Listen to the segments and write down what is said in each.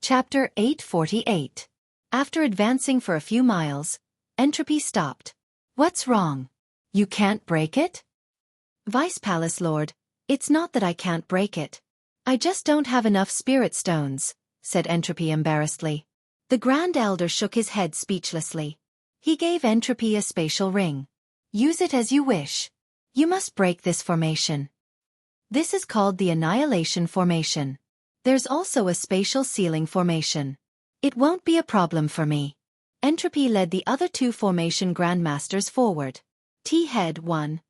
Chapter 848. After advancing for a few miles, Entropy stopped. What's wrong? You can't break it? Vice Palace Lord, it's not that I can't break it. I just don't have enough spirit stones, said Entropy embarrassedly. The Grand Elder shook his head speechlessly. He gave Entropy a spatial ring. Use it as you wish. You must break this formation. This is called the Annihilation Formation. There's also a spatial ceiling formation. It won't be a problem for me. Entropy led the other two formation grandmasters forward. T-Head 1.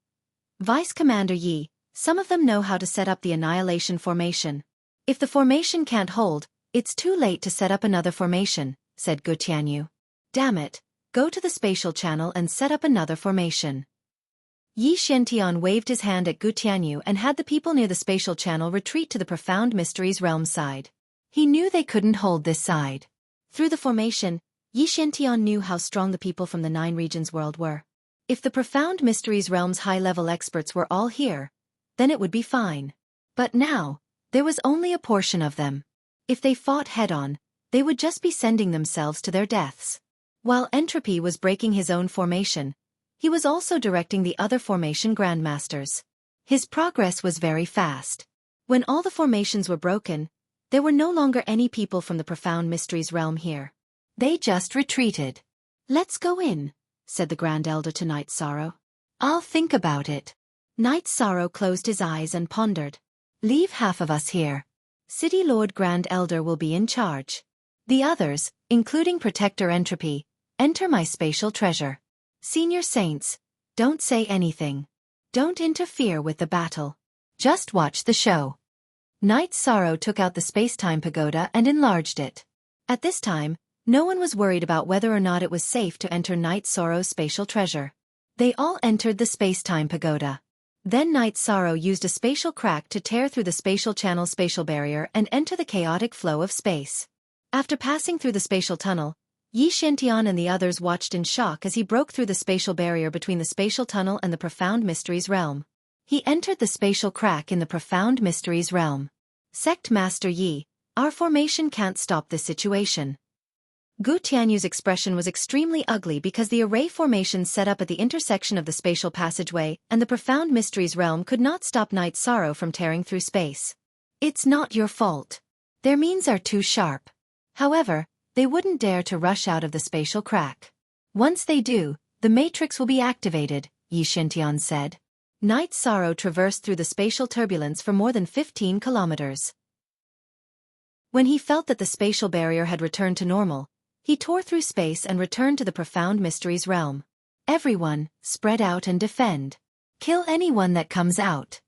Vice Commander Yi, some of them know how to set up the Annihilation Formation. If the formation can't hold, it's too late to set up another formation, said Gu Tianyu. Damn it, go to the spatial channel and set up another formation. Yi Xiantian waved his hand at Gu Tianyu and had the people near the spatial channel retreat to the Profound Mysteries realm side. He knew they couldn't hold this side. Through the formation, Yi Xiantian knew how strong the people from the 9 regions world were. If the Profound Mysteries realm's high-level experts were all here, then it would be fine. But now, there was only a portion of them. If they fought head-on, they would just be sending themselves to their deaths. While Entropy was breaking his own formation, he was also directing the other formation grandmasters. His progress was very fast. When all the formations were broken, there were no longer any people from the Profound Mysteries realm here. They just retreated. Let's go in, said the Grand Elder to Night Sorrow. I'll think about it. Night Sorrow closed his eyes and pondered. Leave half of us here. City Lord Grand Elder will be in charge. The others, including Protector Entropy, enter my spatial treasure. Senior Saints, don't say anything. Don't interfere with the battle. Just watch the show. Night Sorrow took out the space-time pagoda and enlarged it. At this time, no one was worried about whether or not it was safe to enter Night Sorrow's spatial treasure. They all entered the space-time pagoda. Then Night Sorrow used a spatial crack to tear through the spatial channel's spatial barrier and enter the chaotic flow of space. After passing through the spatial tunnel, Yi Xiantian and the others watched in shock as he broke through the spatial barrier between the spatial tunnel and the Profound Mysteries realm. He entered the spatial crack in the Profound Mysteries realm. Sect Master Yi, our formation can't stop this situation. Gu Tianyu's expression was extremely ugly because the array formation set up at the intersection of the spatial passageway and the Profound Mysteries realm could not stop Night Sorrow from tearing through space. It's not your fault. Their means are too sharp. However, they wouldn't dare to rush out of the spatial crack. Once they do, the matrix will be activated, Yi Xiantian said. Night Sorrow traversed through the spatial turbulence for more than 15 kilometers. When he felt that the spatial barrier had returned to normal, he tore through space and returned to the Profound Mysteries realm. Everyone, spread out and defend. Kill anyone that comes out.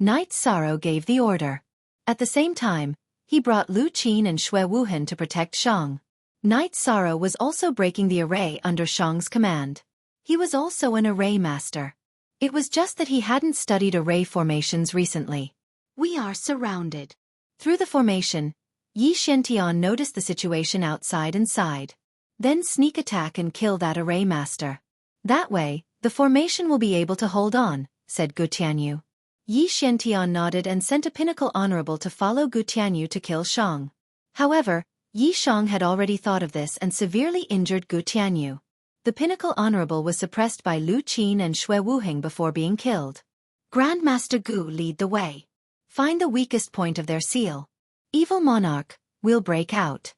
Night Sorrow gave the order. At the same time, he brought Lu Qin and Xue Wuhan to protect Shang. Night Sorrow was also breaking the array under Shang's command. He was also an array master. It was just that he hadn't studied array formations recently. We are surrounded. Through the formation, Yi Xiantian noticed the situation outside and sighed. Then sneak attack and kill that array master. That way, the formation will be able to hold on, said Gu Tianyu. Yi Xiantian nodded and sent a pinnacle honorable to follow Gu Tianyu to kill Shang. However, Yi Shang had already thought of this and severely injured Gu Tianyu. The pinnacle honorable was suppressed by Lu Qin and Xue Wuheng before being killed. Grandmaster Gu, lead the way. Find the weakest point of their seal. Evil Monarch, will break out.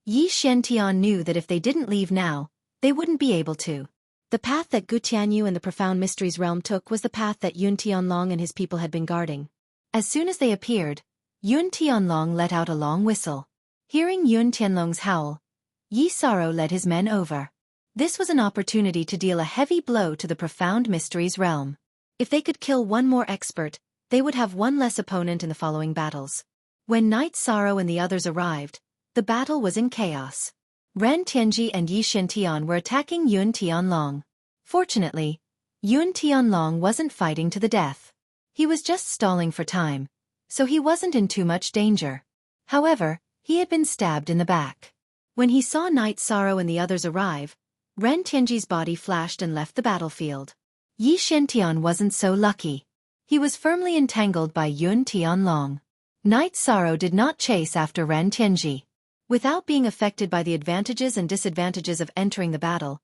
Yi Xiantian knew that if they didn't leave now, they wouldn't be able to. The path that Gu Tianyu and the Profound Mysteries realm took was the path that Yun Tianlong and his people had been guarding. As soon as they appeared, Yun Tianlong let out a long whistle. Hearing Yun Tianlong's howl, Yi Sorrow led his men over. This was an opportunity to deal a heavy blow to the Profound Mysteries realm. If they could kill one more expert, they would have one less opponent in the following battles. When Night Sorrow and the others arrived, the battle was in chaos. Ren Tianji and Yi Xiantian were attacking Yun Tianlong. Fortunately, Yun Tianlong wasn't fighting to the death. He was just stalling for time, so he wasn't in too much danger. However, he had been stabbed in the back. When he saw Night Sorrow and the others arrive, Ren Tianji's body flashed and left the battlefield. Yi Xiantian wasn't so lucky. He was firmly entangled by Yun Tianlong. Night Sorrow did not chase after Ren Tianji. Without being affected by the advantages and disadvantages of entering the battle,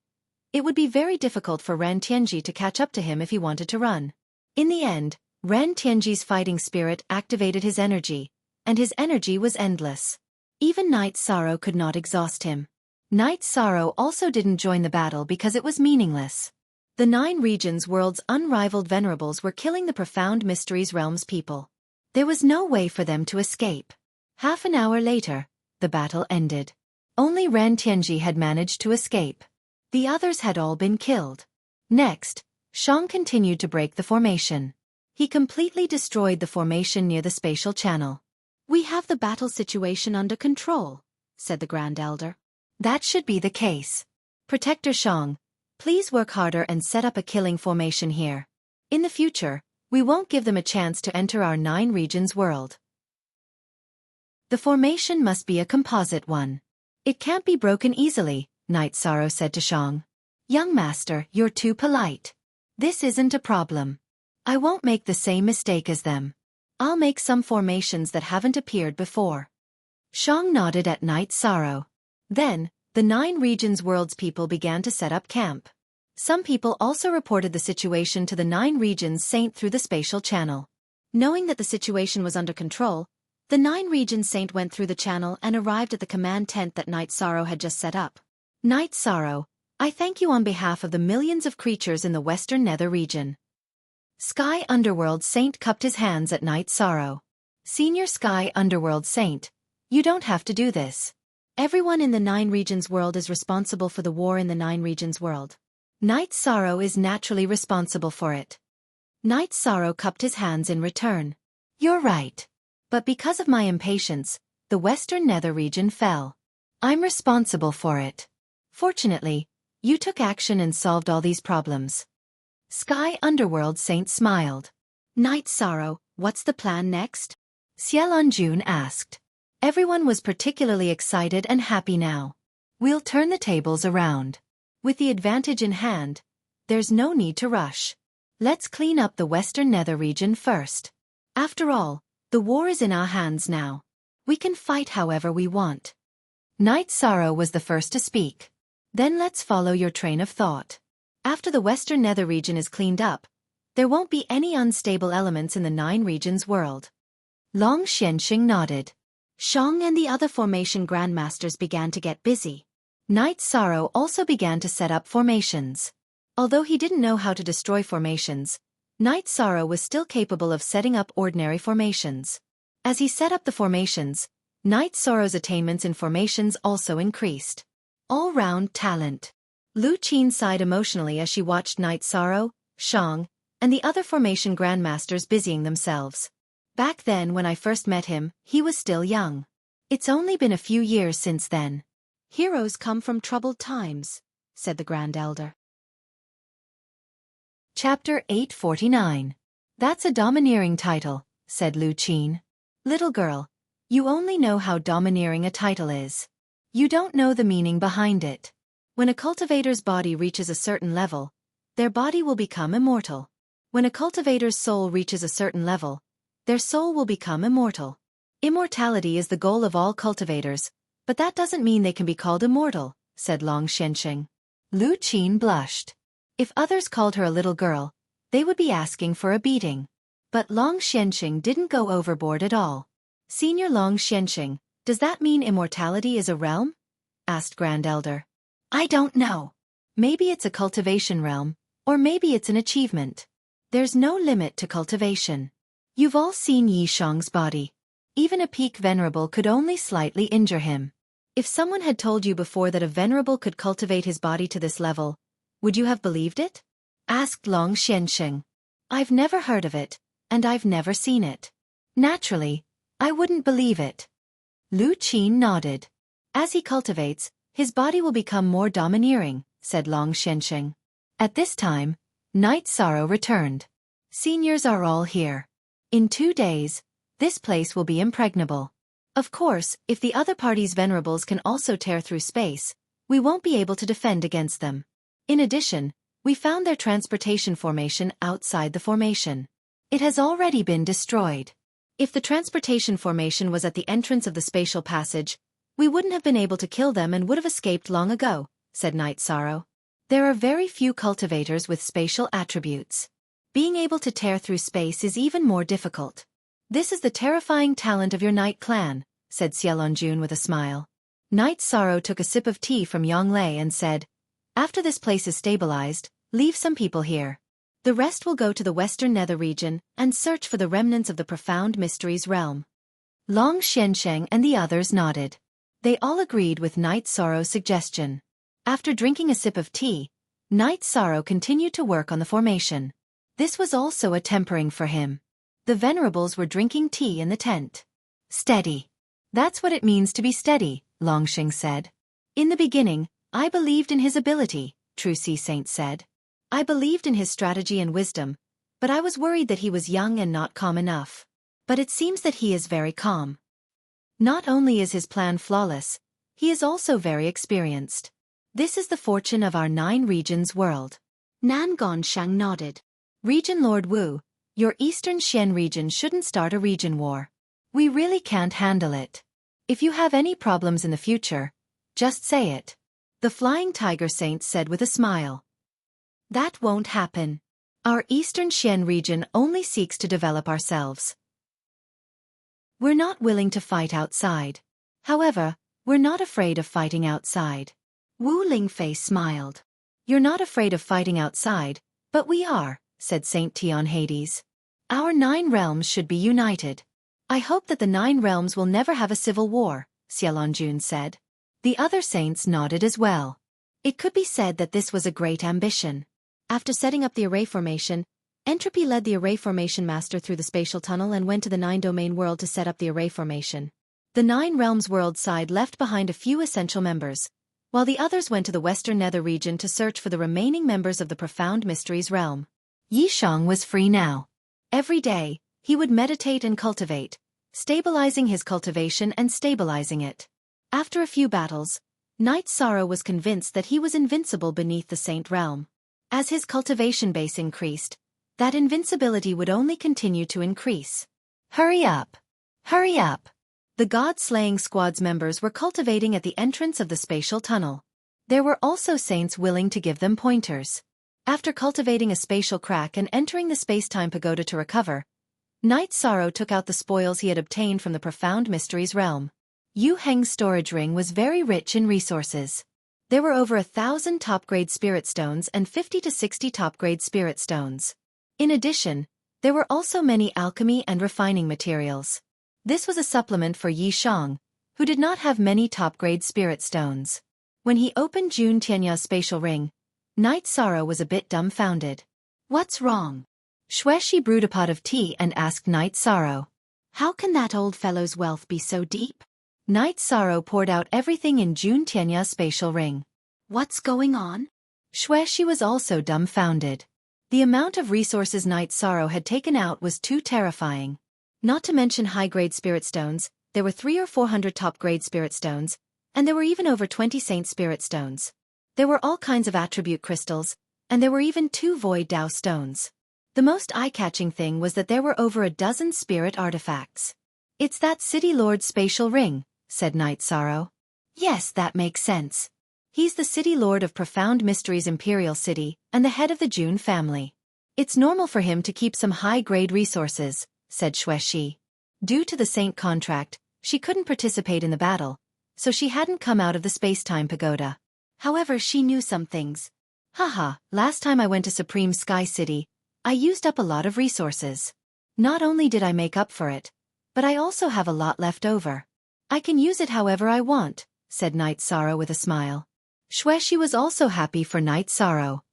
it would be very difficult for Ren Tianji to catch up to him if he wanted to run. In the end, Ren Tianji's fighting spirit activated his energy, and his energy was endless. Even Night Sorrow could not exhaust him. Night Sorrow also didn't join the battle because it was meaningless. The 9 regions world's unrivaled venerables were killing the Profound Mysteries Realm's people. There was no way for them to escape. Half an hour later, the battle ended. Only Ren Tianji had managed to escape. The others had all been killed. Next, Shang continued to break the formation. He completely destroyed the formation near the spatial channel. "We have the battle situation under control," said the Grand Elder. "That should be the case. Protector Shang, please work harder and set up a killing formation here. In the future, we won't give them a chance to enter our 9 regions world. The formation must be a composite one. It can't be broken easily," Night Sorrow said to Shang. "Young master, you're too polite. This isn't a problem. I won't make the same mistake as them. I'll make some formations that haven't appeared before." Shang nodded at Night Sorrow. Then, the 9 regions world's people began to set up camp. Some people also reported the situation to the 9 regions saint through the spatial channel. Knowing that the situation was under control, the 9 regions saint went through the channel and arrived at the command tent that Night Sorrow had just set up. "Night Sorrow, I thank you on behalf of the millions of creatures in the Western Nether region." Sky Underworld Saint cupped his hands at Night Sorrow. "Senior Sky Underworld Saint, you don't have to do this. Everyone in the 9 regions world is responsible for the war in the 9 regions world. Night Sorrow is naturally responsible for it." Night Sorrow cupped his hands in return. "You're right. But because of my impatience, the Western Nether region fell. I'm responsible for it. Fortunately, you took action and solved all these problems." Sky Underworld Saint smiled. "Night Sorrow, what's the plan next?" Xiaolonjun asked. Everyone was particularly excited and happy now. "We'll turn the tables around. With the advantage in hand, there's no need to rush. Let's clean up the Western Nether region first. After all, the war is in our hands now. We can fight however we want." Night Sorrow was the first to speak. "Then let's follow your train of thought. After the Western Nether region is cleaned up, there won't be any unstable elements in the 9 regions world." Long Xianxing nodded. Shang and the other formation grandmasters began to get busy. Night Sorrow also began to set up formations. Although he didn't know how to destroy formations, Night Sorrow was still capable of setting up ordinary formations. As he set up the formations, Night Sorrow's attainments in formations also increased. All-round talent. Lu Qin sighed emotionally as she watched Night Sorrow, Shang, and the other formation grandmasters busying themselves. "Back then when I first met him, he was still young. It's only been a few years since then. Heroes come from troubled times," said the Grand Elder. Chapter 849. "That's a domineering title," said Lu Qin. "Little girl, you only know how domineering a title is. You don't know the meaning behind it. When a cultivator's body reaches a certain level, their body will become immortal. When a cultivator's soul reaches a certain level, their soul will become immortal. Immortality is the goal of all cultivators, but that doesn't mean they can be called immortal," said Long Xianxing. Lu Qin blushed. If others called her a little girl, they would be asking for a beating. But Long Xianxing didn't go overboard at all. "Senior Long Xianxing, does that mean immortality is a realm?" asked Grand Elder. "I don't know. Maybe it's a cultivation realm, or maybe it's an achievement. There's no limit to cultivation. You've all seen Yi Shang's body. Even a peak venerable could only slightly injure him. If someone had told you before that a venerable could cultivate his body to this level, would you have believed it?" asked Long Xianxing. "I've never heard of it, and I've never seen it. Naturally, I wouldn't believe it." Lu Qin nodded. "As he cultivates, his body will become more domineering," said Long Xianxing. At this time, Night Sorrow returned. "Seniors are all here. In 2 days, this place will be impregnable. Of course, if the other party's venerables can also tear through space, we won't be able to defend against them. In addition, we found their transportation formation outside the formation. It has already been destroyed. If the transportation formation was at the entrance of the spatial passage, We wouldn't have been able to kill them and would have escaped long ago, said Night Sorrow. There are very few cultivators with spatial attributes. Being able to tear through space is even more difficult. This is the terrifying talent of your Night Clan, said Xiaolonjun with a smile. Night Sorrow took a sip of tea from Yonglei and said, after this place is stabilized, leave some people here. The rest will go to the Western Nether region and search for the remnants of the Profound Mysteries realm. Long Xiansheng and the others nodded. They all agreed with Night Sorrow's suggestion. After drinking a sip of tea, Night Sorrow continued to work on the formation. This was also a tempering for him. The venerables were drinking tea in the tent. Steady. That's what it means to be steady, Longxing said. In the beginning, I believed in his ability, True Sea Saint said. I believed in his strategy and wisdom, but I was worried that he was young and not calm enough. But it seems that he is very calm. Not only is his plan flawless, he is also very experienced. This is the fortune of our 9 regions world. Nan Gongshang nodded. Region Lord Wu, your Eastern Xian region shouldn't start a region war. We really can't handle it. If you have any problems in the future, just say it. The Flying Tiger Saint said with a smile. That won't happen. Our Eastern Xian region only seeks to develop ourselves. We're not willing to fight outside. However, we're not afraid of fighting outside. Wu Lingfei smiled. You're not afraid of fighting outside, but we are, said Saint Tian Hades. Our 9 realms should be united. I hope that the 9 realms will never have a civil war, Xiaolonjun said. The other saints nodded as well. It could be said that this was a great ambition. After setting up the array formation, Entropy led the array formation master through the spatial tunnel and went to the 9-domain world to set up the array formation. The 9 realms world side left behind a few essential members, while the others went to the Western Nether region to search for the remaining members of the Profound Mysteries realm. Yishang was free now. Every day, he would meditate and cultivate, stabilizing his cultivation and stabilizing it. After a few battles, Night Sorrow was convinced that he was invincible beneath the Saint realm. As his cultivation base increased, that invincibility would only continue to increase. Hurry up! Hurry up! The God-slaying squad's members were cultivating at the entrance of the spatial tunnel. There were also saints willing to give them pointers. After cultivating a spatial crack and entering the space-time pagoda to recover, Night Sorrow took out the spoils he had obtained from the Profound Mysteries realm. Yu Heng's storage ring was very rich in resources. There were over 1,000 top-grade spirit stones and 50 to 60 top-grade spirit stones. In addition, there were also many alchemy and refining materials. This was a supplement for Yi Shang, who did not have many top-grade spirit stones. When he opened Jun Tianya's spatial ring, Night Sorrow was a bit dumbfounded. What's wrong? Xueshi brewed a pot of tea and asked Night Sorrow. How can that old fellow's wealth be so deep? Night Sorrow poured out everything in Jun Tianya's spatial ring. What's going on? Xueshi was also dumbfounded. The amount of resources Night Sorrow had taken out was too terrifying. Not to mention high-grade spirit stones, there were 300 or 400 top-grade spirit stones, and there were even over 20 saint spirit stones. There were all kinds of attribute crystals, and there were even 2 void Dao stones. The most eye-catching thing was that there were over a dozen spirit artifacts. It's that City Lord's spatial ring, said Night Sorrow. Yes, that makes sense. He's the City Lord of Profound Mysteries Imperial City and the head of the Jun family. It's normal for him to keep some high-grade resources, said Xueshi. Due to the Saint contract, she couldn't participate in the battle, so she hadn't come out of the space-time pagoda. However, she knew some things. Haha, last time I went to Supreme Sky City, I used up a lot of resources. Not only did I make up for it, but I also have a lot left over. I can use it however I want, said Night Sorrow with a smile. Xueshi was also happy for Night Sorrow.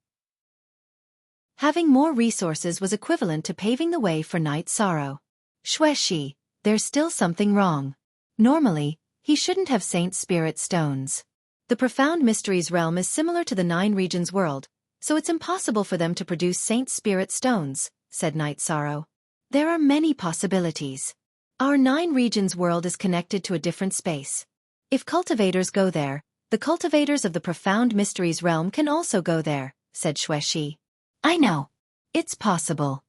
Having more resources was equivalent to paving the way for Night Sorrow. Xueshi, there's still something wrong. Normally, he shouldn't have Saint Spirit stones. The Profound Mysteries realm is similar to the 9 regions world, so it's impossible for them to produce Saint Spirit stones, said Night Sorrow. There are many possibilities. Our 9 regions world is connected to a different space. If cultivators go there, the cultivators of the Profound Mysteries realm can also go there, said Xueshi. I know. It's possible.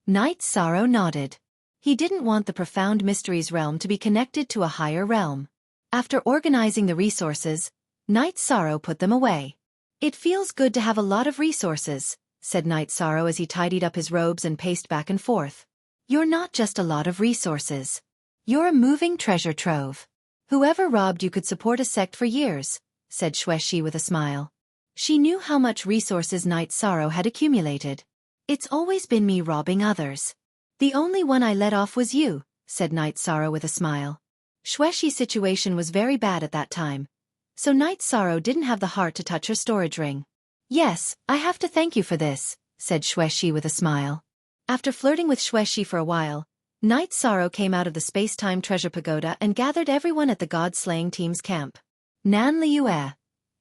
Night Sorrow nodded. He didn't want the Profound Mysteries realm to be connected to a higher realm. After organizing the resources, Night Sorrow put them away. It feels good to have a lot of resources, said Night Sorrow as he tidied up his robes and paced back and forth. You're not just a lot of resources. You're a moving treasure trove. Whoever robbed you could support a sect for years, said Xuexi with a smile. She knew how much resources Night Sorrow had accumulated. It's always been me robbing others. The only one I let off was you, said Night Sorrow with a smile. Xuexi's situation was very bad at that time, so Night Sorrow didn't have the heart to touch her storage ring. Yes, I have to thank you for this, said Xuexi with a smile. After flirting with Xuexi for a while, Night Sorrow came out of the space-time treasure pagoda and gathered everyone at the god-slaying team's camp. Nan Liue,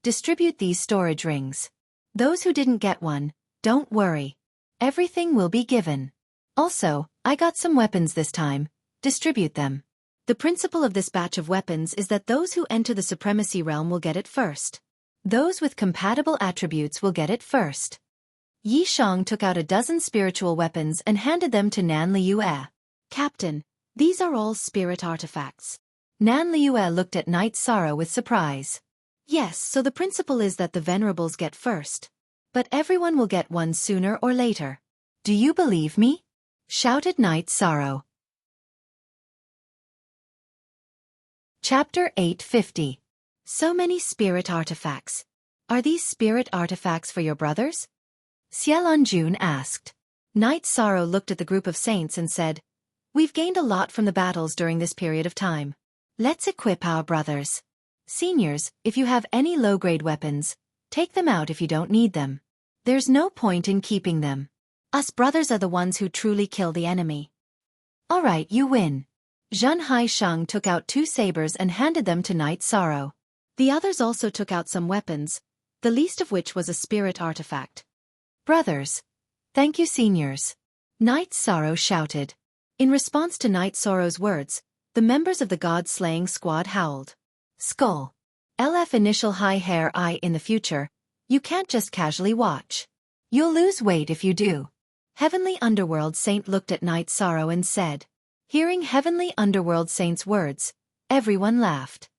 distribute these storage rings. Those who didn't get one, don't worry. Everything will be given. Also, I got some weapons this time. Distribute them. The principle of this batch of weapons is that those who enter the supremacy realm will get it first. Those with compatible attributes will get it first. Yi Shang took out a dozen spiritual weapons and handed them to Nan Liue. Captain, these are all spirit artifacts. Nan Liue looked at Night Sorrow with surprise. Yes, so the principle is that the venerables get first. But everyone will get one sooner or later. Do you believe me? Shouted Night Sorrow. Chapter 850. So many spirit artifacts. Are these spirit artifacts for your brothers? Xiaolonjun asked. Night Sorrow looked at the group of saints and said, We've gained a lot from the battles during this period of time. Let's equip our brothers. Seniors, if you have any low-grade weapons, take them out if you don't need them. There's no point in keeping them. Us brothers are the ones who truly kill the enemy. All right, you win. Zhen Haisheng took out 2 sabers and handed them to Night Sorrow. The others also took out some weapons, the least of which was a spirit artifact. Brothers. Thank you, seniors. Night Sorrow shouted. In response to Night Sorrow's words, the members of the god-slaying squad howled. Skull. LF initial high hair I in the future, you can't just casually watch. You'll lose weight if you do. Heavenly Underworld Saint looked at Night Sorrow and said. Hearing Heavenly Underworld Saint's words, everyone laughed.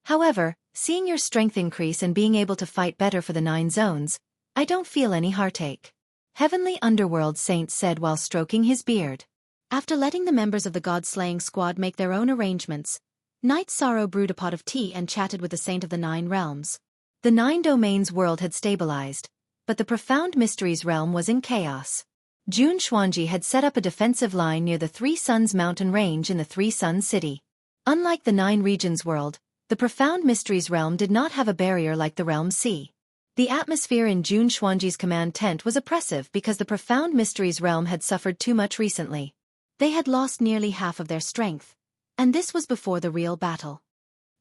However, seeing your strength increase and being able to fight better for the 9 zones, I don't feel any heartache. Heavenly Underworld Saint said while stroking his beard. After letting the members of the god-slaying squad make their own arrangements, Night Sorrow brewed a pot of tea and chatted with the Saint of the 9 realms. The 9 domains world had stabilized, but the profound mysteries realm was in chaos. Jun Xuanji had set up a defensive line near the 3 Suns mountain range in the 3 Suns city. Unlike the 9 regions world, the profound mysteries realm did not have a barrier like the realm sea. The atmosphere in Jun Xuanji's command tent was oppressive because the profound mysteries realm had suffered too much recently. They had lost nearly half of their strength, and this was before the real battle.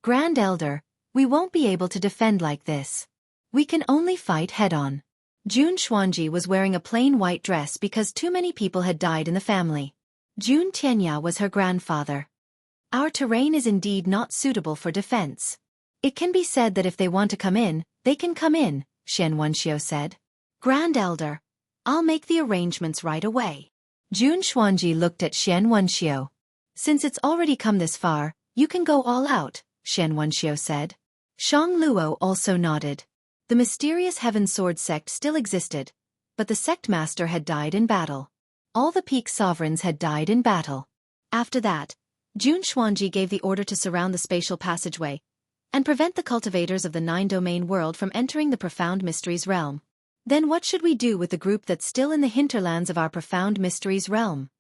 Grand Elder, we won't be able to defend like this. We can only fight head-on. Jun Xuanji was wearing a plain white dress because too many people had died in the family. Jun Tianya was her grandfather. Our terrain is indeed not suitable for defense. It can be said that if they want to come in, they can come in, Xian Wenxiu said. Grand Elder, I'll make the arrangements right away. Jun Xuanji looked at Xian Wenxiu. Since it's already come this far, you can go all out, Xian Wenxiu said. Shang Luo also nodded. The mysterious Heaven Sword sect still existed, but the sect master had died in battle. All the peak sovereigns had died in battle. After that, Jun Xuanji gave the order to surround the spatial passageway and prevent the cultivators of the 9-domain world from entering the profound mysteries realm. Then what should we do with the group that's still in the hinterlands of our profound mysteries realm?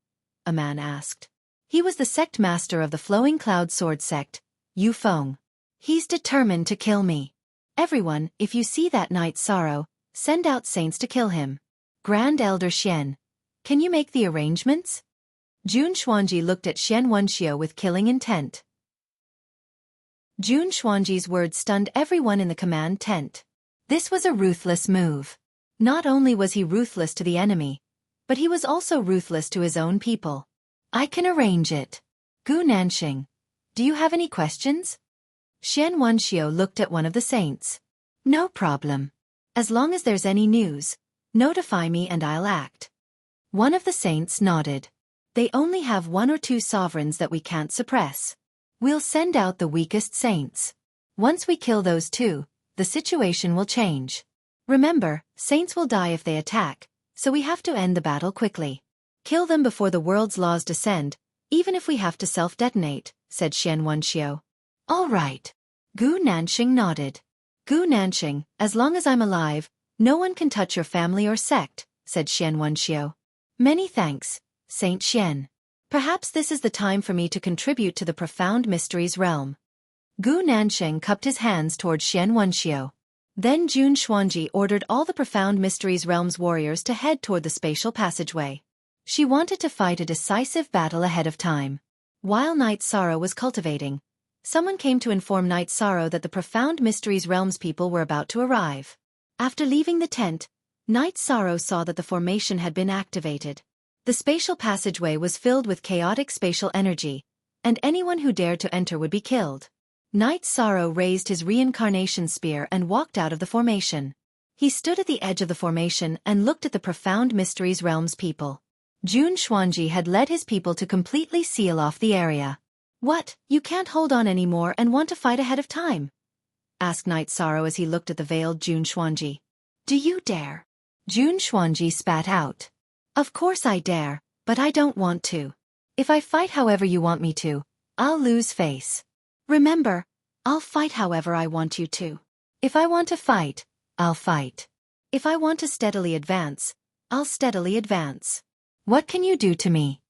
A man asked. He was the sect master of the Flowing Cloud Sword sect, Yu Feng. He's determined to kill me. Everyone, if you see that Night Sorrow, send out saints to kill him. Grand Elder Xian, can you make the arrangements? Jun Xuanji looked at Xian Wenxiu with killing intent. Jun Xuanji's words stunned everyone in the command tent. This was a ruthless move. Not only was he ruthless to the enemy, but he was also ruthless to his own people. I can arrange it. Gu Nanxing, do you have any questions? Xian Wenxiu looked at one of the saints. No problem. As long as there's any news, notify me and I'll act. One of the saints nodded. They only have 1 or 2 sovereigns that we can't suppress. We'll send out the weakest saints. Once we kill those two, the situation will change. Remember, saints will die if they attack, so we have to end the battle quickly. Kill them before the world's laws descend, even if we have to self-detonate, said Xian Wenxiu. All right. Gu Nanxing nodded. Gu Nanxing, as long as I'm alive, no one can touch your family or sect, said Xian Wenxiu. Many thanks, Saint Xian. Perhaps this is the time for me to contribute to the profound mysteries realm. Gu Nanxing cupped his hands toward Xian Wenxiu. Then Jun Xuanji ordered all the profound mysteries realm's warriors to head toward the spatial passageway. She wanted to fight a decisive battle ahead of time. While Night Sorrow was cultivating, someone came to inform Night Sorrow that the profound mysteries realm's people were about to arrive. After leaving the tent, Night Sorrow saw that the formation had been activated. The spatial passageway was filled with chaotic spatial energy, and anyone who dared to enter would be killed. Night Sorrow raised his reincarnation spear and walked out of the formation. He stood at the edge of the formation and looked at the profound mysteries realm's people. Jun Xuanji had led his people to completely seal off the area. What, you can't hold on anymore and want to fight ahead of time? Asked Night Sorrow as he looked at the veiled Jun Xuanji. Do you dare? Jun Xuanji spat out. Of course I dare, but I don't want to. If I fight however you want me to, I'll lose face. Remember, I'll fight however I want you to. If I want to fight, I'll fight. If I want to steadily advance, I'll steadily advance. What can you do to me?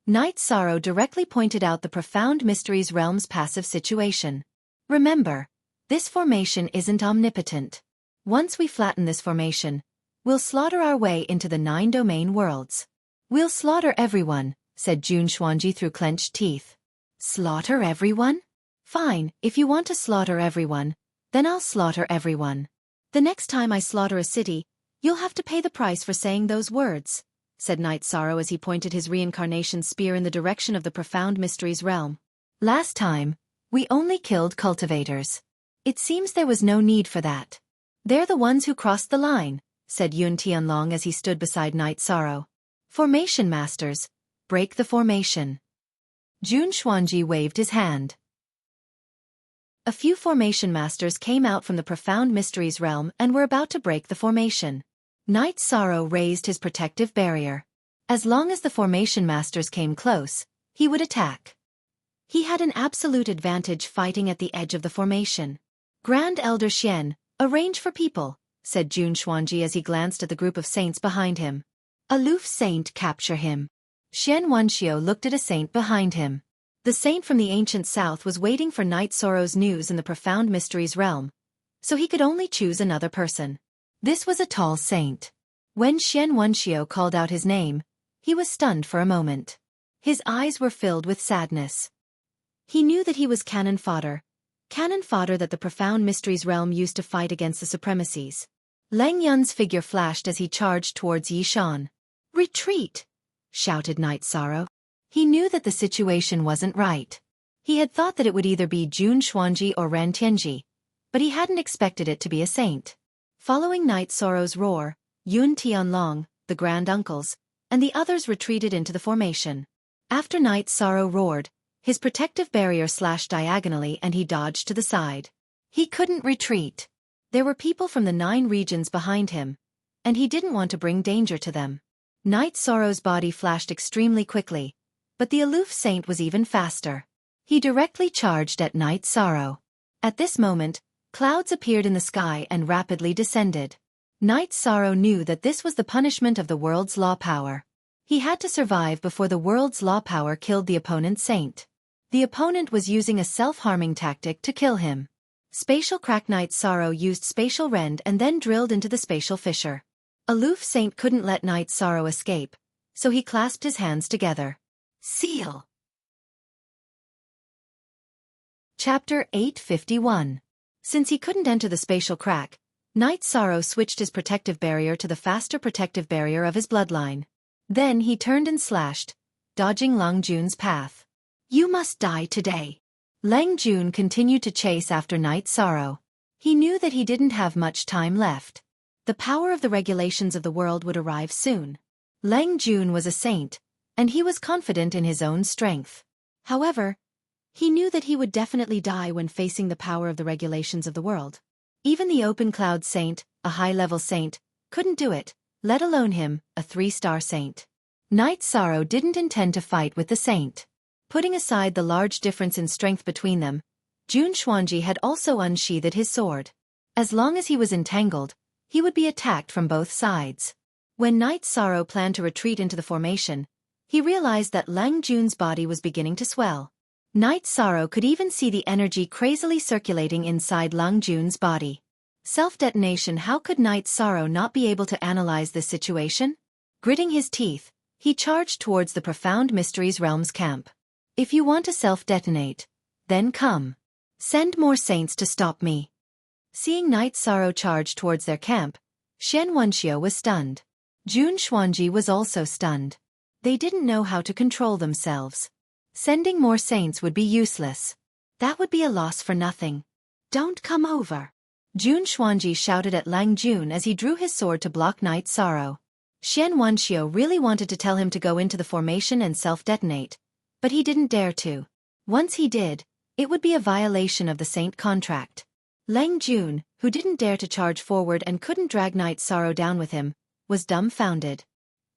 Night Sorrow directly pointed out the profound mysteries realm's passive situation. Remember, this formation isn't omnipotent. Once we flatten this formation, we'll slaughter our way into the 9 domain worlds. We'll slaughter everyone, said Jun Xuanji through clenched teeth. Slaughter everyone? Fine, if you want to slaughter everyone, then I'll slaughter everyone. The next time I slaughter a city, you'll have to pay the price for saying those words, said Night Sorrow as he pointed his reincarnation spear in the direction of the profound mysteries realm. Last time, we only killed cultivators. It seems there was no need for that. They're the ones who crossed the line, said Yun Tianlong as he stood beside Night Sorrow. Formation masters, break the formation. Jun Xuanji waved his hand. A few formation masters came out from the profound mysteries realm and were about to break the formation. Night Sorrow raised his protective barrier. As long as the formation masters came close, he would attack. He had an absolute advantage fighting at the edge of the formation. Grand Elder Xian, arrange for people, said Jun Xuanji as he glanced at the group of saints behind him. Aloof saint, capture him. Xian Wenxiu looked at a saint behind him. The saint from the ancient south was waiting for Night Sorrow's news in the profound mysteries realm, so he could only choose another person. This was a tall saint. When Xian Wenxiu called out his name, he was stunned for a moment. His eyes were filled with sadness. He knew that he was cannon fodder that the profound mysteries realm used to fight against the supremacies. Lang Yun's figure flashed as he charged towards Yi Shan. Retreat! Shouted Night Sorrow. He knew that the situation wasn't right. He had thought that it would either be Jun Xuanji or Ran Tianji, but he hadn't expected it to be a saint. Following Night Sorrow's roar, Yun Tianlong, the grand uncles, and the others retreated into the formation. After Night Sorrow roared, his protective barrier slashed diagonally and he dodged to the side. He couldn't retreat. There were people from the 9 regions behind him, and he didn't want to bring danger to them. Night Sorrow's body flashed extremely quickly, but the aloof saint was even faster. He directly charged at Night Sorrow. At this moment, clouds appeared in the sky and rapidly descended. Night Sorrow knew that this was the punishment of the world's law power. He had to survive before the world's law power killed the opponent saint. The opponent was using a self-harming tactic to kill him. Spatial Crack. Night Sorrow used Spatial Rend and then drilled into the spatial fissure. Aloof saint couldn't let Night Sorrow escape, so he clasped his hands together. Seal. Chapter 851. Since he couldn't enter the spatial crack, Night Sorrow switched his protective barrier to the faster protective barrier of his bloodline. Then he turned and slashed, dodging Lang Jun's path. You must die today. Lang Jun continued to chase after Night Sorrow. He knew that he didn't have much time left. The power of the regulations of the world would arrive soon. Lang Jun was a saint, and he was confident in his own strength. However, He knew that he would definitely die when facing the power of the regulations of the world. Even the open cloud saint, a high-level saint, couldn't do it, let alone him, a 3-star saint. Knight Sorrow didn't intend to fight with the saint. Putting aside the large difference in strength between them, Jun Xuanji had also unsheathed his sword. As long as he was entangled, he would be attacked from both sides. When Knight Sorrow planned to retreat into the formation, he realized that Lang Jun's body was beginning to swell. Knight Sorrow could even see the energy crazily circulating inside Lang Jun's body. Self-detonation. How could Knight Sorrow not be able to analyze this situation? Gritting his teeth, he charged towards the Profound Mysteries Realms camp. If you want to self-detonate, then come. Send more saints to stop me. Seeing Knight Sorrow charge towards their camp, Shen Wuxia was stunned. Jun Xuanji was also stunned. They didn't know how to control themselves. Sending more saints would be useless. That would be a loss for nothing. Don't come over. Jun Xuanji shouted at Lang Jun as he drew his sword to block Knight Sorrow. Shen Wuxia really wanted to tell him to go into the formation and self-detonate, but he didn't dare to. Once he did, it would be a violation of the saint contract. Lang Jun, who didn't dare to charge forward and couldn't drag Knight Sorrow down with him, was dumbfounded.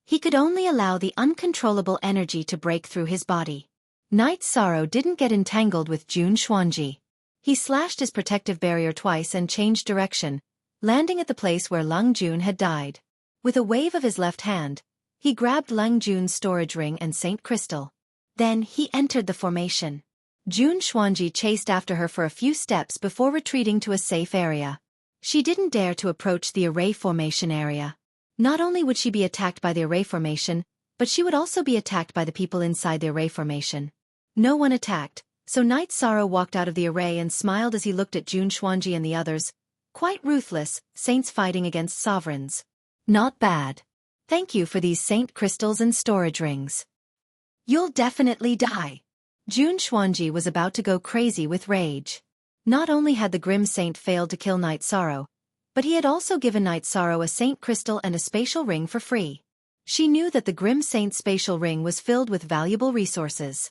He could only allow the uncontrollable energy to break through his body. Knight Sorrow didn't get entangled with Jun Xuanji. He slashed his protective barrier twice and changed direction, landing at the place where Lang Jun had died. With a wave of his left hand, he grabbed Lang Jun's storage ring and Saint Crystal. Then he entered the formation. Jun Xuanji chased after her for a few steps before retreating to a safe area. She didn't dare to approach the array formation area. Not only would she be attacked by the array formation, but she would also be attacked by the people inside the array formation. No one attacked, so Knight Sorrow walked out of the array and smiled as he looked at Jun Xuanji and the others. Quite ruthless, saints fighting against sovereigns. Not bad. Thank you for these saint crystals and storage rings. You'll definitely die. Jun Xuanji was about to go crazy with rage. Not only had the Grim Saint failed to kill Knight Sorrow, but he had also given Knight Sorrow a saint crystal and a spatial ring for free. She knew that the Grim Saint's spatial ring was filled with valuable resources.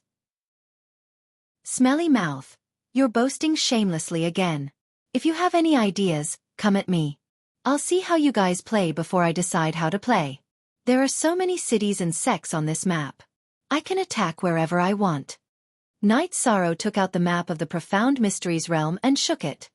Smelly mouth. You're boasting shamelessly again. If you have any ideas, come at me. I'll see how you guys play before I decide how to play. There are so many cities and sects on this map. I can attack wherever I want. Knight Sorrow took out the map of the Profound Mysteries realm and shook it.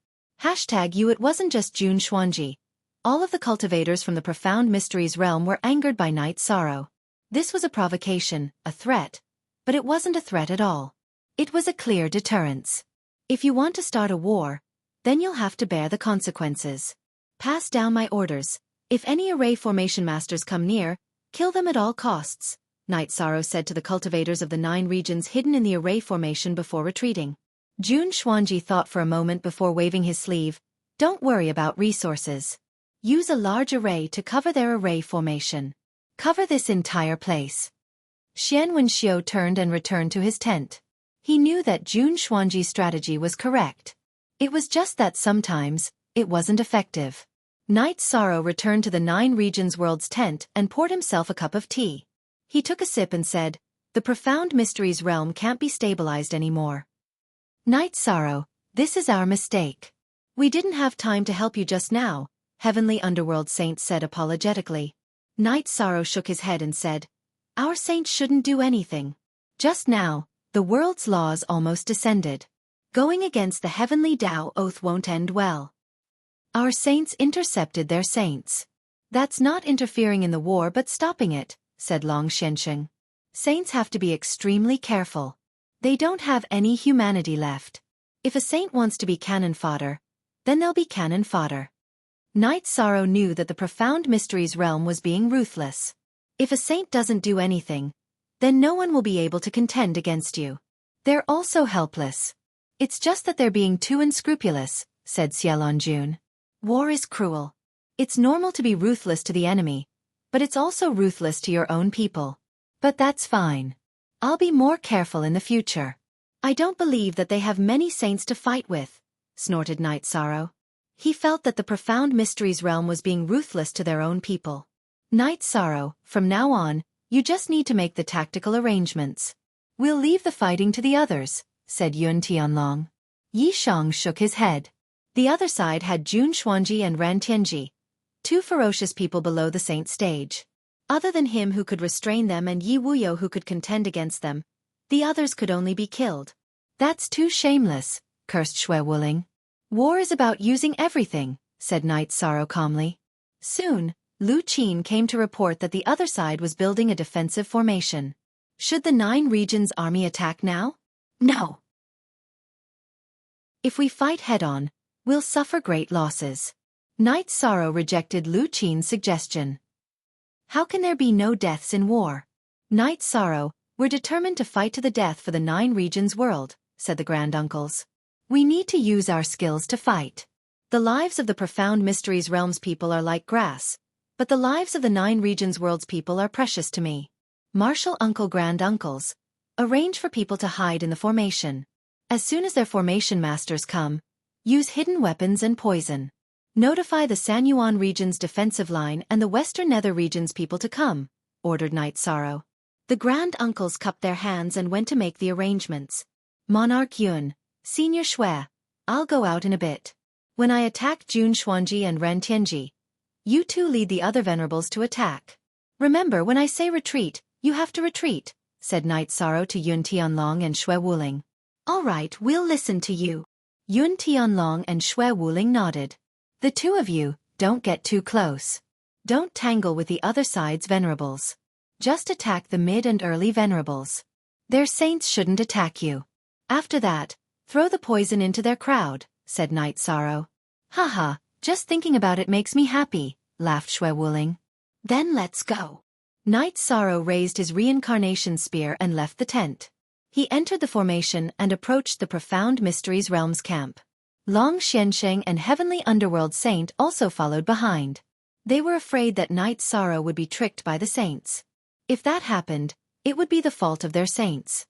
#you. It wasn't just Jun Xuanji. All of the cultivators from the Profound Mysteries realm were angered by Knight Sorrow. This was a provocation, a threat. But it wasn't a threat at all. It was a clear deterrence. If you want to start a war, then you'll have to bear the consequences. Pass down my orders. If any array formation masters come near, kill them at all costs, Knight Sorrow said to the cultivators of the 9 regions hidden in the array formation before retreating. Jun Xuanji thought for a moment before waving his sleeve. Don't worry about resources. Use a large array to cover their array formation. Cover this entire place. Xian Wenxiu turned and returned to his tent. He knew that Jun Xuanji's strategy was correct. It was just that sometimes, it wasn't effective. Knight Sorrow returned to the 9 regions world's tent and poured himself a cup of tea. He took a sip and said, the Profound Mysteries realm can't be stabilized anymore. Knight Sorrow, this is our mistake. We didn't have time to help you just now, Heavenly Underworld Saint said apologetically. Knight Sorrow shook his head and said, our saints shouldn't do anything. Just now, the world's laws almost descended. Going against the heavenly Tao oath won't end well. Our saints intercepted their saints. That's not interfering in the war but stopping it, said Long Shensheng. Saints have to be extremely careful. They don't have any humanity left. If a saint wants to be cannon fodder, then they'll be cannon fodder. Knight Sorrow knew that the Profound Mysteries realm was being ruthless. If a saint doesn't do anything, then no one will be able to contend against you. They're also helpless. It's just that they're being too unscrupulous, said Xiaofan. War is cruel. It's normal to be ruthless to the enemy, but it's also ruthless to your own people. But that's fine. I'll be more careful in the future. I don't believe that they have many saints to fight with, snorted Knight Sorrow. He felt that the Profound Mysteries realm was being ruthless to their own people. Knight Sorrow, from now on, you just need to make the tactical arrangements. We'll leave the fighting to the others, said Yun Tianlong. Yi Shang shook his head. The other side had Jun Xuanji and Ran Tianji, two ferocious people below the saint stage. Other than him who could restrain them and Yi Wuyo who could contend against them, the others could only be killed. That's too shameless, cursed Xue Wuling. War is about using everything, said Knight Sorrow calmly. Soon, Lu Qin came to report that the other side was building a defensive formation. Should the 9 regions army attack now? No. If we fight head-on, we'll suffer great losses. Knight Sorrow rejected Lu Qin's suggestion. How can there be no deaths in war? Knight Sorrow, we're determined to fight to the death for the 9 regions world, said the granduncles. We need to use our skills to fight. The lives of the profound mysteries realms people are like grass, but the lives of the 9 regions world's people are precious to me. Martial uncle granduncles, arrange for people to hide in the formation. As soon as their formation masters come, use hidden weapons and poison. Notify the Sanyuan region's defensive line and the Western Nether region's people to come, ordered Knight Sorrow. The granduncles cupped their hands and went to make the arrangements. Monarch Yun, Senior Xue, I'll go out in a bit. When I attack Jun Xuanji and Ren Tianji, you two lead the other venerables to attack. Remember, when I say retreat, you have to retreat, said Knight Sorrow to Yun Tianlong and Xue Wuling. All right, we'll listen to you. Yun Tianlong and Xue Wuling nodded. The two of you, don't get too close. Don't tangle with the other side's venerables. Just attack the mid and early venerables. Their saints shouldn't attack you. After that, throw the poison into their crowd, said Knight Sorrow. Haha, just thinking about it makes me happy, laughed Xue Wuling. Then let's go. Knight Sorrow raised his reincarnation spear and left the tent. He entered the formation and approached the Profound Mysteries Realms camp. Long Xiansheng and Heavenly Underworld Saint also followed behind. They were afraid that Knight Sorrow would be tricked by the saints. If that happened, it would be the fault of their saints.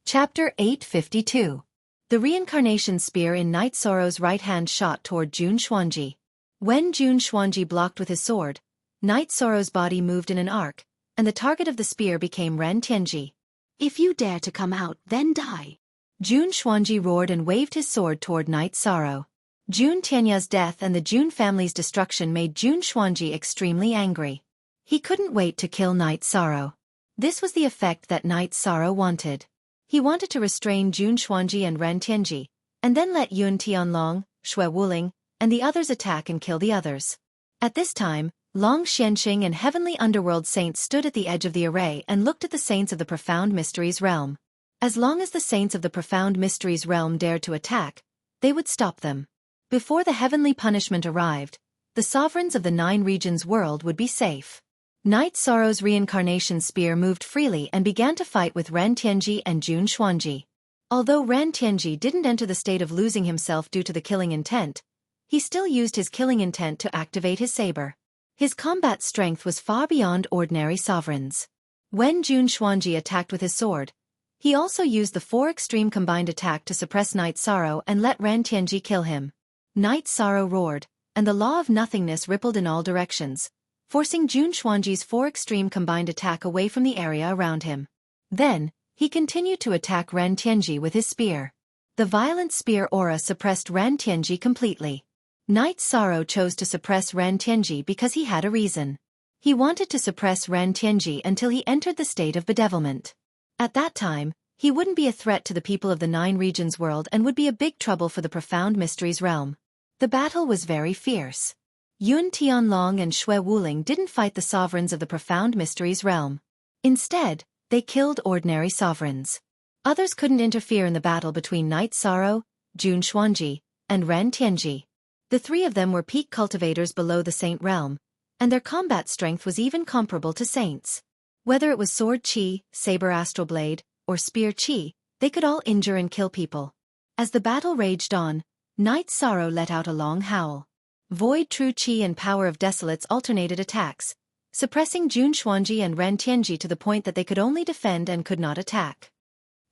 Chapter 852. The reincarnation spear in Knight Sorrow's right hand shot toward Jun Xuanji. When Jun Xuanji blocked with his sword, Knight Sorrow's body moved in an arc, and the target of the spear became Ren Tianji. If you dare to come out, then die. Jun Xuanji roared and waved his sword toward Knight Sorrow. Jun Tianya's death and the Jun family's destruction made Jun Xuanji extremely angry. He couldn't wait to kill Knight Sorrow. This was the effect that Knight Sorrow wanted. He wanted to restrain Jun Xuanji and Ren Tianji, and then let Yun Tianlong, Xue Wuling, and the others attack and kill the others. At this time, Long Xianxing and Heavenly Underworld Saints stood at the edge of the array and looked at the saints of the Profound Mysteries realm. As long as the saints of the Profound Mysteries realm dared to attack, they would stop them. Before the heavenly punishment arrived, the sovereigns of the 9 regions world would be safe. Knight Sorrow's reincarnation spear moved freely and began to fight with Ren Tianji and Jun Xuanji. Although Ren Tianji didn't enter the state of losing himself due to the killing intent, he still used his killing intent to activate his saber. His combat strength was far beyond ordinary sovereigns. When Jun Xuanji attacked with his sword, he also used the 4 extreme combined attack to suppress Knight Sorrow and let Ren Tianji kill him. Knight Sorrow roared, and the law of nothingness rippled in all directions, forcing Jun Xuanji's 4 extreme combined attack away from the area around him. Then, he continued to attack Ren Tianji with his spear. The violent spear aura suppressed Ren Tianji completely. Knight Sorrow chose to suppress Ren Tianji because he had a reason. He wanted to suppress Ren Tianji until he entered the state of bedevilment. At that time, he wouldn't be a threat to the people of the 9 regions world and would be a big trouble for the Profound Mysteries realm. The battle was very fierce. Yun Tianlong and Xue Wuling didn't fight the sovereigns of the Profound Mysteries realm. Instead, they killed ordinary sovereigns. Others couldn't interfere in the battle between Knight Sorrow, Jun Xuanji, and Ren Tianji. The 3 of them were peak cultivators below the Saint realm, and their combat strength was even comparable to saints. Whether it was sword chi, saber astral blade, or spear chi, they could all injure and kill people. As the battle raged on, Knight Sorrow let out a long howl. Void true chi and power of desolates alternated attacks, suppressing Jun Xuanji and Ren Tianji to the point that they could only defend and could not attack.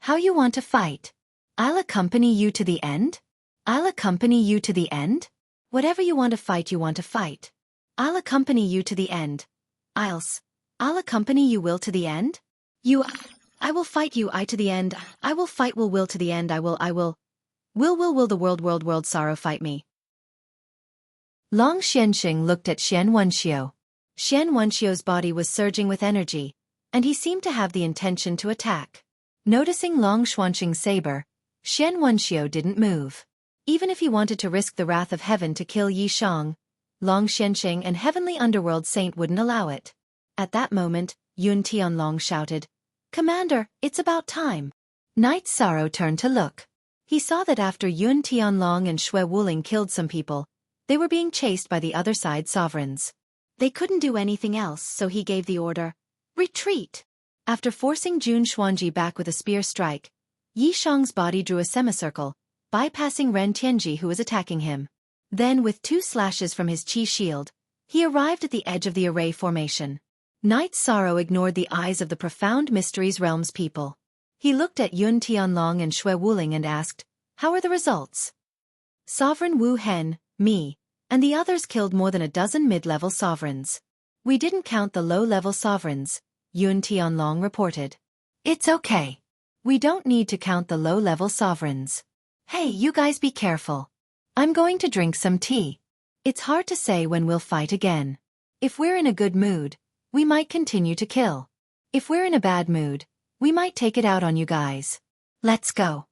How you want to fight? I'll accompany you to the end? I'll accompany you to the end? Whatever you want to fight, you want to fight. I'll accompany you to the end. I'll accompany you will to the end? I will fight you I to the end. I will fight will to the end. Will the world sorrow fight me. Long Xianxing looked at Xian Wenxiu. Xian Wenxiu's body was surging with energy, and he seemed to have the intention to attack. Noticing Long Xuanxing's saber, Xian Wenxiu didn't move. Even if he wanted to risk the wrath of heaven to kill Yi Shang, Long Xianxing and Heavenly Underworld Saint wouldn't allow it. At that moment, Yun Tianlong shouted, "Commander, it's about time." Knight Sorrow turned to look. He saw that after Yun Tianlong and Shui Wuling killed some people, they were being chased by the other side sovereigns. They couldn't do anything else, so he gave the order, "Retreat!" After forcing Jun Xuanji back with a spear strike, Yi Shang's body drew a semicircle, bypassing Ren Tianji who was attacking him. Then with 2 slashes from his qi shield, he arrived at the edge of the array formation. Knight Sorrow ignored the eyes of the Profound Mysteries Realms people. He looked at Yun Tianlong and Shui Wuling and asked, "How are the results?" Sovereign Wu Hen, me, and the others killed more than a dozen mid-level sovereigns. We didn't count the low-level sovereigns, Yun Tianlong reported. It's okay. We don't need to count the low-level sovereigns. Hey, you guys be careful. I'm going to drink some tea. It's hard to say when we'll fight again. If we're in a good mood, we might continue to kill. If we're in a bad mood, we might take it out on you guys. Let's go.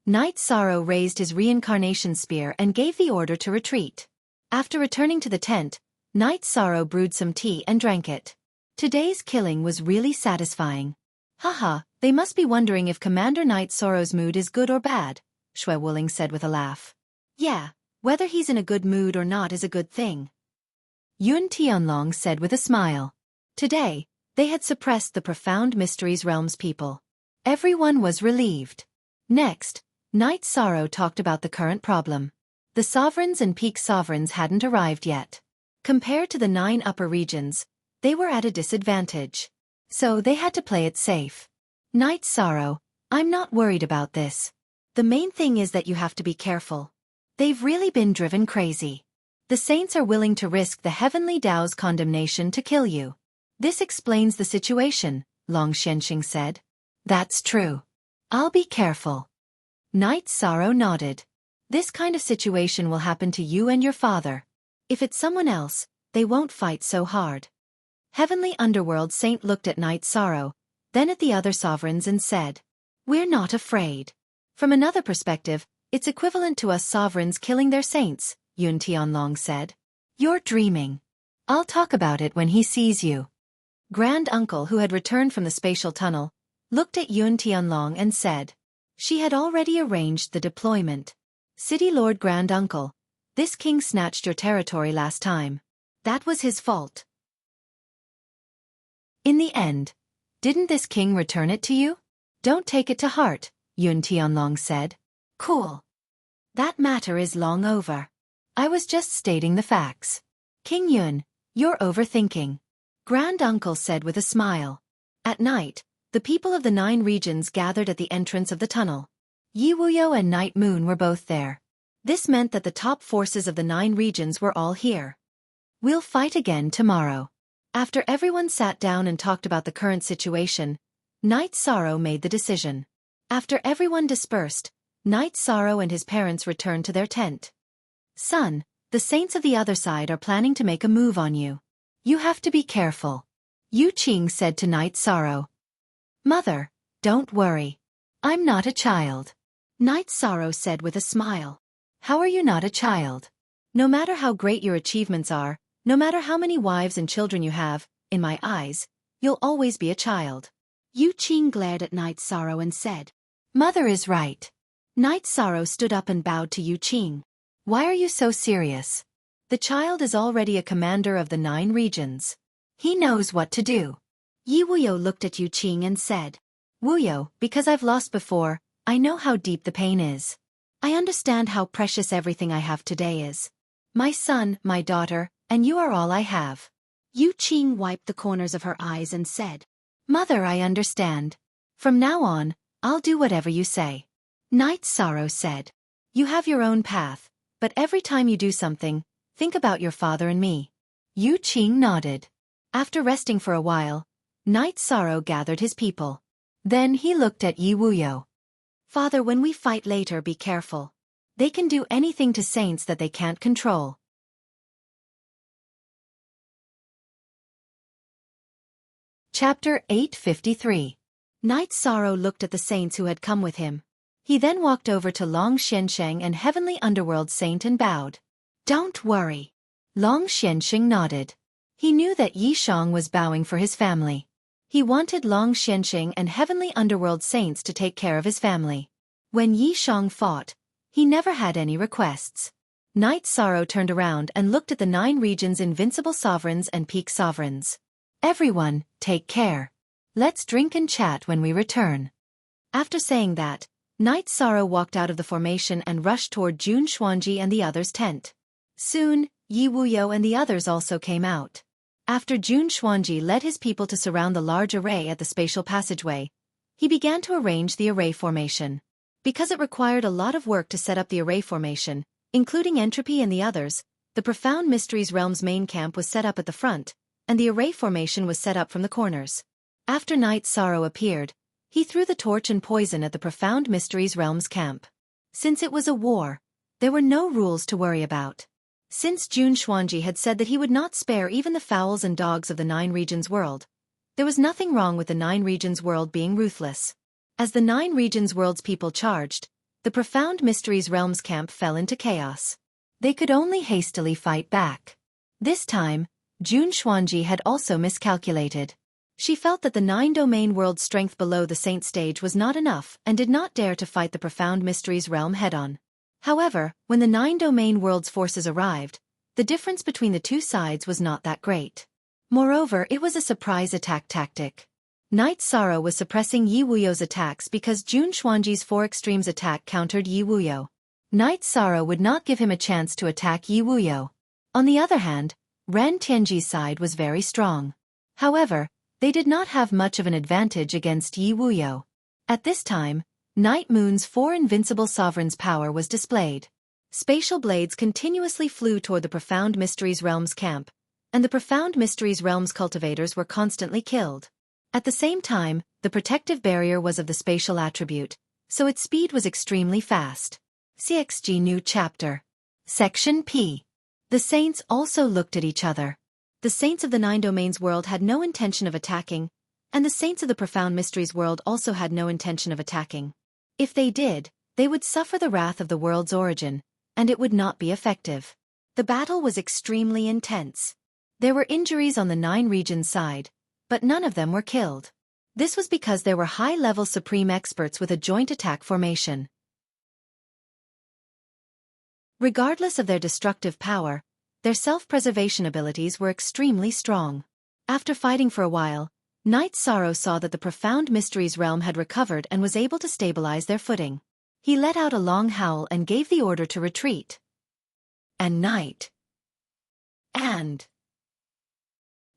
Knight Sorrow raised his reincarnation spear and gave the order to retreat. After returning to the tent, Knight Sorrow brewed some tea and drank it. Today's killing was really satisfying. Haha, they must be wondering if Commander Knight Sorrow's mood is good or bad, Shui Wuling said with a laugh. Yeah, whether he's in a good mood or not is a good thing. Yun Tianlong said with a smile. Today, they had suppressed the Profound Mysteries Realms people. Everyone was relieved. Next, Knight Sorrow talked about the current problem. The sovereigns and peak sovereigns hadn't arrived yet. Compared to the 9 upper regions, they were at a disadvantage. So they had to play it safe. Knight Sorrow, I'm not worried about this. The main thing is that you have to be careful. They've really been driven crazy. The saints are willing to risk the heavenly Tao's condemnation to kill you. This explains the situation, Long Xianxing said. That's true. I'll be careful. Knight Sorrow nodded. This kind of situation will happen to you and your father. If it's someone else, they won't fight so hard. Heavenly Underworld Saint looked at Knight Sorrow, then at the other sovereigns and said, "We're not afraid." From another perspective, it's equivalent to us sovereigns killing their saints, Yun Tianlong said. You're dreaming. I'll talk about it when he sees you. Grand Uncle, who had returned from the spatial tunnel, looked at Yun Tianlong and said, "She had already arranged the deployment. City Lord Grand Uncle, this king snatched your territory last time. That was his fault. In the end, didn't this king return it to you? Don't take it to heart," Yun Tianlong said. Cool. That matter is long over. I was just stating the facts. King Yun, you're overthinking. Grand Uncle said with a smile. At night, the people of the 9 regions gathered at the entrance of the tunnel. Yi Wuyo and Night Moon were both there. This meant that the top forces of the 9 regions were all here. We'll fight again tomorrow. After everyone sat down and talked about the current situation, Knight Sorrow made the decision. After everyone dispersed, Knight Sorrow and his parents returned to their tent. Son, the saints of the other side are planning to make a move on you. You have to be careful. Yu Qing said to Knight Sorrow. Mother, don't worry. I'm not a child. Knight Sorrow said with a smile. How are you not a child? No matter how great your achievements are, no matter how many wives and children you have, in my eyes, you'll always be a child. Yu Qing glared at Knight Sorrow and said, Mother is right. Knight Sorrow stood up and bowed to Yu Qing. Why are you so serious? The child is already a commander of the 9 regions. He knows what to do. Yi Wuyo looked at Yu Qing and said, Wuyo, because I've lost before, I know how deep the pain is. I understand how precious everything I have today is. My son, my daughter, and you are all I have. Yu Qing wiped the corners of her eyes and said, Mother, I understand. From now on, I'll do whatever you say. Knight Sorrow said, You have your own path, but every time you do something, think about your father and me. Yu Qing nodded. After resting for a while, Knight Sorrow gathered his people. Then he looked at Yi Wuyo. Father, when we fight later, be careful. They can do anything to saints that they can't control. Chapter 853. Knight Sorrow looked at the saints who had come with him. He then walked over to Long Xiansheng and Heavenly Underworld Saint and bowed. Don't worry. Long Xiansheng nodded. He knew that Yi Shang was bowing for his family. He wanted Long Xiansheng and Heavenly Underworld Saints to take care of his family. When Yi Shang fought, he never had any requests. Knight Sorrow turned around and looked at the 9 regions' invincible sovereigns and peak sovereigns. Everyone, take care. Let's drink and chat when we return. After saying that, Knight Sorrow walked out of the formation and rushed toward Jun Xuanji and the others' tent. Soon, Yi Wuyo and the others also came out. After Jun Xuanji led his people to surround the large array at the spatial passageway, he began to arrange the array formation. Because it required a lot of work to set up the array formation, including Entropy and the others, the Profound Mysteries Realm's main camp was set up at the front, and the array formation was set up from the corners. After Knight Sorrow appeared, he threw the torch and poison at the Profound Mysteries Realm's camp. Since it was a war, there were no rules to worry about. Since Jun Xuanji had said that he would not spare even the fowls and dogs of the 9 regions world, there was nothing wrong with the 9 regions world being ruthless. As the 9 regions world's people charged, the Profound Mysteries Realm's camp fell into chaos. They could only hastily fight back. This time, Jun Xuanji had also miscalculated. She felt that the 9-domain world's strength below the Saint stage was not enough and did not dare to fight the Profound Mysteries Realm head-on. However, when the 9-domain world's forces arrived, the difference between the two sides was not that great. Moreover, it was a surprise attack tactic. Knight Sorrow was suppressing Yi Wuyo's attacks because Jun Xuanji's 4 extremes attack countered Yi Wuyo. Knight Sorrow would not give him a chance to attack Yi Wuyo. On the other hand, Ren Tianji's side was very strong. However, they did not have much of an advantage against Yi Wuyo. At this time, Night Moon's 4 invincible sovereigns' power was displayed. Spatial blades continuously flew toward the Profound Mysteries Realm's camp, and the Profound Mysteries Realm's cultivators were constantly killed. At the same time, the protective barrier was of the spatial attribute, so its speed was extremely fast. CXG New Chapter. Section P. The Saints also looked at each other. The Saints of the 9 Domains world had no intention of attacking, and the Saints of the Profound Mysteries world also had no intention of attacking. If they did, they would suffer the wrath of the world's origin, and it would not be effective. The battle was extremely intense. There were injuries on the 9 regions side, but none of them were killed. This was because there were high-level supreme experts with a joint attack formation. Regardless of their destructive power, their self-preservation abilities were extremely strong. After fighting for a while, Knight Sorrow saw that the Profound Mysteries Realm had recovered and was able to stabilize their footing. He let out a long howl and gave the order to retreat.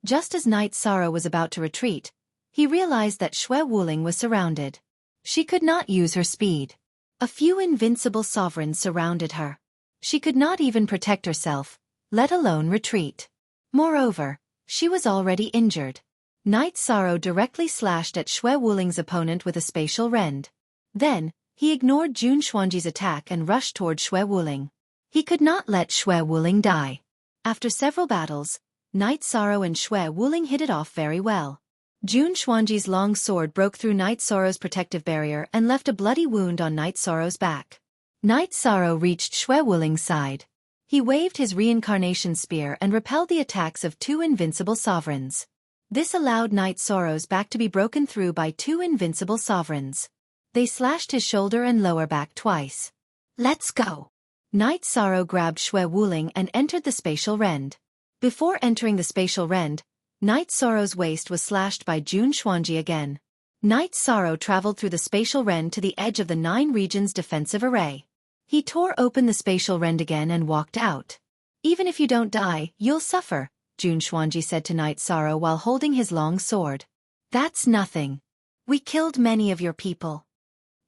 Just as Knight Sorrow was about to retreat, he realized that Xue Wuling was surrounded. She could not use her speed. A few invincible sovereigns surrounded her. She could not even protect herself, let alone retreat. Moreover, she was already injured. Knight Sorrow directly slashed at Xue Wuling's opponent with a spatial rend. Then, he ignored Jun Xuanji's attack and rushed toward Xue Wuling. He could not let Xue Wuling die. After several battles, Knight Sorrow and Xue Wuling hit it off very well. Jun Xuanji's long sword broke through Knight Sorrow's protective barrier and left a bloody wound on Knight Sorrow's back. Knight Sorrow reached Xue Wuling's side. He waved his reincarnation spear and repelled the attacks of 2 invincible sovereigns. This allowed Knight Sorrow's back to be broken through by 2 invincible sovereigns. They slashed his shoulder and lower back twice. Let's go! Knight Sorrow grabbed Xue Wuling and entered the spatial rend. Before entering the spatial rend, Knight Sorrow's waist was slashed by Jun Xuanji again. Knight Sorrow traveled through the spatial rend to the edge of the 9 regions defensive array. He tore open the spatial rend again and walked out. Even if you don't die, you'll suffer, Jun Xuanji said to Knight Sorrow while holding his long sword. That's nothing. We killed many of your people.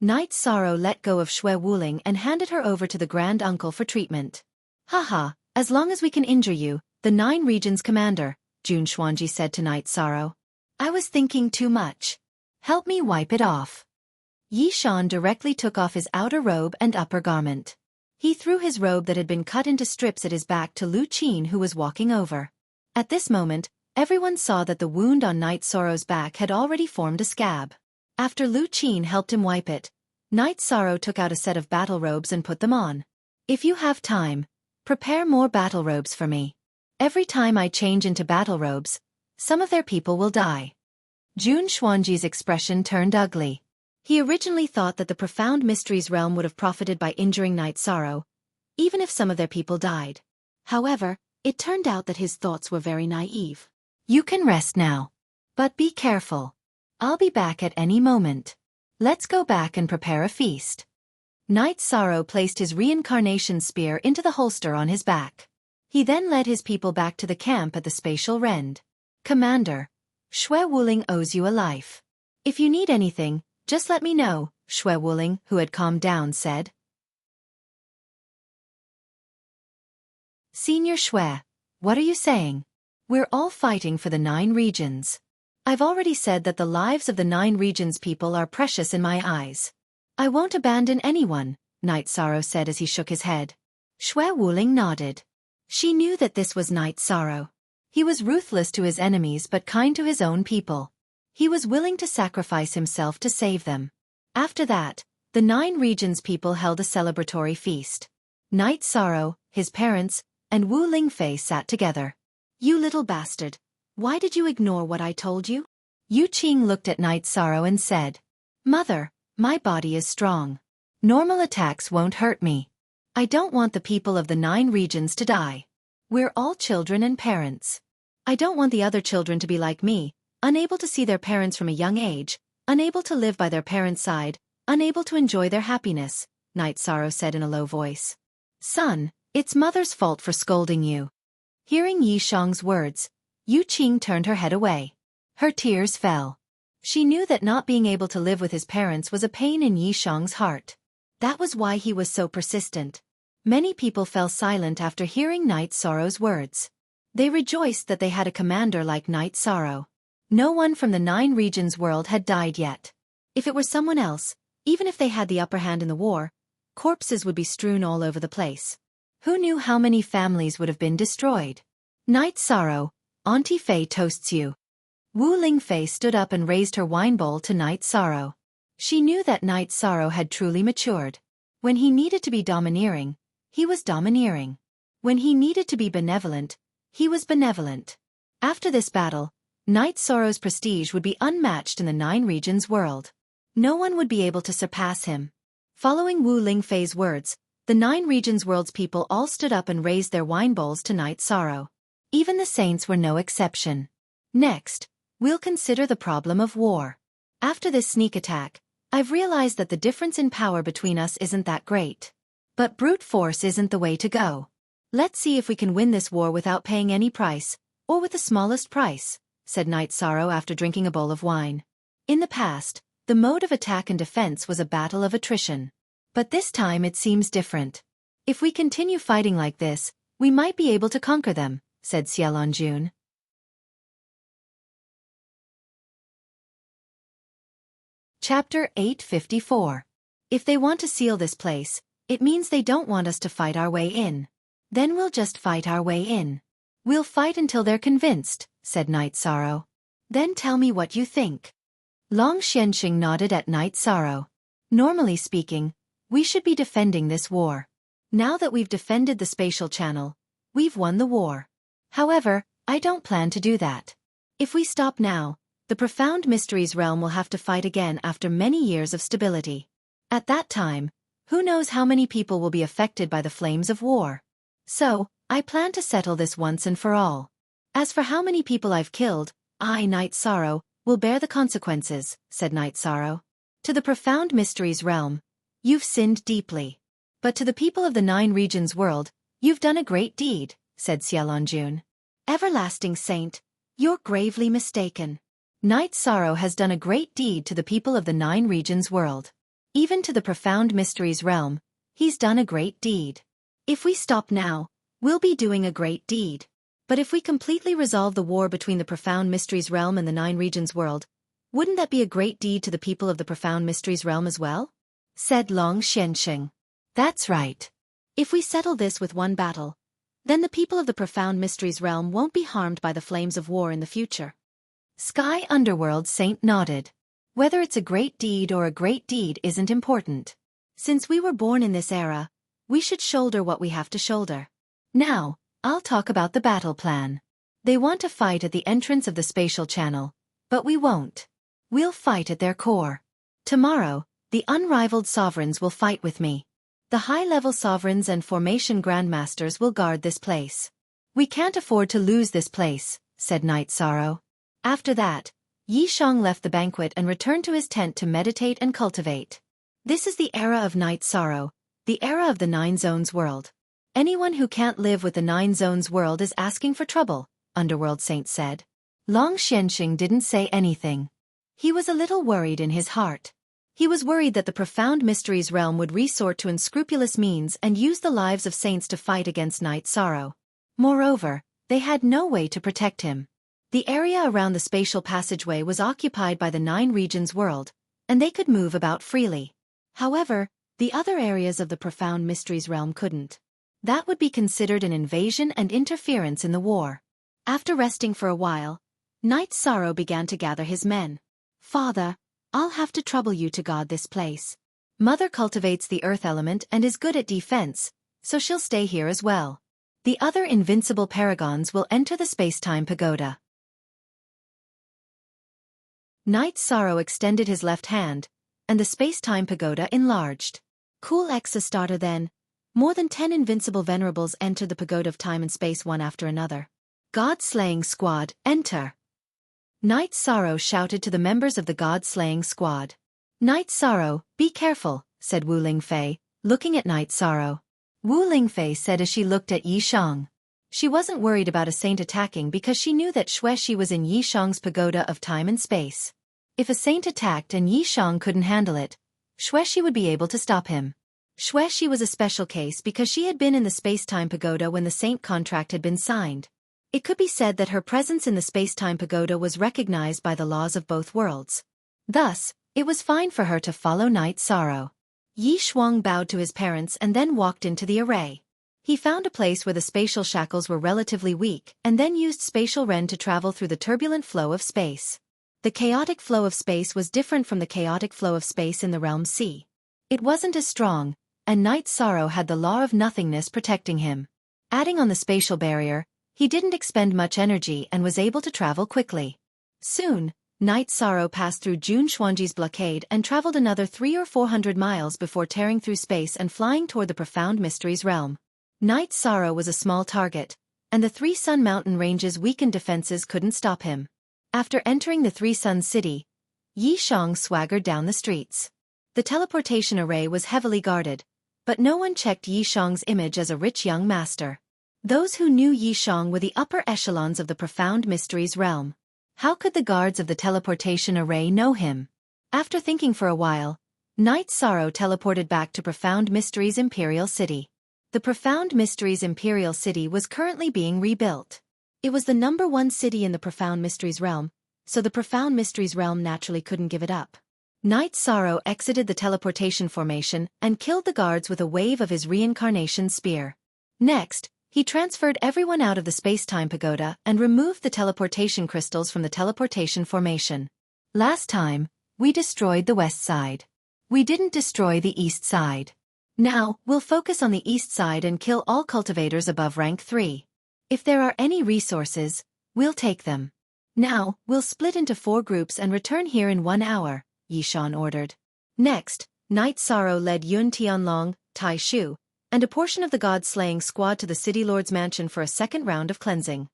Knight Sorrow let go of Xue Wuling and handed her over to the Grand Uncle for treatment. Haha, as long as we can injure you, the 9 regions commander, Jun Xuanji said to Knight Sorrow. I was thinking too much. Help me wipe it off. Yishan directly took off his outer robe and upper garment. He threw his robe that had been cut into strips at his back to Lu Qin, who was walking over. At this moment, everyone saw that the wound on Night Sorrow's back had already formed a scab. After Lu Qin helped him wipe it, Night Sorrow took out a set of battle robes and put them on. If you have time, prepare more battle robes for me. Every time I change into battle robes, some of their people will die. Jun Xuanji's expression turned ugly. He originally thought that the Profound Mysteries realm would have profited by injuring Night Sorrow, even if some of their people died. However, it turned out that his thoughts were very naive. You can rest now. But be careful. I'll be back at any moment. Let's go back and prepare a feast. Night Sorrow placed his reincarnation spear into the holster on his back. He then led his people back to the camp at the spatial rend. Commander, Xue Wuling owes you a life. If you need anything, just let me know, Xue Wuling, who had calmed down, said. Senior Xue, what are you saying? We're all fighting for the 9 regions. I've already said that the lives of the 9 regions people are precious in my eyes. I won't abandon anyone, Night Sorrow said as he shook his head. Xue Wuling nodded. She knew that this was Night Sorrow. He was ruthless to his enemies but kind to his own people. He was willing to sacrifice himself to save them. After that, the 9 regions people held a celebratory feast. Night Sorrow, his parents, and Wu Lingfei sat together. You little bastard. Why did you ignore what I told you? Yu Qing looked at Night Sorrow and said, Mother, my body is strong. Normal attacks won't hurt me. I don't want the people of the 9 regions to die. We're all children and parents. I don't want the other children to be like me, unable to see their parents from a young age, unable to live by their parents' side, unable to enjoy their happiness, Night Sorrow said in a low voice. Son, it's Mother's fault for scolding you. Hearing Yi Shang's words, Yu Qing turned her head away. Her tears fell. She knew that not being able to live with his parents was a pain in Yi Shang's heart. That was why he was so persistent. Many people fell silent after hearing Night Sorrow's words. They rejoiced that they had a commander like Night Sorrow. No one from the 9 regions world had died yet. If it were someone else, even if they had the upper hand in the war, corpses would be strewn all over the place. Who knew how many families would have been destroyed? Night Sorrow, Auntie Fei toasts you. Wu Lingfei stood up and raised her wine bowl to Night Sorrow. She knew that Night Sorrow had truly matured. When he needed to be domineering, he was domineering. When he needed to be benevolent, he was benevolent. After this battle, Night Sorrow's prestige would be unmatched in the 9 regions world. No one would be able to surpass him. Following Wu Lingfei's words, the 9 regions world's people all stood up and raised their wine bowls to Night Sorrow. Even the saints were no exception. Next, we'll consider the problem of war. After this sneak attack, I've realized that the difference in power between us isn't that great. But brute force isn't the way to go. Let's see if we can win this war without paying any price, or with the smallest price, said Night Sorrow after drinking a bowl of wine. In the past, the mode of attack and defense was a battle of attrition. But this time it seems different. If we continue fighting like this, we might be able to conquer them, said Xiaolonjun. Chapter 854. If they want to seal this place, it means they don't want us to fight our way in. Then we'll just fight our way in. We'll fight until they're convinced, said Night Sorrow. Then tell me what you think. Long Xianxing nodded at Night Sorrow. Normally speaking, we should be defending this war. Now that we've defended the spatial channel, we've won the war. However, I don't plan to do that. If we stop now, the Profound Mysteries realm will have to fight again after many years of stability. At that time, who knows how many people will be affected by the flames of war. So, I plan to settle this once and for all. As for how many people I've killed, I, Night Sorrow, will bear the consequences, said Night Sorrow. To the Profound Mysteries realm, you've sinned deeply. But to the people of the 9 regions world, you've done a great deed, said Xiaolonjun. Everlasting Saint, you're gravely mistaken. Night Sorrow has done a great deed to the people of the 9 regions world. Even to the Profound Mysteries realm, he's done a great deed. If we stop now, we'll be doing a great deed. But if we completely resolve the war between the Profound Mysteries realm and the 9 regions world, Wouldn't that be a great deed to the people of the Profound Mysteries realm as well? Said Long Xianxing. That's right. If we settle this with one battle, then the people of the Profound Mysteries realm won't be harmed by the flames of war in the future. Sky Underworld Saint nodded. Whether it's a great deed or a great deed isn't important. Since we were born in this era, we should shoulder what we have to shoulder. Now, I'll talk about the battle plan. They want to fight at the entrance of the spatial channel, but we won't. We'll fight at their core. Tomorrow, the unrivaled sovereigns will fight with me. The high-level sovereigns and formation grandmasters will guard this place. We can't afford to lose this place, said Night Sorrow. After that, Yi Shang left the banquet and returned to his tent to meditate and cultivate. This is the era of Night Sorrow, the era of the Nine Zones world. Anyone who can't live with the Nine Zones world is asking for trouble, Underworld Saint said. Long Xianxing didn't say anything. He was a little worried in his heart. He was worried that the Profound Mysteries realm would resort to unscrupulous means and use the lives of saints to fight against Night Sorrow. Moreover, they had no way to protect him. The area around the spatial passageway was occupied by the Nine Regions world, and they could move about freely. However, the other areas of the Profound Mysteries realm couldn't. That would be considered an invasion and interference in the war. After resting for a while, Night Sorrow began to gather his men. Father, I'll have to trouble you to guard this place. Mother cultivates the earth element and is good at defense, so she'll stay here as well. The other invincible paragons will enter the space-time pagoda. Night Sorrow extended his left hand, and the space-time pagoda enlarged. Cool Exa starter then. More than 10 invincible venerables entered the pagoda of time and space one after another. God-slaying squad, enter! Night Sorrow shouted to the members of the God-slaying squad. Night Sorrow, be careful, said Wu Lingfei, looking at Night Sorrow. Wu Lingfei said as she looked at Yi Shang. She wasn't worried about a saint attacking because she knew that Xueshi was in Yi Shang's pagoda of time and space. If a saint attacked and Yi Shang couldn't handle it, Xueshi would be able to stop him. Xueshi was a special case because she had been in the space-time pagoda when the saint contract had been signed. It could be said that her presence in the space-time pagoda was recognized by the laws of both worlds. Thus, it was fine for her to follow Night Sorrow. Yi Shuang bowed to his parents and then walked into the array. He found a place where the spatial shackles were relatively weak and then used spatial ren to travel through the turbulent flow of space. The chaotic flow of space was different from the chaotic flow of space in the realm C. It wasn't as strong, and Night Sorrow had the law of nothingness protecting him. Adding on the spatial barrier, he didn't expend much energy and was able to travel quickly. Soon, Night Sorrow passed through Jun Xuanji's blockade and traveled another 300 or 400 miles before tearing through space and flying toward the Profound Mysteries realm. Night Sorrow was a small target, and the Three Sun Mountain range's weakened defenses couldn't stop him. After entering the Three Suns city, Yi Shang swaggered down the streets. The teleportation array was heavily guarded, but no one checked Yi Shang's image as a rich young master. Those who knew Yi Shang were the upper echelons of the Profound Mysteries realm. How could the guards of the teleportation array know him? After thinking for a while, Night Sorrow teleported back to Profound Mysteries Imperial City. The Profound Mysteries Imperial City was currently being rebuilt. It was the #1 city in the Profound Mysteries realm, so the Profound Mysteries realm naturally couldn't give it up. Night Sorrow exited the teleportation formation and killed the guards with a wave of his reincarnation spear. Next, he transferred everyone out of the space-time pagoda and removed the teleportation crystals from the teleportation formation. Last time, we destroyed the west side. We didn't destroy the east side. Now, we'll focus on the east side and kill all cultivators above rank 3. If there are any resources, we'll take them. Now, we'll split into 4 groups and return here in 1 hour, Yi Shan ordered. Next, Night Sorrow led Yun Tianlong, Tai Shu, and a portion of the God-slaying squad to the City Lord's mansion for a second round of cleansing.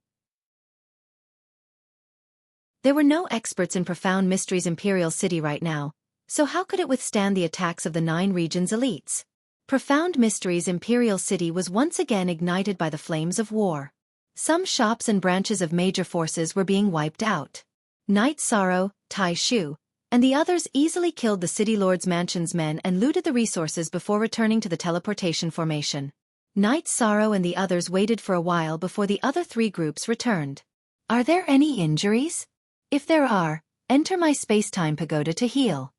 There were no experts in Profound Mysteries Imperial City right now, so how could it withstand the attacks of the 9 regions' elites? Profound Mysteries Imperial City was once again ignited by the flames of war. Some shops and branches of major forces were being wiped out. Night Sorrow, Tai Shu, and the others easily killed the City Lord's mansion's men and looted the resources before returning to the teleportation formation. Night Sorrow and the others waited for a while before the other 3 groups returned. Are there any injuries? If there are, Enter my space-time pagoda to heal.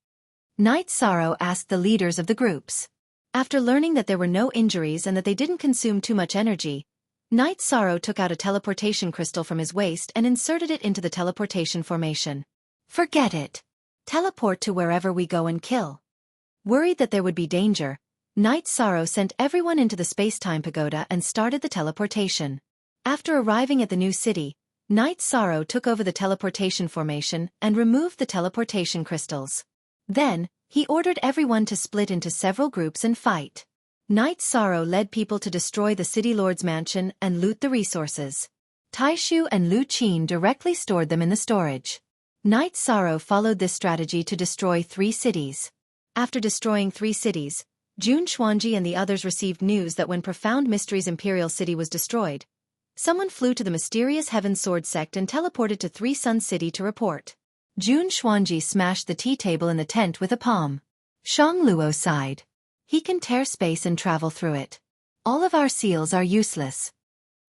Night Sorrow asked the leaders of the groups. After learning that there were no injuries and that they didn't consume too much energy, Night Sorrow took out a teleportation crystal from his waist and inserted it into the teleportation formation. Forget it. Teleport to wherever we go and kill. Worried that there would be danger, Night Sorrow sent everyone into the space-time pagoda and started the teleportation. After arriving at the new city, Night Sorrow took over the teleportation formation and removed the teleportation crystals. Then, he ordered everyone to split into several groups and fight. Night Sorrow led people to destroy the city lord's mansion and loot the resources. Taishu and Lu Qin directly stored them in the storage. Night Sorrow followed this strategy to destroy 3 cities. After destroying 3 cities, Jun Xuanji and the others received news that when Profound Mystery's imperial city was destroyed, someone flew to the mysterious Heaven Sword sect and teleported to 3 Sun City to report. Jun Xuanji smashed the tea table in the tent with a palm. Shang Luo sighed. He can tear space and travel through it. All of our seals are useless.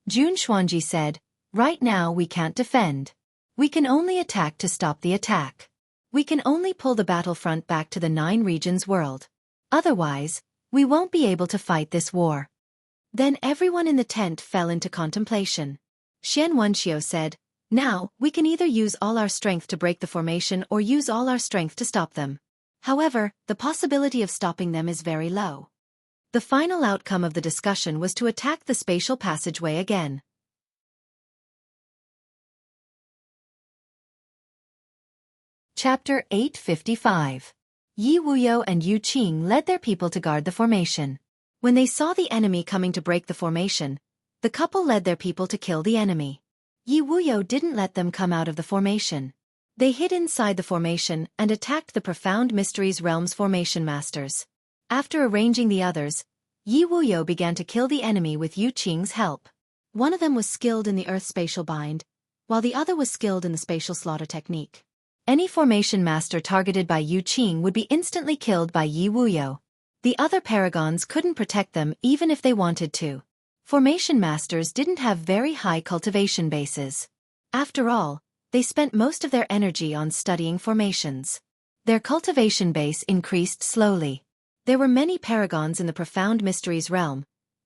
Jun Xuanji said, right now we can't defend. We can only attack to stop the attack. We can only pull the battlefront back to the 9 regions world. Otherwise, we won't be able to fight this war. Then everyone in the tent fell into contemplation. Xian Wenxiu said, now, we can either use all our strength to break the formation or use all our strength to stop them. However, the possibility of stopping them is very low. The final outcome of the discussion was to attack the spatial passageway again. Chapter 855. Yi Wuyo and Yu Qing led their people to guard the formation. When they saw the enemy coming to break the formation, the couple led their people to kill the enemy. Yi Wuyo didn't let them come out of the formation. They hid inside the formation and attacked the Profound Mysteries Realm's formation masters. After arranging the others, Yi Wuyo began to kill the enemy with Yu Qing's help. One of them was skilled in the Earth Spatial Bind, while the other was skilled in the Spatial Slaughter technique. Any formation master targeted by Yu Qing would be instantly killed by Yi Wuyo. The other paragons couldn't protect them even if they wanted to. Formation masters didn't have very high cultivation bases. After all, they spent most of their energy on studying formations. Their cultivation base increased slowly. There were many paragons in the Profound Mysteries realm,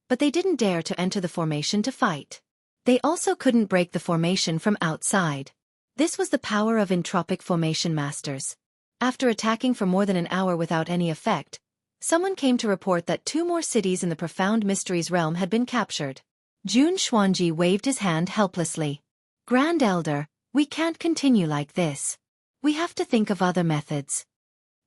but they didn't dare to enter the formation to fight. They also couldn't break the formation from outside. This was the power of entropic formation masters. After attacking for more than an hour without any effect, someone came to report that 2 more cities in the Profound Mysteries realm had been captured. Jun Xuanji waved his hand helplessly. Grand Elder, we can't continue like this. We have to think of other methods.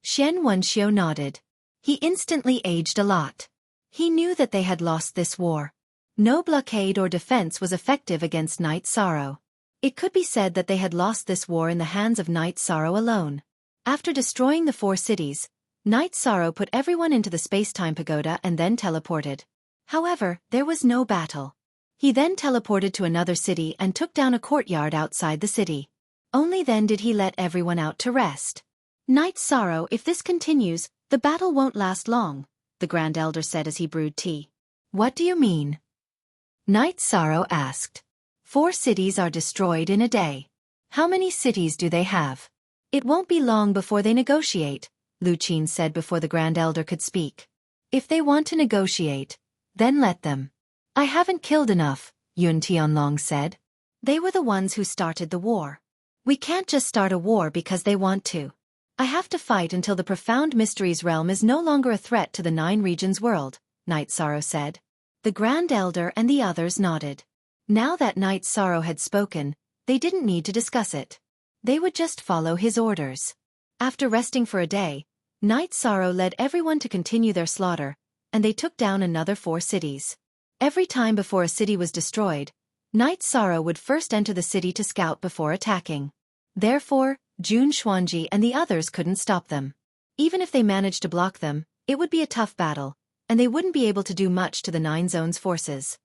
Xian Wenxiu nodded. He instantly aged a lot. He knew that they had lost this war. No blockade or defense was effective against Night Sorrow. It could be said that they had lost this war in the hands of Night Sorrow alone. After destroying the 4 cities, Night Sorrow put everyone into the space-time pagoda and then teleported. However, there was no battle. He then teleported to another city and took down a courtyard outside the city. Only then did he let everyone out to rest. Night Sorrow, if this continues, the battle won't last long, the Grand Elder said as he brewed tea. What do you mean? Night Sorrow asked. 4 cities are destroyed in a day. How many cities do they have? It won't be long before they negotiate, Lu Qin said before the Grand Elder could speak. If they want to negotiate, then let them. I haven't killed enough, Yun Tianlong said. They were the ones who started the war. We can't just start a war because they want to. I have to fight until the Profound Mysteries realm is no longer a threat to the 9 regions world, Night Sorrow said. The Grand Elder and the others nodded. Now that Night Sorrow had spoken, they didn't need to discuss it. They would just follow his orders. After resting for a day, Night Sorrow led everyone to continue their slaughter, and they took down another 4 cities. Every time before a city was destroyed, Night Sorrow would first enter the city to scout before attacking. Therefore, Jun Xuanji and the others couldn't stop them. Even if they managed to block them, it would be a tough battle, and they wouldn't be able to do much to the 9 zones forces.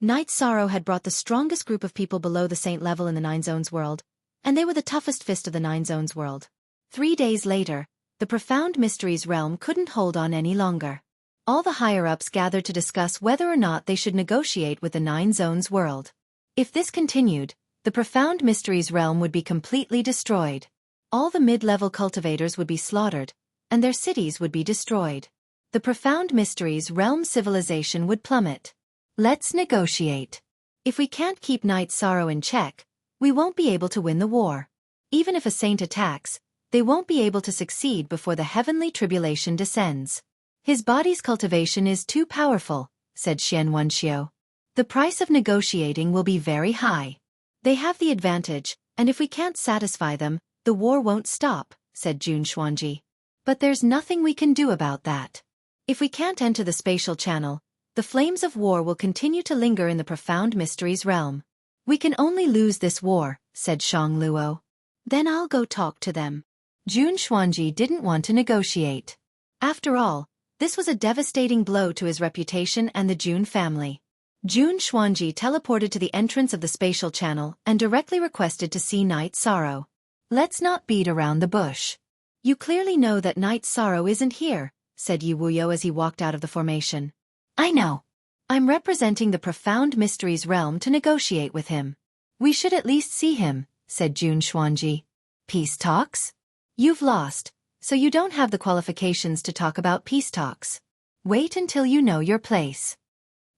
Night Sorrow had brought the strongest group of people below the saint level in the 9 zones world, and they were the toughest fist of the 9 zones world. 3 days later, the Profound Mysteries realm couldn't hold on any longer. All the higher-ups gathered to discuss whether or not they should negotiate with the 9 zones world. If this continued, the Profound Mysteries realm would be completely destroyed. All the mid-level cultivators would be slaughtered, and their cities would be destroyed. The Profound Mysteries realm civilization would plummet. Let's negotiate. If we can't keep Night Sorrow in check, we won't be able to win the war. Even if a saint attacks, they won't be able to succeed before the heavenly tribulation descends. His body's cultivation is too powerful, said Xian Wenxiu. The price of negotiating will be very high. They have the advantage, and if we can't satisfy them, the war won't stop, said Jun Xuanji. But there's nothing we can do about that. If we can't enter the spatial channel, the flames of war will continue to linger in the Profound Mysteries realm. We can only lose this war, said Shang Luo. Then I'll go talk to them. Jun Xuanji didn't want to negotiate. After all, this was a devastating blow to his reputation and the Jun family. Jun Xuanji teleported to the entrance of the spatial channel and directly requested to see Night Sorrow. Let's not beat around the bush. You clearly know that Night Sorrow isn't here, said Yi Wuyo as he walked out of the formation. I know. I'm representing the Profound Mysteries realm to negotiate with him. We should at least see him, said Jun Xuanji. Peace talks? You've lost, so you don't have the qualifications to talk about peace talks. Wait until you know your place.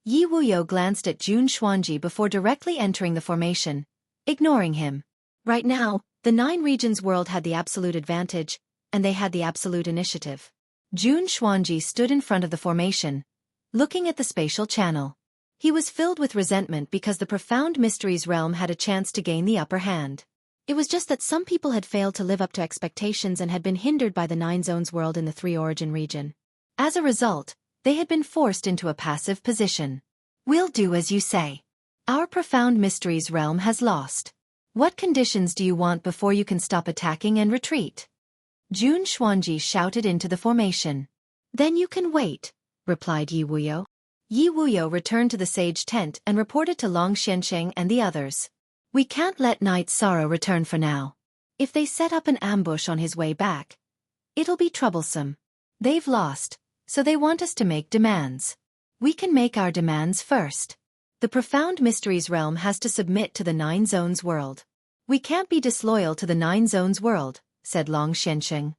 Yi Wuyo glanced at Jun Xuanji before directly entering the formation, ignoring him. Right now, the 9 regions world had the absolute advantage, and they had the absolute initiative. Jun Xuanji stood in front of the formation, looking at the spatial channel. He was filled with resentment because the Profound Mysteries realm had a chance to gain the upper hand. It was just that some people had failed to live up to expectations and had been hindered by the 9 zones world in the 3 origin region. As a result, they had been forced into a passive position. We'll do as you say. Our Profound Mysteries realm has lost. What conditions do you want before you can stop attacking and retreat? Jun Xuanji shouted into the formation. Then you can wait, replied Yi Wuyo. Yi Wuyo returned to the sage tent and reported to Long Xiansheng and the others. We can't let Night Sorrow return for now. If they set up an ambush on his way back, it'll be troublesome. They've lost, so they want us to make demands. We can make our demands first. The Profound Mysteries realm has to submit to the 9 zones world. We can't be disloyal to the 9 zones world, said Long Xiansheng.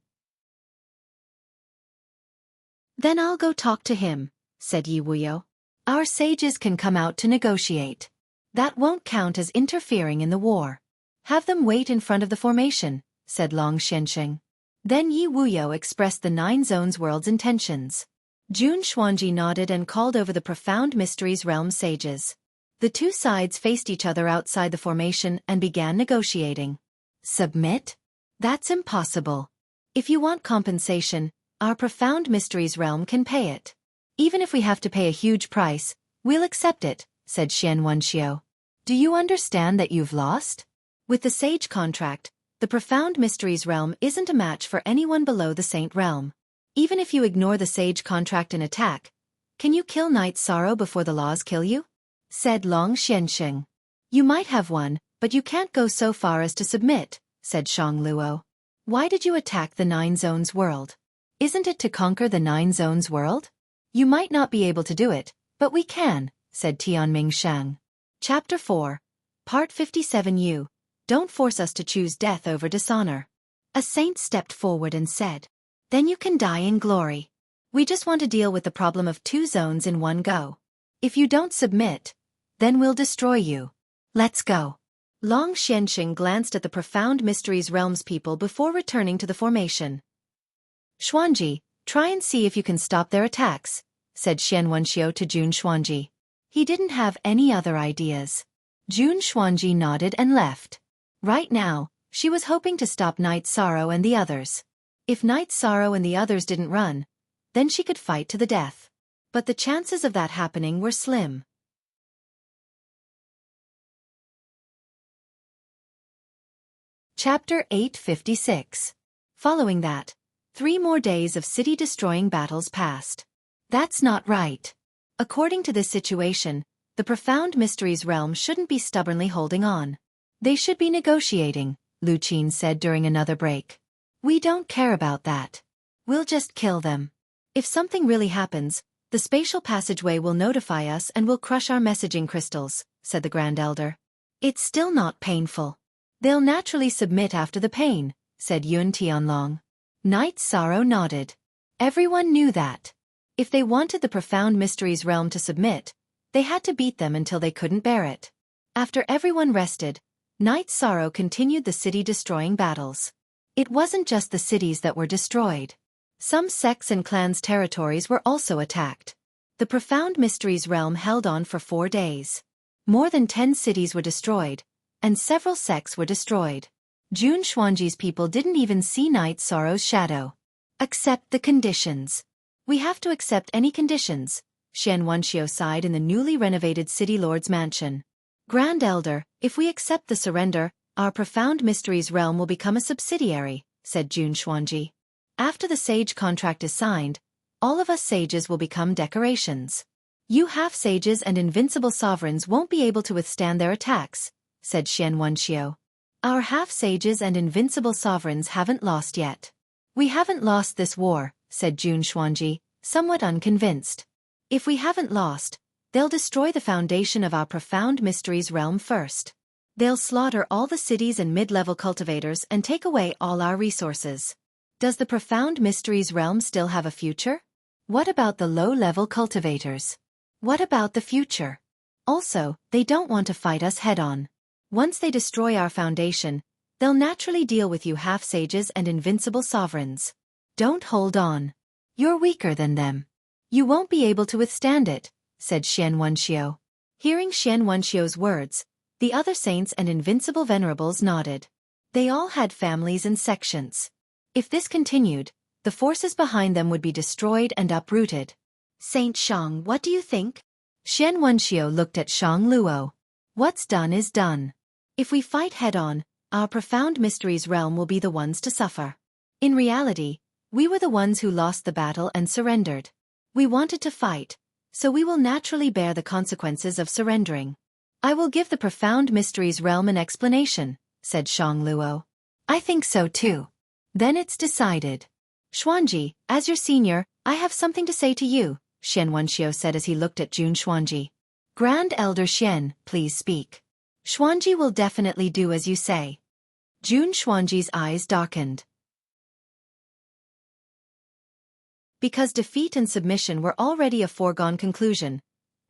Then I'll go talk to him, said Yi Wuyo. Our sages can come out to negotiate. That won't count as interfering in the war. Have them wait in front of the formation, said Long Xiansheng. Then Yi Wuyo expressed the 9 zones world's intentions. Jun Xuanji nodded and called over the Profound Mysteries realm sages. The 2 sides faced each other outside the formation and began negotiating. Submit? That's impossible. If you want compensation, our Profound Mysteries realm can pay it. Even if we have to pay a huge price, we'll accept it, said Xian Wenxiu. Do you understand that you've lost? With the Sage contract, the Profound Mysteries realm isn't a match for anyone below the Saint realm. Even if you ignore the Sage contract and attack, can you kill Night Sorrow before the laws kill you? Said Long Xiansheng. You might have won, but you can't go so far as to submit, said Shang Luo. Why did you attack the 9 zones world? Isn't it to conquer the 9 zones world? You might not be able to do it, but we can, said Tianming Shang. Chapter 4. Part 57. You don't force us to choose death over dishonor. A saint stepped forward and said, then you can die in glory. We just want to deal with the problem of 2 zones in one go. If you don't submit, then we'll destroy you. Let's go. Long Xianxing glanced at the Profound Mysteries realms people before returning to the formation. Xuanji, try and see if you can stop their attacks, said Xian Wenxiu to Jun Xuanji. He didn't have any other ideas. Jun Xuanji nodded and left. Right now, she was hoping to stop Night Sorrow and the others. If Night Sorrow and the others didn't run, then she could fight to the death. But the chances of that happening were slim. Chapter 856. Following that, 3 more days of city-destroying battles passed. That's not right. According to this situation, the Profound Mysteries realm shouldn't be stubbornly holding on. They should be negotiating, Lu Qin said during another break. We don't care about that. We'll just kill them. If something really happens, the spatial passageway will notify us and will crush our messaging crystals, said the Grand Elder. It's still not painful. They'll naturally submit after the pain, said Yun Tianlong. Knight Sorrow nodded. Everyone knew that. If they wanted the Profound Mysteries realm to submit, they had to beat them until they couldn't bear it. After everyone rested, Knight Sorrow continued the city-destroying battles. It wasn't just the cities that were destroyed. Some sects and clans' territories were also attacked. The Profound Mysteries realm held on for 4 days. More than 10 cities were destroyed, and several sects were destroyed. Jun Xuanji's people didn't even see Knight Sorrow's shadow. Accept the conditions. We have to accept any conditions, Xian Wenxiu sighed in the newly renovated City Lord's mansion. Grand Elder, if we accept the surrender, our Profound Mysteries realm will become a subsidiary, said Jun Xuanji. After the sage contract is signed, all of us sages will become decorations. You half-sages and invincible sovereigns won't be able to withstand their attacks, said Xian Wenxiu. Our half-sages and invincible sovereigns haven't lost yet. We haven't lost this war, said Jun Xuanji, somewhat unconvinced. If we haven't lost, they'll destroy the foundation of our Profound Mysteries realm first. They'll slaughter all the cities and mid-level cultivators and take away all our resources. Does the Profound Mysteries realm still have a future? What about the low-level cultivators? What about the future? Also, they don't want to fight us head-on. Once they destroy our foundation, they'll naturally deal with you half-sages and invincible sovereigns. Don't hold on. You're weaker than them. You won't be able to withstand it, said Xian Wenxiu. Hearing Xian Wenxiu's words, the other saints and invincible venerables nodded. They all had families and sections. If this continued, the forces behind them would be destroyed and uprooted. Saint Shang, what do you think? Xian Wenxiu looked at Shang Luo. What's done is done. If we fight head-on, our Profound Mysteries realm will be the ones to suffer. In reality, we were the ones who lost the battle and surrendered. We wanted to fight, so we will naturally bear the consequences of surrendering. I will give the Profound Mysteries realm an explanation, said Shang Luo. I think so too. Then it's decided. Xuanji, as your senior, I have something to say to you, Xian Wenxiu said as he looked at Jun Xuanji. Grand Elder Xian, please speak. Xuanji will definitely do as you say. Jun Xuanji's eyes darkened. Because defeat and submission were already a foregone conclusion,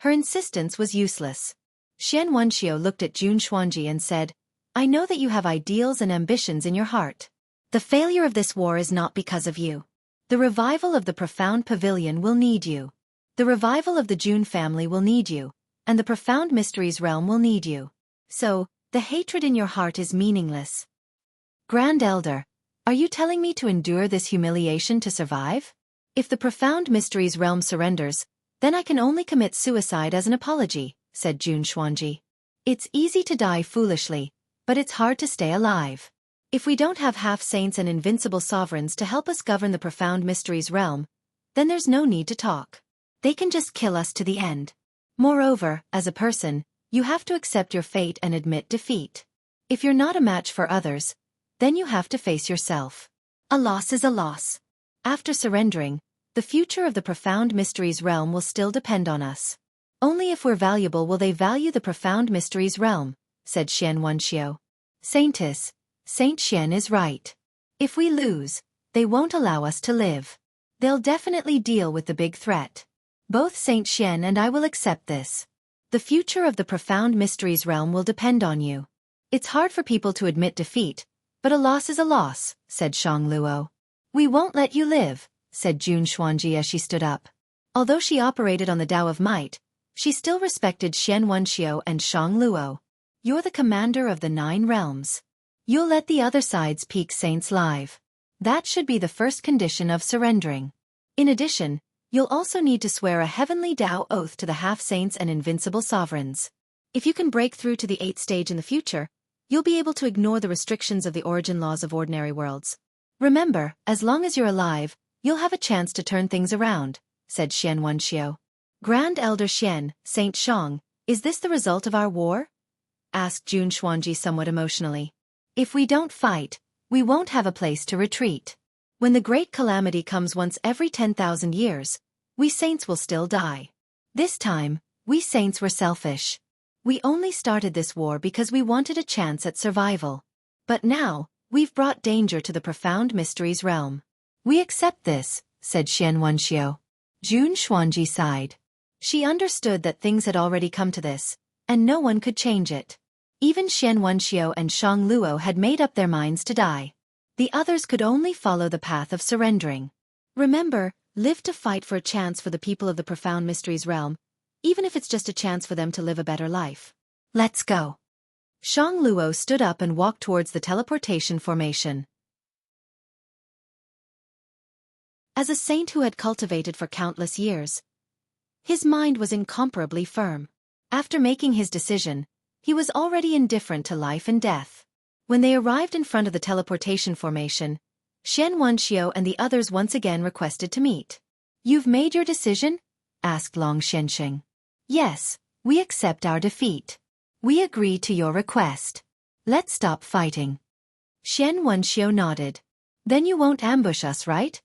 her insistence was useless. Xian Wenxiu looked at Jun Xuanji and said, I know that you have ideals and ambitions in your heart. The failure of this war is not because of you. The revival of the Profound Pavilion will need you. The revival of the Jun family will need you, and the Profound Mysteries realm will need you. So, the hatred in your heart is meaningless. Grand Elder, are you telling me to endure this humiliation to survive? If the Profound Mysteries realm surrenders, then I can only commit suicide as an apology, said Jun Xuanji. It's easy to die foolishly, but it's hard to stay alive. If we don't have half-saints and invincible sovereigns to help us govern the Profound Mysteries realm, then there's no need to talk. They can just kill us to the end. Moreover, as a person, you have to accept your fate and admit defeat. If you're not a match for others, then you have to face yourself. A loss is a loss. After surrendering, the future of the Profound Mysteries realm will still depend on us. Only if we're valuable will they value the Profound Mysteries realm, said Xian Wenxiu. Saintess, Saint Xian is right. If we lose, they won't allow us to live. They'll definitely deal with the big threat. Both Saint Xian and I will accept this. The future of the Profound Mysteries realm will depend on you. It's hard for people to admit defeat, but a loss is a loss, said Shang Luo. We won't let you live, said Jun Xuanji as she stood up. Although she operated on the Tao of Might, she still respected Xian Wenxiu and Shang Luo. You're the commander of the 9 realms. You'll let the other side's peak saints live. That should be the first condition of surrendering. In addition, you'll also need to swear a heavenly Tao oath to the half-saints and invincible sovereigns. If you can break through to the 8th stage in the future, you'll be able to ignore the restrictions of the origin laws of ordinary worlds. Remember, as long as you're alive, you'll have a chance to turn things around, said Xian Wenxiu. Grand Elder Xian, Saint Shang, is this the result of our war? Asked Jun Xuanji somewhat emotionally. If we don't fight, we won't have a place to retreat. When the great calamity comes once every 10,000 years, we saints will still die. This time, we saints were selfish. We only started this war because we wanted a chance at survival. But now, we've brought danger to the profound mysteries realm. We accept this, said Xian Wenxiu. Jun Xuanji sighed. She understood that things had already come to this, and no one could change it. Even Xian Wenxiu and Shang Luo had made up their minds to die. The others could only follow the path of surrendering. Remember, live to fight for a chance for the people of the profound mysteries realm, even if it's just a chance for them to live a better life. Let's go. Shang Luo stood up and walked towards the teleportation formation. As a saint who had cultivated for countless years, his mind was incomparably firm. After making his decision, he was already indifferent to life and death. When they arrived in front of the teleportation formation, Xian Wenxiu and the others once again requested to meet. You've made your decision? Asked Long Xianxing. Yes, we accept our defeat. We agree to your request. Let's stop fighting. Xian Wenxiu nodded. Then you won't ambush us, right?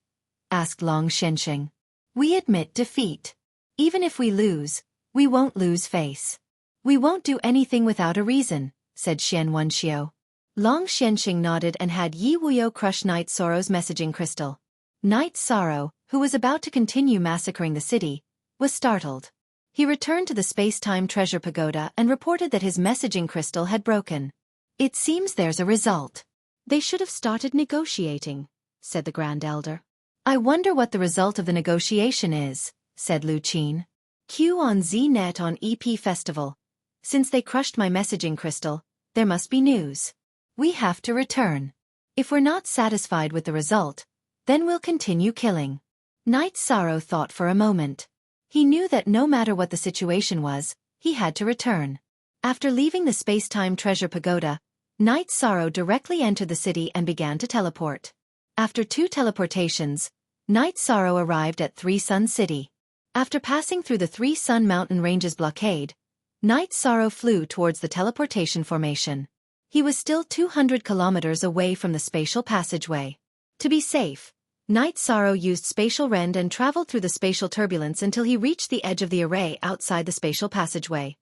Asked Long Xianxing. We admit defeat. Even if we lose, we won't lose face. We won't do anything without a reason, said Xian Wenxiu. Long Xianxing nodded and had Yi Wuyo crush Night Sorrow's messaging crystal. Night Sorrow, who was about to continue massacring the city, was startled. He returned to the space-time treasure pagoda and reported that his messaging crystal had broken. It seems there's a result. They should have started negotiating, said the Grand Elder. I wonder what the result of the negotiation is, said Lu Qin. Q on Z-Net on EP Festival. Since they crushed my messaging crystal, there must be news. We have to return. If we're not satisfied with the result, then we'll continue killing. Night Sorrow thought for a moment. He knew that no matter what the situation was, he had to return. After leaving the space-time treasure pagoda, Night Sorrow directly entered the city and began to teleport. After 2 teleportations, Night Sorrow arrived at Three Sun City. After passing through the Three Sun Mountain Ranges blockade, Night Sorrow flew towards the teleportation formation. He was still 200 kilometers away from the spatial passageway. To be safe, Night Sorrow used spatial rend and traveled through the spatial turbulence until he reached the edge of the array outside the spatial passageway.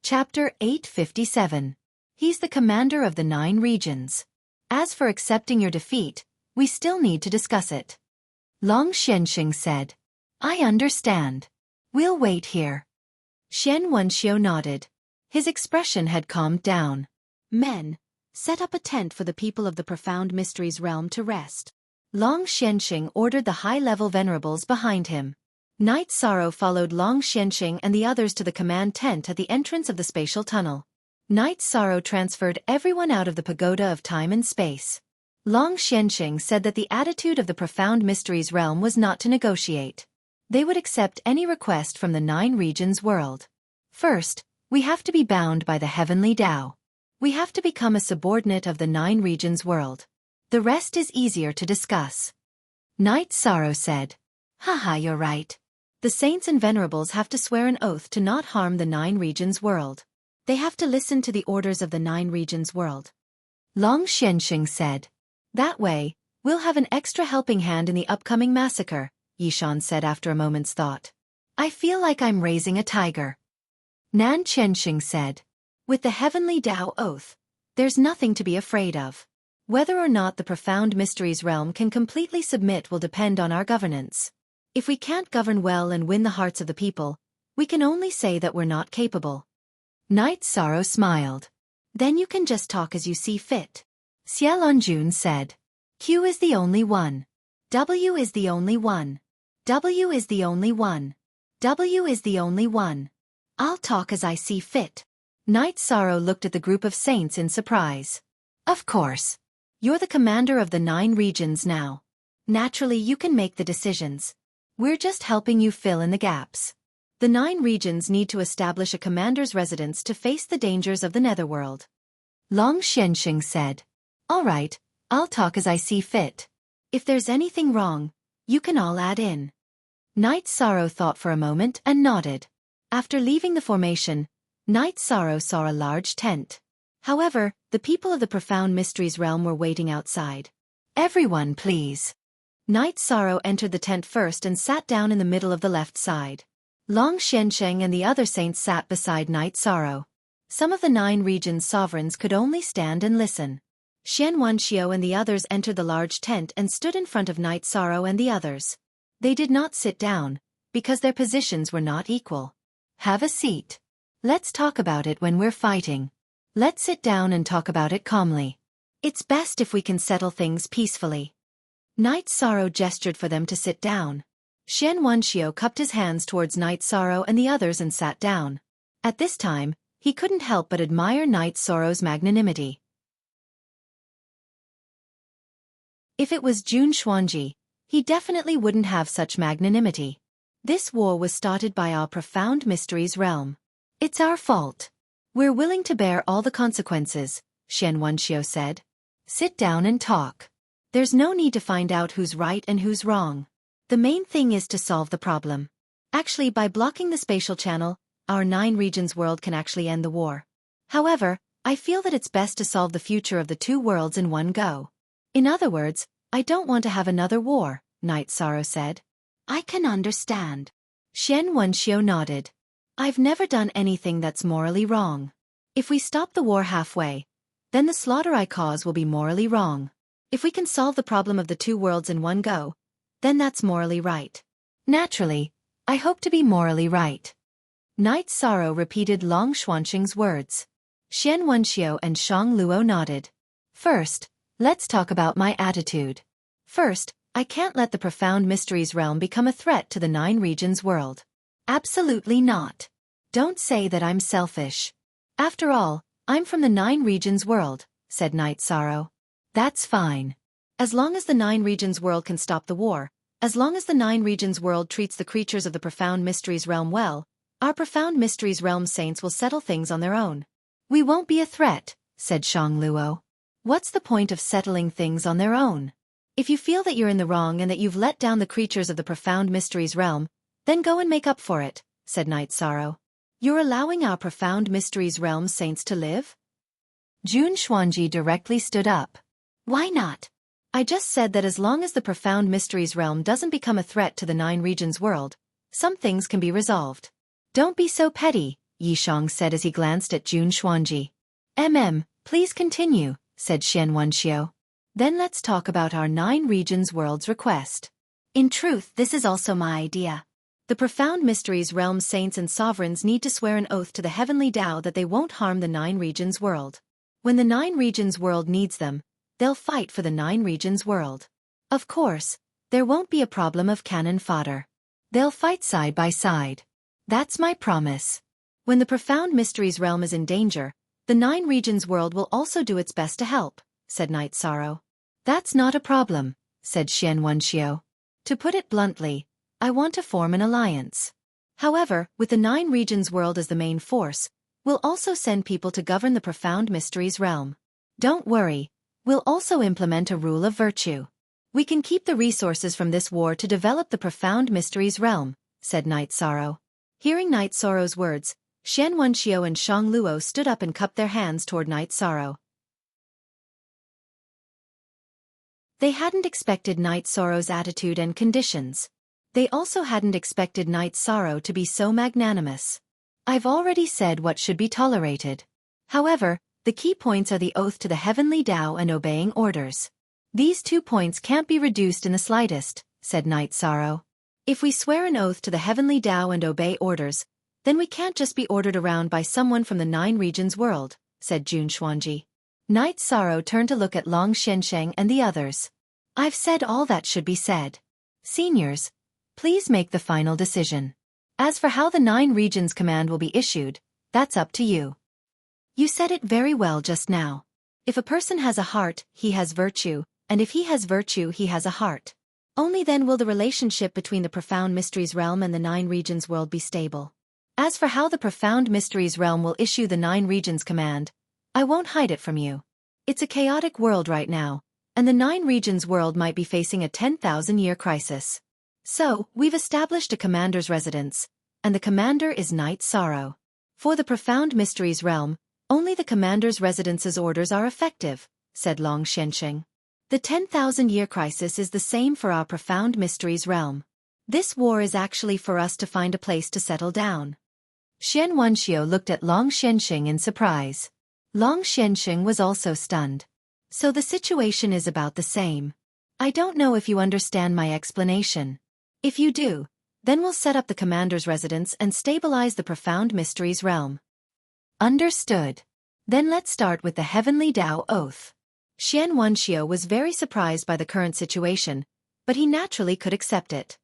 Chapter 857. He's the commander of the 9 regions. As for accepting your defeat, we still need to discuss it. Long Xianxing said. I understand. We'll wait here. Xian Wenxiu nodded. His expression had calmed down. Men, set up a tent for the people of the profound mysteries realm to rest. Long Xianxing ordered the high-level venerables behind him. Night Sorrow followed Long Xianxing and the others to the command tent at the entrance of the spatial tunnel. Night Sorrow transferred everyone out of the pagoda of time and space. Long Xianxing said that the attitude of the profound mysteries realm was not to negotiate. They would accept any request from the 9 regions world. First, we have to be bound by the heavenly Tao. We have to become a subordinate of the 9 regions world. The rest is easier to discuss. Night Sorrow said. Haha, you're right. The saints and venerables have to swear an oath to not harm the 9 regions world. They have to listen to the orders of the 9 regions world. Long Xianxing said. That way, we'll have an extra helping hand in the upcoming massacre, Yishan said after a moment's thought. I feel like I'm raising a tiger. Nan Qianxing said. With the heavenly Tao oath, there's nothing to be afraid of. Whether or not the profound mysteries realm can completely submit will depend on our governance. If we can't govern well and win the hearts of the people, we can only say that we're not capable. Night Sorrow smiled. Then you can just talk as you see fit. Xie Longjun said. Q is the only one. W is the only one. W is the only one. W is the only one. I'll talk as I see fit. Night Sorrow looked at the group of saints in surprise. Of course. You're the commander of the 9 regions now. Naturally you can make the decisions. We're just helping you fill in the gaps. The 9 regions need to establish a commander's residence to face the dangers of the netherworld. Long Xianxing said. All right, I'll talk as I see fit. If there's anything wrong, you can all add in. Night Sorrow thought for a moment and nodded. After leaving the formation, Night Sorrow saw a large tent. However, the people of the profound mysteries realm were waiting outside. Everyone please. Night Sorrow entered the tent first and sat down in the middle of the left side. Long Xiansheng and the other saints sat beside Night Sorrow. Some of the 9 regions' sovereigns could only stand and listen. Xian Wenxiao and the others entered the large tent and stood in front of Night Sorrow and the others. They did not sit down, because their positions were not equal. Have a seat. Let's talk about it when we're fighting. Let's sit down and talk about it calmly. It's best if we can settle things peacefully. Night Sorrow gestured for them to sit down. Xian Wenxiao cupped his hands towards Night Sorrow and the others and sat down. At this time, he couldn't help but admire Night Sorrow's magnanimity. If it was Jun Xuanji, he definitely wouldn't have such magnanimity. This war was started by our profound mysteries realm. It's our fault. We're willing to bear all the consequences, Xian Wenxiao said. Sit down and talk. There's no need to find out who's right and who's wrong. The main thing is to solve the problem. Actually, by blocking the spatial channel, our 9 regions world can actually end the war. However, I feel that it's best to solve the future of the 2 worlds in one go. In other words, I don't want to have another war, Night Sorrow said. I can understand. Xian Wenxiao nodded. I've never done anything that's morally wrong. If we stop the war halfway, then the slaughter I cause will be morally wrong. If we can solve the problem of the 2 worlds in one go, then that's morally right. Naturally, I hope to be morally right. Night Sorrow repeated Long Xuanxing's words. Xian Wenxiao and Shang Luo nodded. First, let's talk about my attitude. First, I can't let the profound mysteries realm become a threat to the 9 regions world. Absolutely not. Don't say that I'm selfish. After all, I'm from the 9 regions world, said Night Sorrow. That's fine. As long as the 9 regions world can stop the war, as long as the 9 regions world treats the creatures of the profound mysteries realm well, our profound mysteries realm saints will settle things on their own. We won't be a threat, said Shang Luo. What's the point of settling things on their own? If you feel that you're in the wrong and that you've let down the creatures of the profound mysteries realm, then go and make up for it, said Night Sorrow. You're allowing our profound mysteries realm saints to live? Jun Xuanji directly stood up. Why not? I just said that as long as the profound mysteries realm doesn't become a threat to the 9 regions world, some things can be resolved. Don't be so petty, Yishang said as he glanced at Jun Xuanji. Please continue, said Xian Wenxiao. Then let's talk about our 9 regions world's request. In truth, this is also my idea. The profound mysteries realm saints and sovereigns need to swear an oath to the heavenly Tao that they won't harm the 9 regions world. When the 9 regions world needs them, they'll fight for the 9 regions world. Of course, there won't be a problem of cannon fodder. They'll fight side by side. That's my promise. When the profound mysteries realm is in danger, the 9 regions world will also do its best to help, said Night Sorrow. That's not a problem, said Xian Wenxiao. To put it bluntly, I want to form an alliance. However, with the 9 regions world as the main force, we'll also send people to govern the profound mysteries realm. Don't worry, we'll also implement a rule of virtue. We can keep the resources from this war to develop the profound mysteries realm, said Night Sorrow. Hearing Night Sorrow's words, Xian Wenxiao and Shang Luo stood up and cupped their hands toward Night Sorrow. They hadn't expected Night Sorrow's attitude and conditions. They also hadn't expected Night Sorrow to be so magnanimous. I've already said what should be tolerated. However, the key points are the oath to the heavenly Tao and obeying orders. These 2 points can't be reduced in the slightest, said Night Sorrow. If we swear an oath to the heavenly Tao and obey orders, then we can't just be ordered around by someone from the 9 regions world, said Jun Xuanji. Night Sorrow turned to look at Long Xiansheng and the others. I've said all that should be said. Seniors, please make the final decision. As for how the 9 regions command will be issued, that's up to you. You said it very well just now. If a person has a heart, he has virtue, and if he has virtue, he has a heart. Only then will the relationship between the profound mysteries realm and the 9 regions world be stable. As for how the profound mysteries realm will issue the 9 regions command, I won't hide it from you. It's a chaotic world right now, and the 9 regions world might be facing a 10,000-year crisis. So, we've established a commander's residence, and the commander is Night Sorrow. For the profound mysteries realm, only the commander's residence's orders are effective, said Long Xiansheng. The 10,000-year crisis is the same for our profound mysteries realm. This war is actually for us to find a place to settle down. Xian Wenxiu looked at Long Xianxing in surprise. Long Xianxing was also stunned. So the situation is about the same. I don't know if you understand my explanation. If you do, then we'll set up the commander's residence and stabilize the profound mysteries realm. Understood. Then let's start with the Heavenly Tao Oath. Xian Wenxiu was very surprised by the current situation, but he naturally could accept it.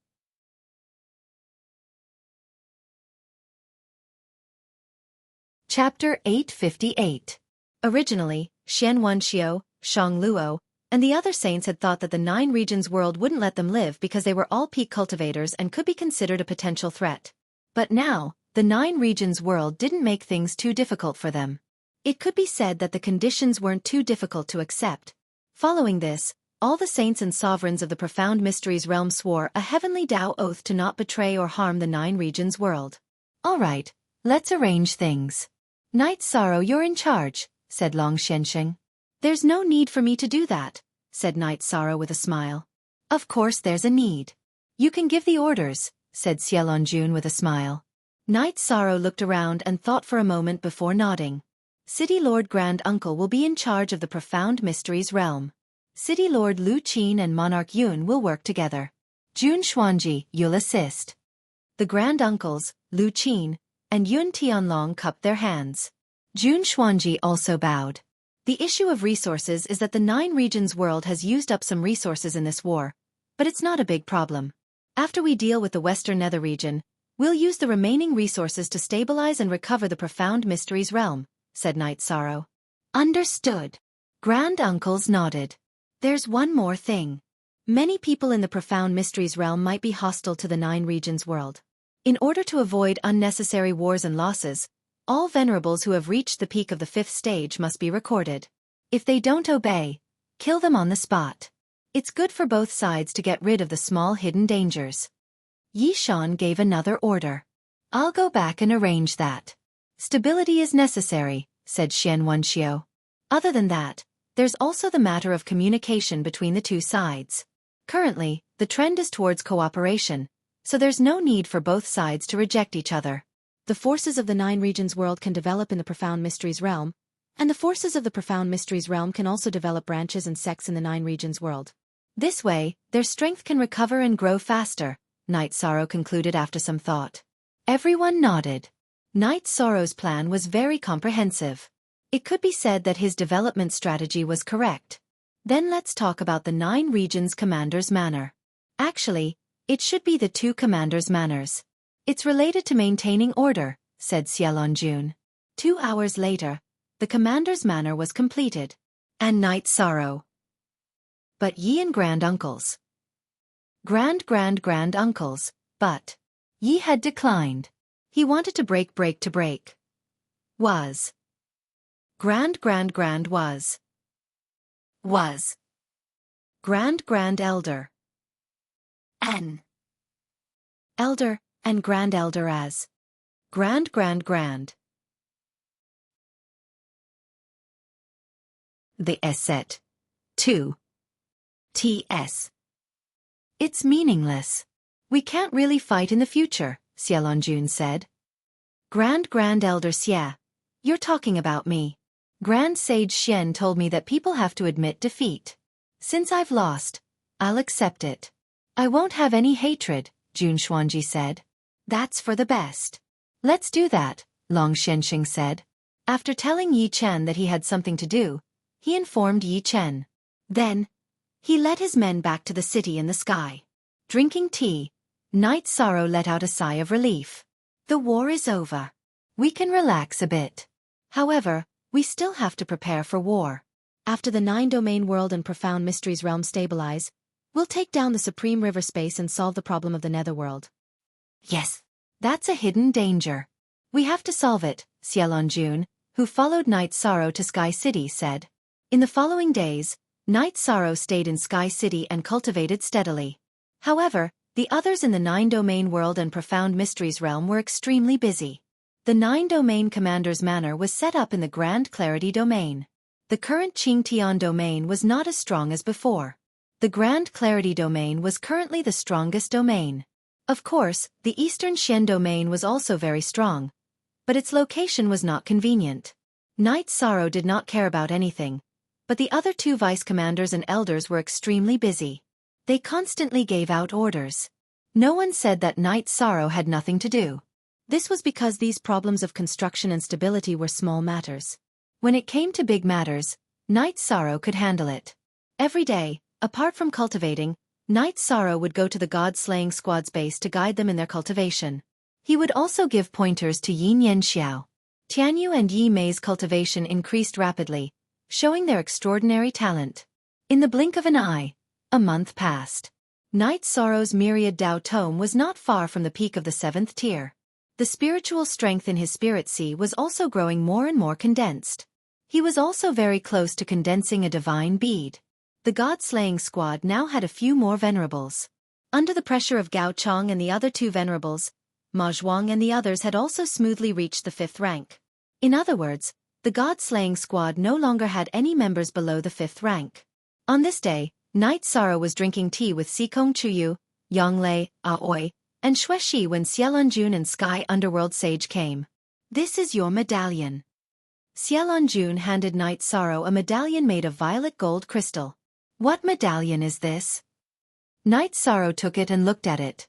Chapter 858. Originally, Xian Wenxiu, Shang Luo, and the other saints had thought that the Nine Regions world wouldn't let them live because they were all peak cultivators and could be considered a potential threat. But now, the Nine Regions world didn't make things too difficult for them. It could be said that the conditions weren't too difficult to accept. Following this, all the saints and sovereigns of the profound mysteries realm swore a heavenly Tao oath to not betray or harm the Nine Regions world. All right, let's arrange things. Knight Sorrow, you're in charge, said Long Xianxing. There's no need for me to do that, said Knight Sorrow with a smile. Of course there's a need. You can give the orders, said Xiaolonjun with a smile. Knight Sorrow looked around and thought for a moment before nodding. City Lord Grand Uncle will be in charge of the profound mysteries realm. City Lord Lu Qin and Monarch Yun will work together. Jun Xuanji, you'll assist. The Grand Uncles, Lu Qin, and Yun Tianlong cupped their hands. Jun Xuanji also bowed. The issue of resources is that the Nine Regions world has used up some resources in this war, but it's not a big problem. After we deal with the Western Nether region, we'll use the remaining resources to stabilize and recover the profound mysteries realm, said Knight Sorrow. Understood. Grand Uncles nodded. There's one more thing. Many people in the profound mysteries realm might be hostile to the Nine Regions world. In order to avoid unnecessary wars and losses, all venerables who have reached the peak of the 5th stage must be recorded. If they don't obey, kill them on the spot. It's good for both sides to get rid of the small hidden dangers. Yi Shan gave another order. I'll go back and arrange that. Stability is necessary, said Xian Wenxiu. Other than that, there's also the matter of communication between the two sides. Currently, the trend is towards cooperation, so there's no need for both sides to reject each other. The forces of the Nine Regions world can develop in the profound mysteries realm, and the forces of the profound mysteries realm can also develop branches and sects in the Nine Regions world. This way, their strength can recover and grow faster, Knight Sorrow concluded after some thought. Everyone nodded. Knight Sorrow's plan was very comprehensive. It could be said that his development strategy was correct. Then let's talk about the Nine Regions Commander's Manor. Actually, it should be the two Commanders' Manors. It's related to maintaining order, said Xiaolonjun. 2 hours later, the Commander's Manor was completed. And Knight Sorrow. But Yi and Grand Uncles. Grand Uncles, but Yi had declined. He wanted to break. Was. Grand was. Was. Grand Elder. N. Elder, and Grand Elder as. Grand. The S set. 2. TS. It's meaningless. We can't really fight in the future, Xiaolonjun said. Grand Elder Xia. You're talking about me. Grand Sage Xian told me that people have to admit defeat. Since I've lost, I'll accept it. I won't have any hatred, Jun Xuanji said. That's for the best. Let's do that, Long Xianxing said. After telling Yi Chen that he had something to do, he informed Yi Chen. Then, he led his men back to the city in the sky. Drinking tea, Knight Sorrow let out a sigh of relief. The war is over. We can relax a bit. However, we still have to prepare for war. After the 9-domain world and profound mysteries realm stabilize, we'll take down the supreme river space and solve the problem of the netherworld. Yes, that's a hidden danger. We have to solve it, Xiaolonjun, who followed Knight Sorrow to Sky City, said. In the following days, Knight Sorrow stayed in Sky City and cultivated steadily. However, the others in the 9-domain world and profound mysteries realm were extremely busy. The 9-domain commander's manor was set up in the Grand Clarity domain. The current Qingtian domain was not as strong as before. The Grand Clarity domain was currently the strongest domain. Of course, the Eastern Xian domain was also very strong, but its location was not convenient. Knight Sorrow did not care about anything, but the other two vice-commanders and elders were extremely busy. They constantly gave out orders. No one said that Knight Sorrow had nothing to do. This was because these problems of construction and stability were small matters. When it came to big matters, Knight Sorrow could handle it. Every day, apart from cultivating, Knight Sorrow would go to the god-slaying squad's base to guide them in their cultivation. He would also give pointers to Yin Yen Xiao. Tianyu and Yi Mei's cultivation increased rapidly, showing their extraordinary talent. In the blink of an eye, a month passed. Knight Sorrow's myriad Dao tome was not far from the peak of the 7th tier. The spiritual strength in his spirit sea was also growing more and more condensed. He was also very close to condensing a divine bead. The god-slaying squad now had a few more venerables. Under the pressure of Gao Chong and the other two venerables, Ma Zhuang and the others had also smoothly reached the 5th rank. In other words, the god-slaying squad no longer had any members below the 5th rank. On this day, Knight Sorrow was drinking tea with Sikong Chuyu, Yanglei, Aoi, and Xuexi when Xielonjun and Sky Underworld Sage came. "This is your medallion." Xielonjun handed Knight Sorrow a medallion made of violet gold crystal. "What medallion is this?" Knight Sorrow took it and looked at it.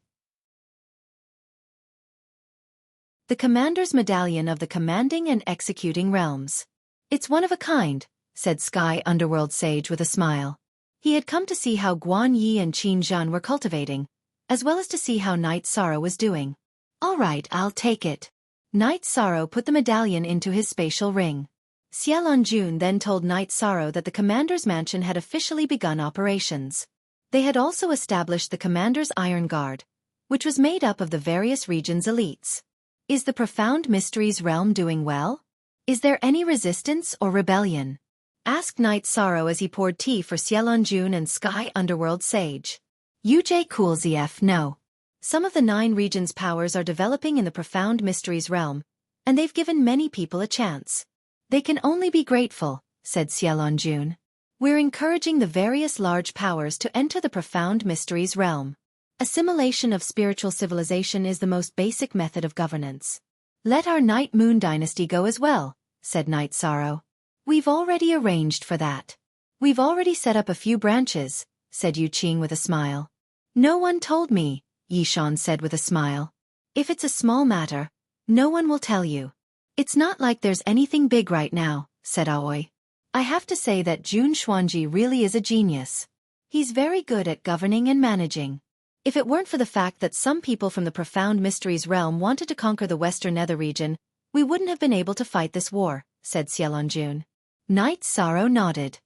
"The Commander's Medallion of the Commanding and Executing Realms. It's one of a kind," said Sky Underworld Sage with a smile. He had come to see how Guan Yi and Qin Zhan were cultivating, as well as to see how Knight Sorrow was doing. "All right, I'll take it." Knight Sorrow put the medallion into his spatial ring. Xielonjun then told Knight Sorrow that the commander's mansion had officially begun operations. They had also established the commander's Iron Guard, which was made up of the various regions' elites. "Is the Profound Mysteries realm doing well? Is there any resistance or rebellion?" asked Knight Sorrow as he poured tea for Xielonjun and Sky Underworld Sage. "Uj Coolzf no. Some of the 9 regions' powers are developing in the Profound Mysteries realm, and they've given many people a chance. They can only be grateful," said Xielonjun. "We're encouraging the various large powers to enter the Profound Mysteries realm. Assimilation of spiritual civilization is the most basic method of governance. Let our Night Moon dynasty go as well," said Knight Sorrow. "We've already arranged for that. We've already set up a few branches," said Yu Qing with a smile. "No one told me," Yishan said with a smile. "If it's a small matter, no one will tell you." "It's not like there's anything big right now," said Aoi. "I have to say that Jun Xuanji really is a genius. He's very good at governing and managing. If it weren't for the fact that some people from the Profound Mysteries realm wanted to conquer the Western Nether region, we wouldn't have been able to fight this war," said Xielonjun. Knight Sorrow nodded.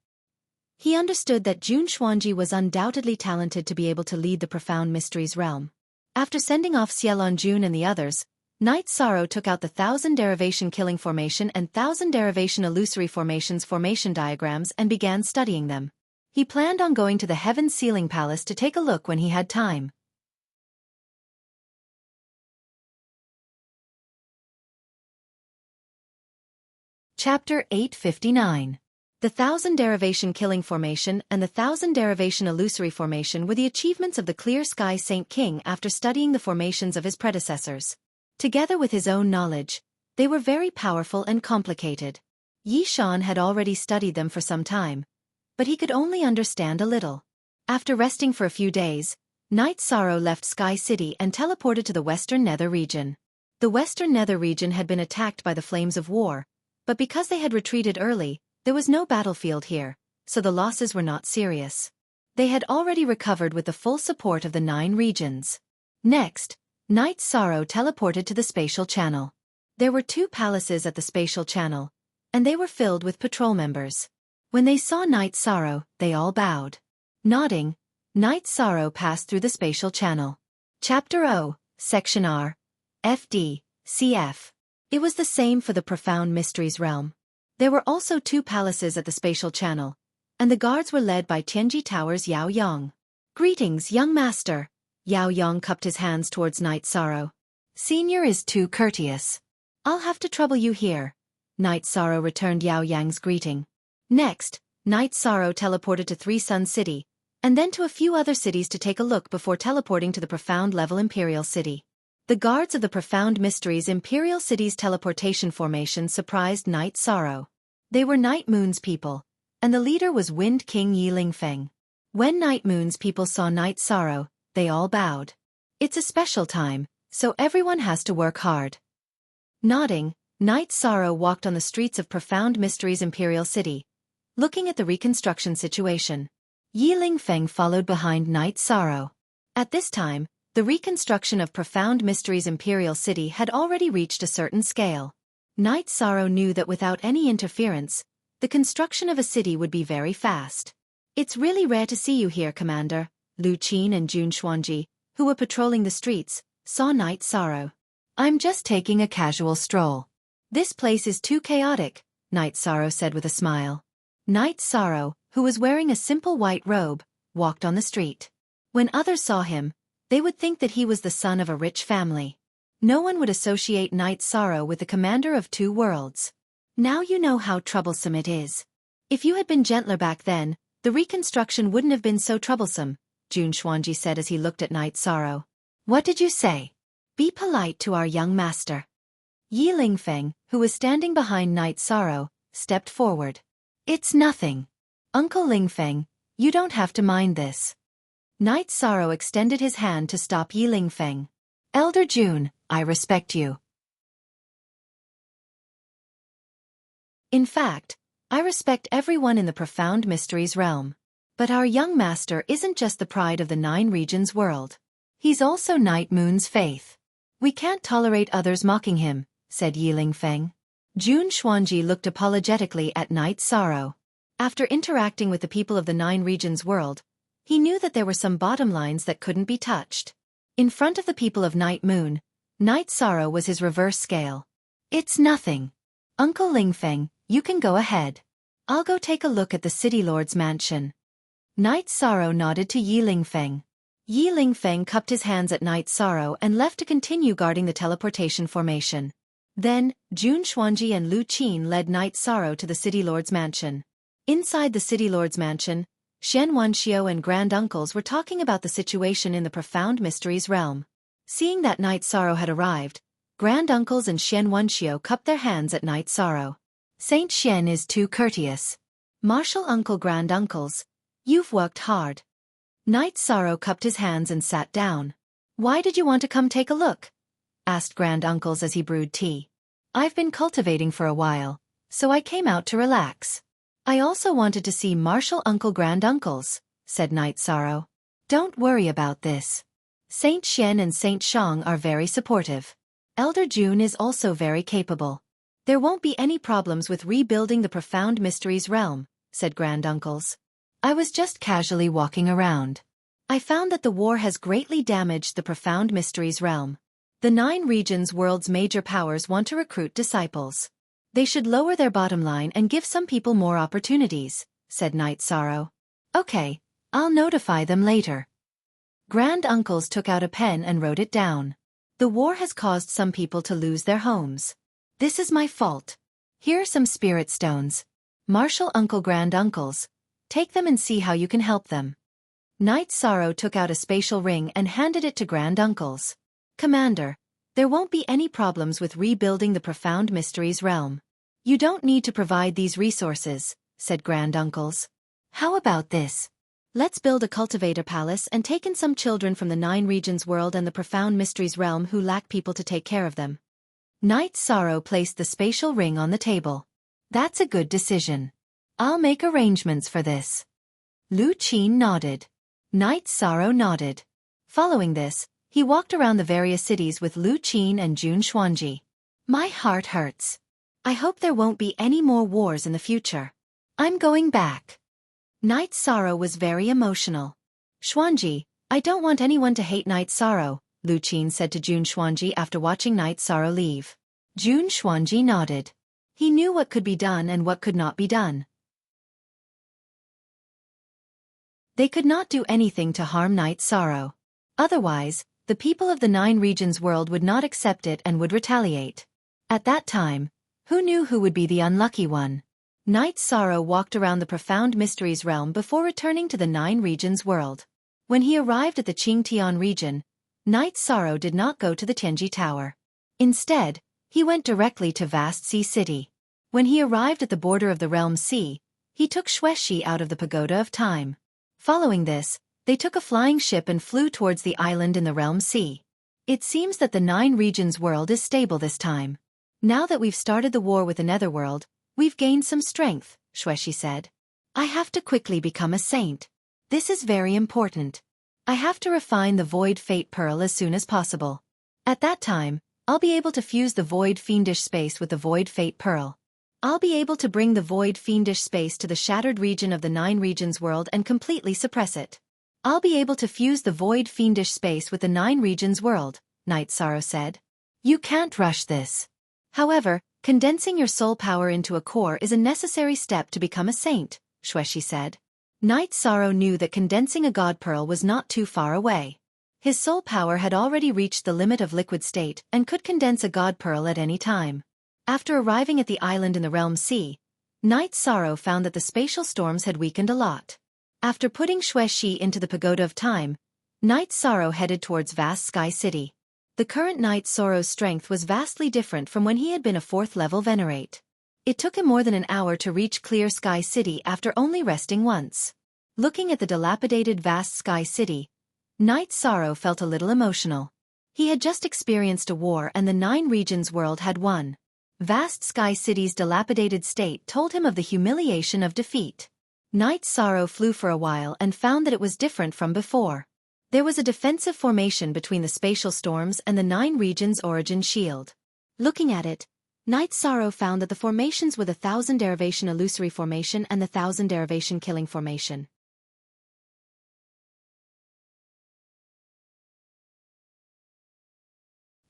He understood that Jun Xuanji was undoubtedly talented to be able to lead the Profound Mysteries realm. After sending off Xielonjun and the others, Knight Sorrow took out the 1000 Derivation Killing Formation and 1000 Derivation Illusory Formations formation diagrams and began studying them. He planned on going to the Heaven Sealing Palace to take a look when he had time. Chapter 859. The 1000 Derivation Killing Formation and the 1000 Derivation Illusory Formation were the achievements of the Clear Sky Saint King after studying the formations of his predecessors. Together with his own knowledge, they were very powerful and complicated. Yishan had already studied them for some time, but he could only understand a little. After resting for a few days, Knight Sorrow left Sky City and teleported to the Western Nether region. The Western Nether region had been attacked by the flames of war, but because they had retreated early, there was no battlefield here, so the losses were not serious. They had already recovered with the full support of the 9 regions. Next, Knight Sorrow teleported to the spatial channel. There were 2 palaces at the spatial channel, and they were filled with patrol members. When they saw Knight Sorrow, they all bowed. Nodding, Knight Sorrow passed through the spatial channel. Chapter O, Section R, FD, CF. It was the same for the Profound Mysteries realm. There were also 2 palaces at the spatial channel, and the guards were led by Tianji Tower's Yao Yang. "Greetings, young master." Yao Yang cupped his hands towards Knight Sorrow. "Senior is too courteous. I'll have to trouble you here." Knight Sorrow returned Yao Yang's greeting. Next, Night Sorrow teleported to Three Sun City, and then to a few other cities to take a look before teleporting to the Profound Level Imperial City. The guards of the Profound Mysteries Imperial City's teleportation formation surprised Night Sorrow. They were Night Moon's people, and the leader was Wind King Yi Lingfeng. When Night Moon's people saw Night Sorrow, they all bowed. It's a special time, so everyone has to work hard. Nodding, Night Sorrow walked on the streets of Profound Mysteries Imperial City, looking at the reconstruction situation. Yi Lingfeng followed behind Night Sorrow. At this time, the reconstruction of Profound Mysteries Imperial City had already reached a certain scale. Night Sorrow knew that without any interference, the construction of a city would be very fast. It's really rare to see you here, Commander. Lu Qin and Jun Xuanji, who were patrolling the streets, saw Night Sorrow. I'm just taking a casual stroll. This place is too chaotic, Night Sorrow said with a smile. Night Sorrow, who was wearing a simple white robe, walked on the street. When others saw him, they would think that he was the son of a rich family. No one would associate Night Sorrow with the commander of two worlds. Now you know how troublesome it is. If you had been gentler back then, the reconstruction wouldn't have been so troublesome, Jun Xuanji said as he looked at Night Sorrow. What did you say? Be polite to our young master. Yi Lingfeng, who was standing behind Night Sorrow, stepped forward. It's nothing. Uncle Lingfeng, you don't have to mind this. Night Sorrow extended his hand to stop Yi Lingfeng. Elder Jun, I respect you. In fact, I respect everyone in the Profound Mysteries realm. But our young master isn't just the pride of the Nine Regions world. He's also Night Moon's faith. We can't tolerate others mocking him, said Yi Lingfeng. Jun Xuanji looked apologetically at Night Sorrow. After interacting with the people of the Nine Regions world, he knew that there were some bottom lines that couldn't be touched. In front of the people of Night Moon, Night Sorrow was his reverse scale. It's nothing. Uncle Lingfeng, you can go ahead. I'll go take a look at the City Lord's mansion. Night Sorrow nodded to Yi Lingfeng. Yi Lingfeng cupped his hands at Night Sorrow and left to continue guarding the teleportation formation. Then, Jun Xuanji and Lu Qin led Night Sorrow to the City Lord's mansion. Inside the City Lord's mansion, Shen Wanxiu and Grand Uncles were talking about the situation in the Profound Mysteries realm. Seeing that Night Sorrow had arrived, Grand Uncles and Shen Wanxiu cupped their hands at Night Sorrow. Saint Shen is too courteous. Martial Uncle Grand Uncles, you've worked hard. Night Sorrow cupped his hands and sat down. Why did you want to come take a look? Asked Grand Uncles as he brewed tea. I've been cultivating for a while, so I came out to relax. I also wanted to see Martial Uncle Grand Uncles, said Night Sorrow. Don't worry about this. Saint Shen and Saint Shang are very supportive. Elder Jun is also very capable. There won't be any problems with rebuilding the Profound Mysteries realm, said Grand Uncles. I was just casually walking around. I found that the war has greatly damaged the Profound Mysteries realm. The Nine Regions world's major powers want to recruit disciples. They should lower their bottom line and give some people more opportunities, said Night Sorrow. Okay, I'll notify them later. Grand Uncles took out a pen and wrote it down. The war has caused some people to lose their homes. This is my fault. Here are some spirit stones. Martial Uncle Grand Uncles, take them and see how you can help them. Night Sorrow took out a spatial ring and handed it to Grand Uncles. Commander, there won't be any problems with rebuilding the Profound Mysteries realm. You don't need to provide these resources, said Grand Uncles. How about this? Let's build a cultivator palace and take in some children from the Nine Regions world and the Profound Mysteries realm who lack people to take care of them. Night Sorrow placed the spatial ring on the table. That's a good decision. I'll make arrangements for this. Lu Qin nodded. Night Sorrow nodded. Following this, he walked around the various cities with Lu Qin and Jun Xuanji. My heart hurts. I hope there won't be any more wars in the future. I'm going back. Night Sorrow was very emotional. Xuanji, I don't want anyone to hate Night Sorrow, Lu Qin said to Jun Xuanji after watching Night Sorrow leave. Jun Xuanji nodded. He knew what could be done and what could not be done. They could not do anything to harm Night Sorrow. Otherwise, the people of the Nine Regions world would not accept it and would retaliate. At that time, who knew who would be the unlucky one? Knight Sorrow walked around the profound mysteries realm before returning to the Nine Regions world. When he arrived at the Qingtian region, Knight Sorrow did not go to the Tianji Tower. Instead, he went directly to Vast Sea City. When he arrived at the border of the Realm Sea, he took Xuexi out of the Pagoda of Time. Following this, they took a flying ship and flew towards the island in the Realm Sea. It seems that the Nine Regions world is stable this time. Now that we've started the war with the Netherworld, we've gained some strength, Xuexi said. I have to quickly become a saint. This is very important. I have to refine the Void Fate Pearl as soon as possible. At that time, I'll be able to fuse the Void Fiendish Space with the Void Fate Pearl. I'll be able to bring the Void Fiendish Space to the shattered region of the Nine Regions world and completely suppress it. I'll be able to fuse the Void Fiendish Space with the Nine Regions world, Knight Sorrow said. You can't rush this. However, condensing your soul power into a core is a necessary step to become a saint, Xuexi said. Knight Sorrow knew that condensing a God Pearl was not too far away. His soul power had already reached the limit of liquid state and could condense a God Pearl at any time. After arriving at the island in the Realm Sea, Knight Sorrow found that the spatial storms had weakened a lot. After putting Xuexi into the Pagoda of Time, Knight Sorrow headed towards Vast Sky City. The current Knight Sorrow's strength was vastly different from when he had been a 4th-level Venerate. It took him more than an hour to reach Clear Sky City after only resting once. Looking at the dilapidated Vast Sky City, Knight Sorrow felt a little emotional. He had just experienced a war and the Nine Regions world had won. Vast Sky City's dilapidated state told him of the humiliation of defeat. Knight Sorrow flew for a while and found that it was different from before. There was a defensive formation between the spatial storms and the Nine Regions origin shield. Looking at it, Knight Sorrow found that the formations were the 1000 Derivation Illusory Formation and the 1000 Derivation Killing Formation.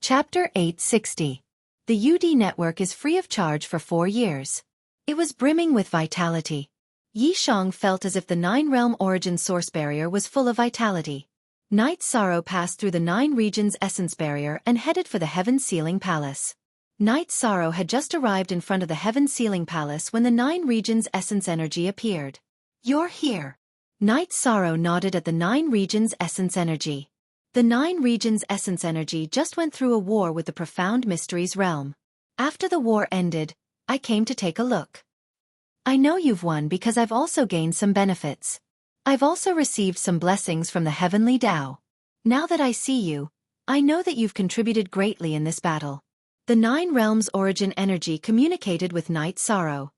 Chapter 860. The UD network is free of charge for 4 years. It was brimming with vitality. Yi Shang felt as if the Nine-Realm Origin Source Barrier was full of vitality. Knight Sorrow passed through the Nine Regions Essence Barrier and headed for the Heaven Sealing Palace. Knight Sorrow had just arrived in front of the Heaven Sealing Palace when the Nine Regions Essence Energy appeared. You're here. Knight Sorrow nodded at the Nine Regions Essence Energy. The Nine Regions Essence Energy just went through a war with the Profound Mysteries realm. After the war ended, I came to take a look. I know you've won because I've also gained some benefits. I've also received some blessings from the Heavenly Tao. Now that I see you, I know that you've contributed greatly in this battle. The Nine Realms Origin Energy communicated with Knight Sorrow.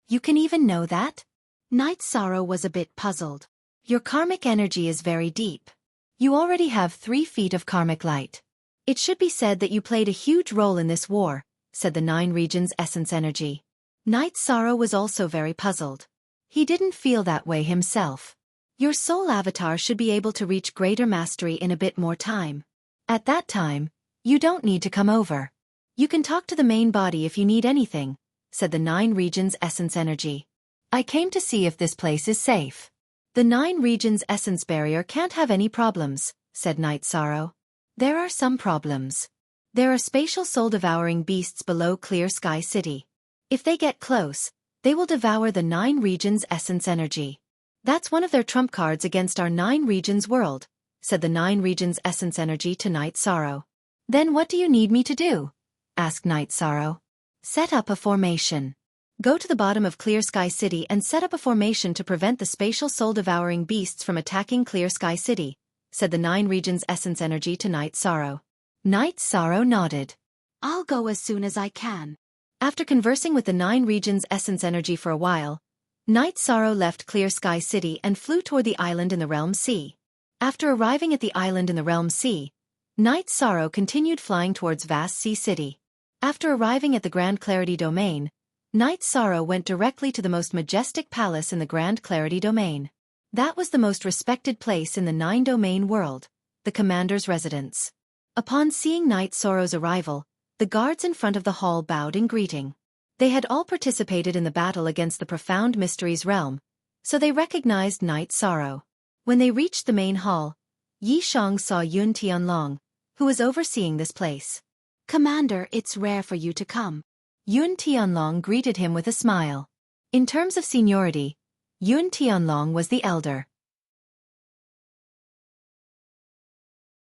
You can even know that? Knight Sorrow was a bit puzzled. Your karmic energy is very deep. You already have 3 feet of karmic light. It should be said that you played a huge role in this war, said the Nine Regions Essence Energy. Knight Sorrow was also very puzzled. He didn't feel that way himself. Your soul avatar should be able to reach greater mastery in a bit more time. At that time, you don't need to come over. You can talk to the main body if you need anything, said the Nine Regions Essence Energy. I came to see if this place is safe. The Nine Regions Essence Barrier can't have any problems, said Knight Sorrow. There are some problems. There are spatial soul-devouring beasts below Clear Sky City. If they get close, they will devour the Nine Regions Essence Energy. That's one of their trump cards against our Nine Regions world, said the Nine Regions Essence Energy to Knight Sorrow. Then what do you need me to do? Asked Knight Sorrow. Set up a formation. Go to the bottom of Clear Sky City and set up a formation to prevent the spatial soul-devouring beasts from attacking Clear Sky City, said the Nine Regions Essence Energy to Knight Sorrow. Knight Sorrow nodded. I'll go as soon as I can. After conversing with the Nine Regions Essence Energy for a while, Knight Sorrow left Clear Sky City and flew toward the island in the Realm Sea. After arriving at the island in the Realm Sea, Knight Sorrow continued flying towards Vast Sea City. After arriving at the Grand Clarity Domain, Knight Sorrow went directly to the most majestic palace in the Grand Clarity Domain. That was the most respected place in the Nine-Domain world, the commander's residence. Upon seeing Knight Sorrow's arrival, the guards in front of the hall bowed in greeting. They had all participated in the battle against the Profound Mysteries realm, so they recognized Knight Sorrow. When they reached the main hall, Yi Shang saw Yun Tianlong, who was overseeing this place. Commander, it's rare for you to come. Yun Tianlong greeted him with a smile. In terms of seniority, Yun Tianlong was the elder.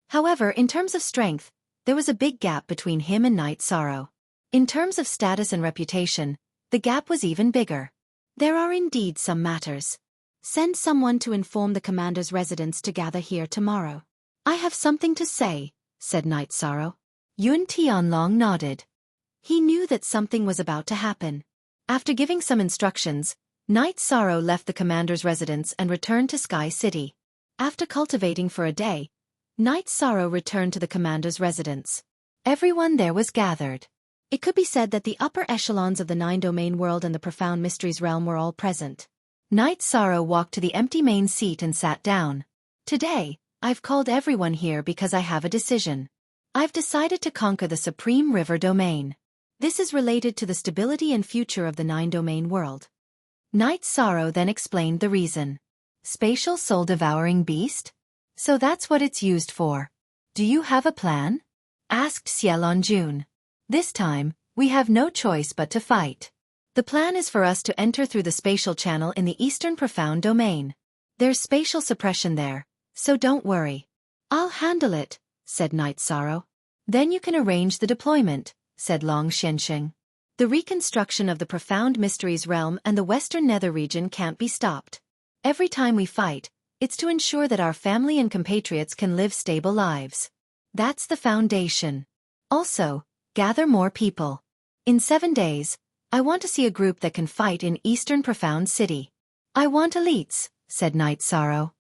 However, in terms of strength, there was a big gap between him and Night Sorrow. In terms of status and reputation, the gap was even bigger. There are indeed some matters. Send someone to inform the commander's residents to gather here tomorrow. I have something to say, said Night Sorrow. Yun Tianlong nodded. He knew that something was about to happen. After giving some instructions, Night Sorrow left the commander's residence and returned to Sky City. After cultivating for a day, Night Sorrow returned to the commander's residence. Everyone there was gathered. It could be said that the upper echelons of the nine-domain world and the profound mysteries realm were all present. Night Sorrow walked to the empty main seat and sat down. Today, I've called everyone here because I have a decision. I've decided to conquer the Supreme River Domain. This is related to the stability and future of the nine-domain world. Night Sorrow then explained the reason. Spatial soul-devouring beast? So that's what it's used for. Do you have a plan? Asked Xiaofan. This time, we have no choice but to fight. The plan is for us to enter through the spatial channel in the Eastern Profound Domain. There's spatial suppression there, so don't worry. I'll handle it, said Night Sorrow. Then you can arrange the deployment, said Long Xianxing. The reconstruction of the Profound Mysteries realm and the Western Nether region can't be stopped. Every time we fight, it's to ensure that our family and compatriots can live stable lives. That's the foundation. Also, gather more people. In 7 days, I want to see a group that can fight in Eastern Profound City. I want elites, said Night Sorrow.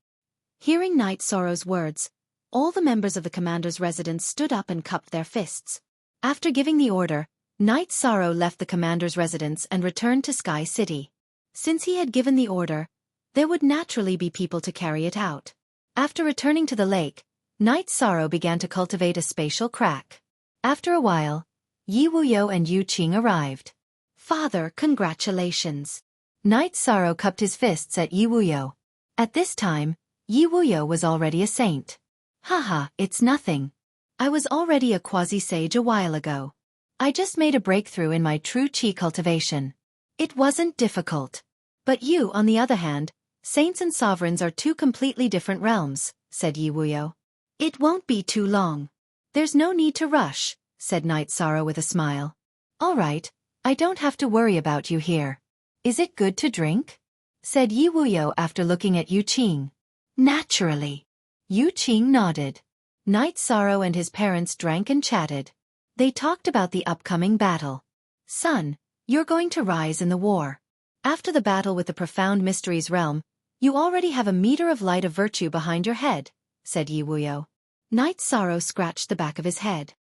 Hearing Night Sorrow's words, all the members of the commander's residence stood up and cupped their fists. After giving the order, Night Sorrow left the commander's residence and returned to Sky City. Since he had given the order, there would naturally be people to carry it out. After returning to the lake, Night Sorrow began to cultivate a spatial crack. After a while, Yi Wuyo and Yu Qing arrived. Father, congratulations. Night Sorrow cupped his fists at Yi Wuyo. At this time, Yi Wuyo was already a saint. Haha, it's nothing. I was already a quasi-sage a while ago. I just made a breakthrough in my true qi cultivation. It wasn't difficult. But you, on the other hand, saints and sovereigns are two completely different realms, said Yi Wuyo. It won't be too long. There's no need to rush, said Night Sorrow with a smile. All right, I don't have to worry about you here. Is it good to drink? Said Yi Wuyo after looking at Yu Qing. Naturally. Yu Qing nodded. Night Sorrow and his parents drank and chatted. They talked about the upcoming battle. Son, you're going to rise in the war. After the battle with the Profound Mysteries realm, you already have a meter of light of virtue behind your head, said Yi Wuyo. Night Sorrow scratched the back of his head.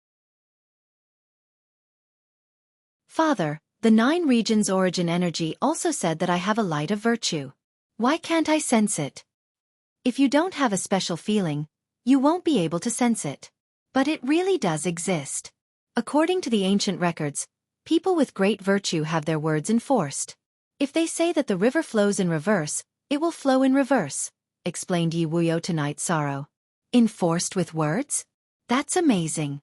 Father, the 9 regions origin energy also said that I have a light of virtue. Why can't I sense it? If you don't have a special feeling, you won't be able to sense it. But it really does exist. According to the ancient records, people with great virtue have their words enforced. If they say that the river flows in reverse, it will flow in reverse, explained Yi Wuyo to Night Sorrow. Enforced with words? That's amazing.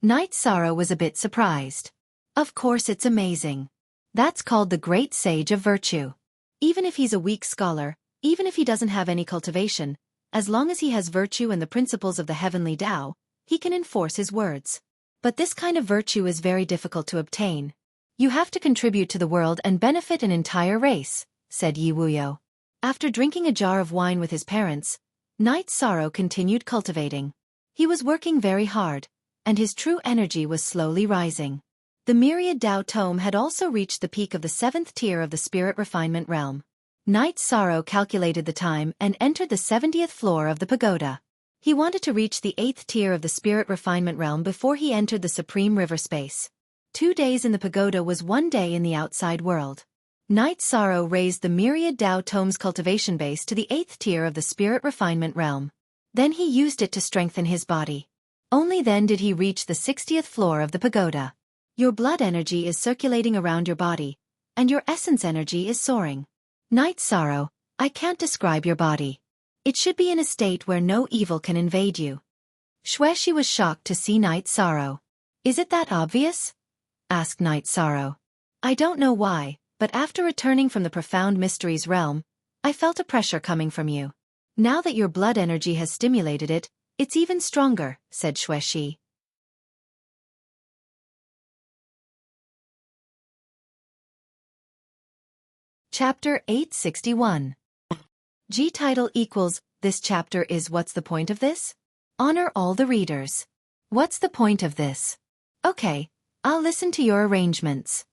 Night Sorrow was a bit surprised. Of course it's amazing. That's called the Great Sage of Virtue. Even if he's a weak scholar, even if he doesn't have any cultivation, as long as he has virtue and the principles of the heavenly Tao, he can enforce his words. But this kind of virtue is very difficult to obtain. You have to contribute to the world and benefit an entire race, said Yi Wuyo. After drinking a jar of wine with his parents, Night Sorrow continued cultivating. He was working very hard, and his true energy was slowly rising. The myriad Tao tome had also reached the peak of the 7th tier of the spirit refinement realm. Night Sorrow calculated the time and entered the 70th floor of the pagoda. He wanted to reach the 8th tier of the spirit refinement realm before he entered the supreme river space. 2 days in the pagoda was 1 day in the outside world. Night Sorrow raised the myriad Tao tome's cultivation base to the 8th tier of the spirit refinement realm. Then he used it to strengthen his body. Only then did he reach the 60th floor of the pagoda. Your blood energy is circulating around your body, and your essence energy is soaring. Night Sorrow, I can't describe your body. It should be in a state where no evil can invade you. Xueshi was shocked to see Night Sorrow. Is it that obvious? Asked Night Sorrow. I don't know why, but after returning from the profound mysteries realm, I felt a pressure coming from you. Now that your blood energy has stimulated it, it's even stronger, said Xuexi. Chapter 861. G title equals, this chapter is what's the point of this? Honor all the readers. What's the point of this? Okay, I'll listen to your arrangements.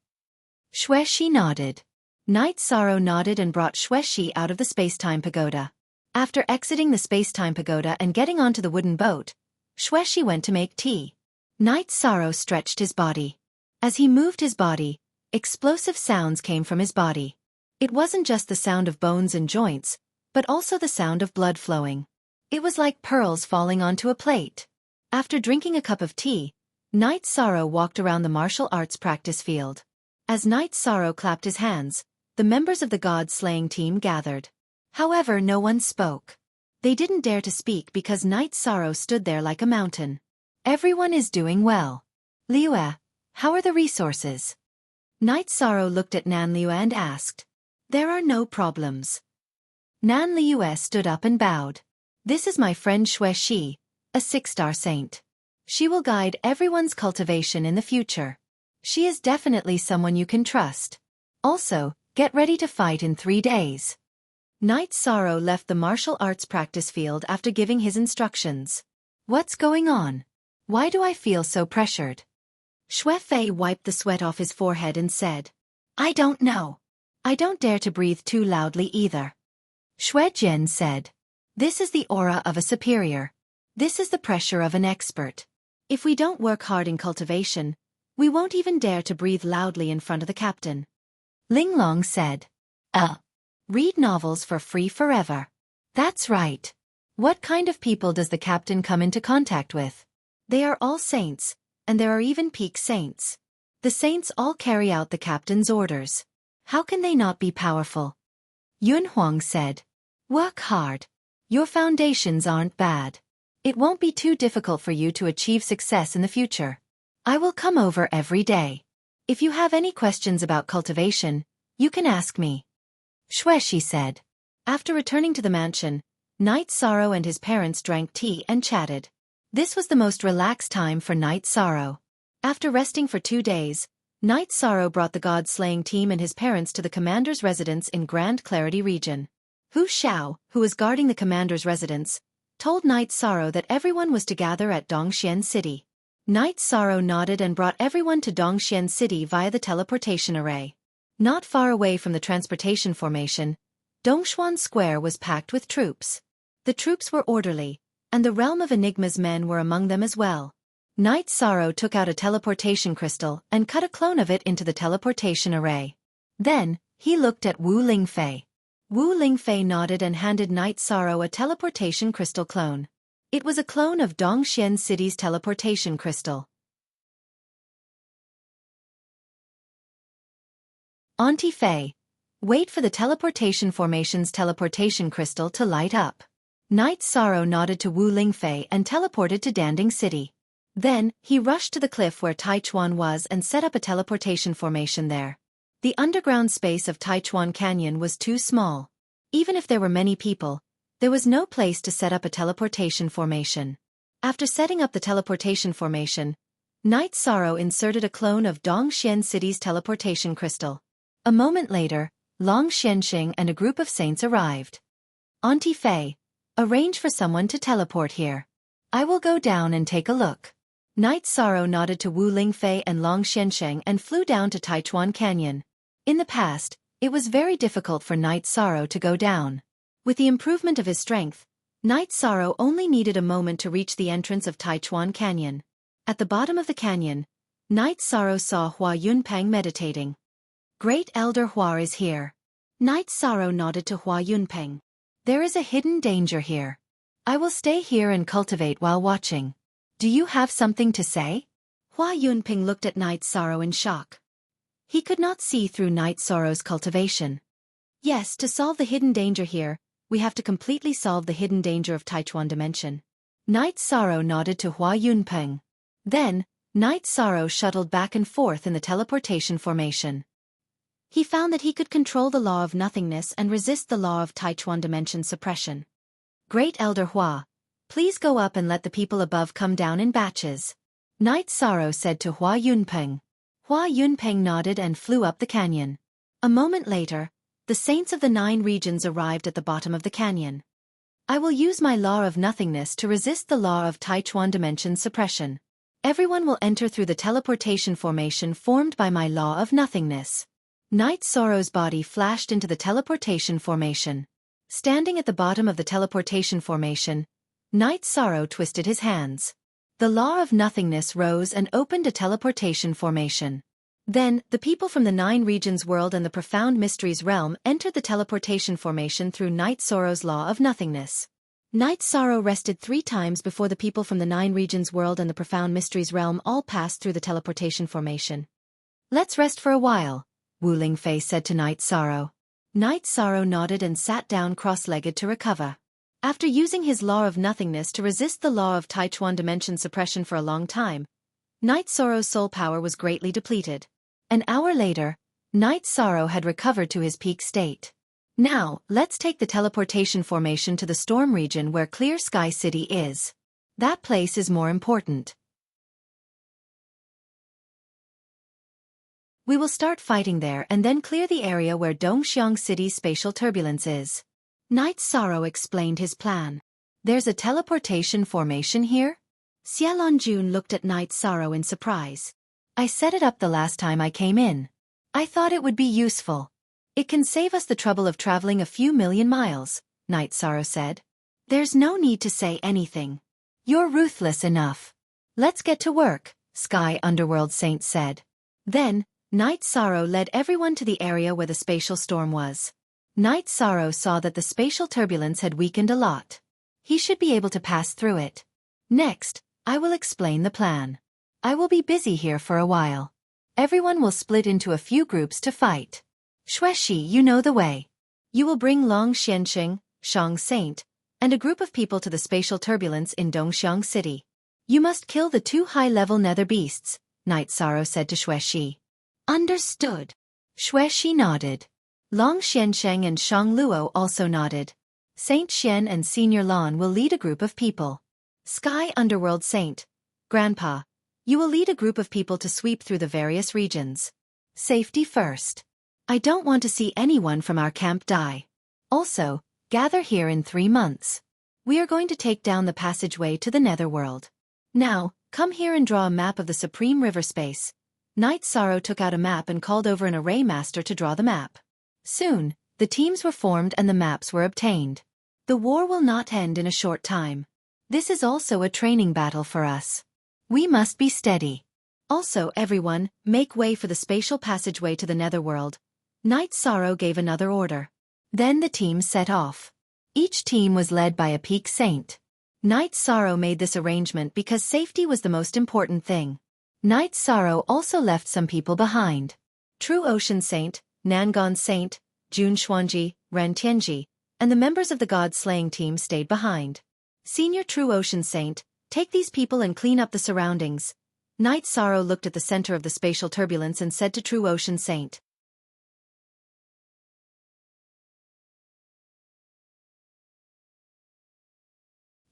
Xuexi nodded. Knight Sorrow nodded and brought Xuexi out of the space-time pagoda. After exiting the space-time pagoda and getting onto the wooden boat, Xuexi went to make tea. Knight Sorrow stretched his body. As he moved his body, explosive sounds came from his body. It wasn't just the sound of bones and joints, but also the sound of blood flowing. It was like pearls falling onto a plate. After drinking a cup of tea, Knight Sorrow walked around the martial arts practice field. As Knight Sorrow clapped his hands, the members of the god-slaying team gathered. However, no one spoke. They didn't dare to speak because Knight Sorrow stood there like a mountain. Everyone is doing well. Liue, how are the resources? Knight Sorrow looked at Nan Liue and asked. There are no problems. Nan Liue stood up and bowed. This is my friend Xuexi, a 6-star saint. She will guide everyone's cultivation in the future. She is definitely someone you can trust. Also, get ready to fight in 3 days. Knight Sorrow left the martial arts practice field after giving his instructions. What's going on? Why do I feel so pressured? Xuefei wiped the sweat off his forehead and said, I don't know. I don't dare to breathe too loudly either. Xuejian said, this is the aura of a superior. This is the pressure of an expert. If we don't work hard in cultivation, we won't even dare to breathe loudly in front of the captain. Linglong said, read novels for free forever. That's right. What kind of people does the captain come into contact with? They are all saints, and there are even peak saints. The saints all carry out the captain's orders. How can they not be powerful? Yun Huang said, work hard. Your foundations aren't bad. It won't be too difficult for you to achieve success in the future. I will come over every day. If you have any questions about cultivation, you can ask me. Xuexi said. After returning to the mansion, Knight Sorrow and his parents drank tea and chatted. This was the most relaxed time for Knight Sorrow. After resting for 2 days, Knight Sorrow brought the god-slaying team and his parents to the commander's residence in Grand Clarity region. Hu Xiao, who was guarding the commander's residence, told Knight Sorrow that everyone was to gather at Dongxian City. Knight Sorrow nodded and brought everyone to Dongxian City via the teleportation array. Not far away from the transportation formation, Dongshuan Square was packed with troops. The troops were orderly, and the Realm of Enigma's men were among them as well. Knight Sorrow took out a teleportation crystal and cut a clone of it into the teleportation array. Then, he looked at Wu Lingfei. Wu Lingfei nodded and handed Knight Sorrow a teleportation crystal clone. It was a clone of Dongxian City's teleportation crystal. Auntie Fei, wait for the teleportation formation's teleportation crystal to light up. Knight Sorrow nodded to Wu Lingfei and teleported to Danding City. Then, he rushed to the cliff where Taichuan was and set up a teleportation formation there. The underground space of Taichuan Canyon was too small. Even if there were many people, there was no place to set up a teleportation formation. After setting up the teleportation formation, Knight Sorrow inserted a clone of Dongxian City's teleportation crystal. A moment later, Long Xianxing and a group of saints arrived. Auntie Fei, arrange for someone to teleport here. I will go down and take a look. Knight Sorrow nodded to Wu Lingfei and Long Xianxing and flew down to Taichuan Canyon. In the past, it was very difficult for Knight Sorrow to go down. With the improvement of his strength, Knight Sorrow only needed a moment to reach the entrance of Taichuan Canyon. At the bottom of the canyon, Knight Sorrow saw Hua Yunpeng meditating. Great Elder Hua is here. Knight Sorrow nodded to Hua Yunpeng. There is a hidden danger here. I will stay here and cultivate while watching. Do you have something to say? Hua Yunpeng looked at Knight Sorrow in shock. He could not see through Knight Sorrow's cultivation. Yes, to solve the hidden danger here, we have to completely solve the hidden danger of Taichuan Dimension. Knight Sorrow nodded to Hua Yunpeng. Then, Knight Sorrow shuttled back and forth in the teleportation formation. He found that he could control the law of nothingness and resist the law of Taichuan dimension suppression. Great Elder Hua, please go up and let the people above come down in batches. Night Sorrow said to Hua Yunpeng. Hua Yunpeng nodded and flew up the canyon. A moment later, the saints of the 9 regions arrived at the bottom of the canyon. I will use my law of nothingness to resist the law of Taichuan dimension suppression. Everyone will enter through the teleportation formation formed by my law of nothingness. Night Sorrow's body flashed into the teleportation formation. Standing at the bottom of the teleportation formation, Night Sorrow twisted his hands. The law of nothingness rose and opened a teleportation formation. Then, the people from the 9 regions world and the profound mysteries realm entered the teleportation formation through Night Sorrow's law of nothingness. Night Sorrow rested 3 times before the people from the 9 regions world and the profound mysteries realm all passed through the teleportation formation. Let's rest for a while, Wu Lingfei said to Night Sorrow. Night Sorrow nodded and sat down cross-legged to recover. After using his law of nothingness to resist the law of Taichuan dimension suppression for a long time, Night Sorrow's soul power was greatly depleted. An hour later, Night Sorrow had recovered to his peak state. Now, let's take the teleportation formation to the storm region where Clear Sky City is. That place is more important. We will start fighting there and then clear the area where Dongxiang City's spatial turbulence is. Night Sorrow explained his plan. There's a teleportation formation here? Xialonjun looked at Night Sorrow in surprise. I set it up the last time I came in. I thought it would be useful. It can save us the trouble of traveling a few million miles, Night Sorrow said. There's no need to say anything. You're ruthless enough. Let's get to work, Sky Underworld Saint said. Then, Night Sorrow led everyone to the area where the spatial storm was. Night Sorrow saw that the spatial turbulence had weakened a lot. He should be able to pass through it. Next, I will explain the plan. I will be busy here for a while. Everyone will split into a few groups to fight. Xueshi, you know the way. You will bring Long Xianxing, Shang Saint, and a group of people to the spatial turbulence in Dongxiang City. You must kill the 2 high-level nether beasts, Night Sorrow said to Xueshi. Understood. Xueshi nodded. Long Xiansheng and Shang Luo also nodded. Saint Xian and Senior Lan will lead a group of people. Sky Underworld Saint, Grandpa, you will lead a group of people to sweep through the various regions. Safety first. I don't want to see anyone from our camp die. Also, gather here in 3 months. We are going to take down the passageway to the netherworld. Now, come here and draw a map of the Supreme River Space. Night Sorrow took out a map and called over an array master to draw the map. Soon, the teams were formed and the maps were obtained. The war will not end in a short time. This is also a training battle for us. We must be steady. Also, everyone, make way for the spatial passageway to the netherworld. Night Sorrow gave another order. Then the teams set off. Each team was led by a peak saint. Night Sorrow made this arrangement because safety was the most important thing. Night Sorrow also left some people behind. True Ocean Saint, Nangon Saint, Jun Xuanji, Ren Tianji, and the members of the God-slaying team stayed behind. Senior True Ocean Saint, take these people and clean up the surroundings. Night Sorrow looked at the center of the spatial turbulence and said to True Ocean Saint.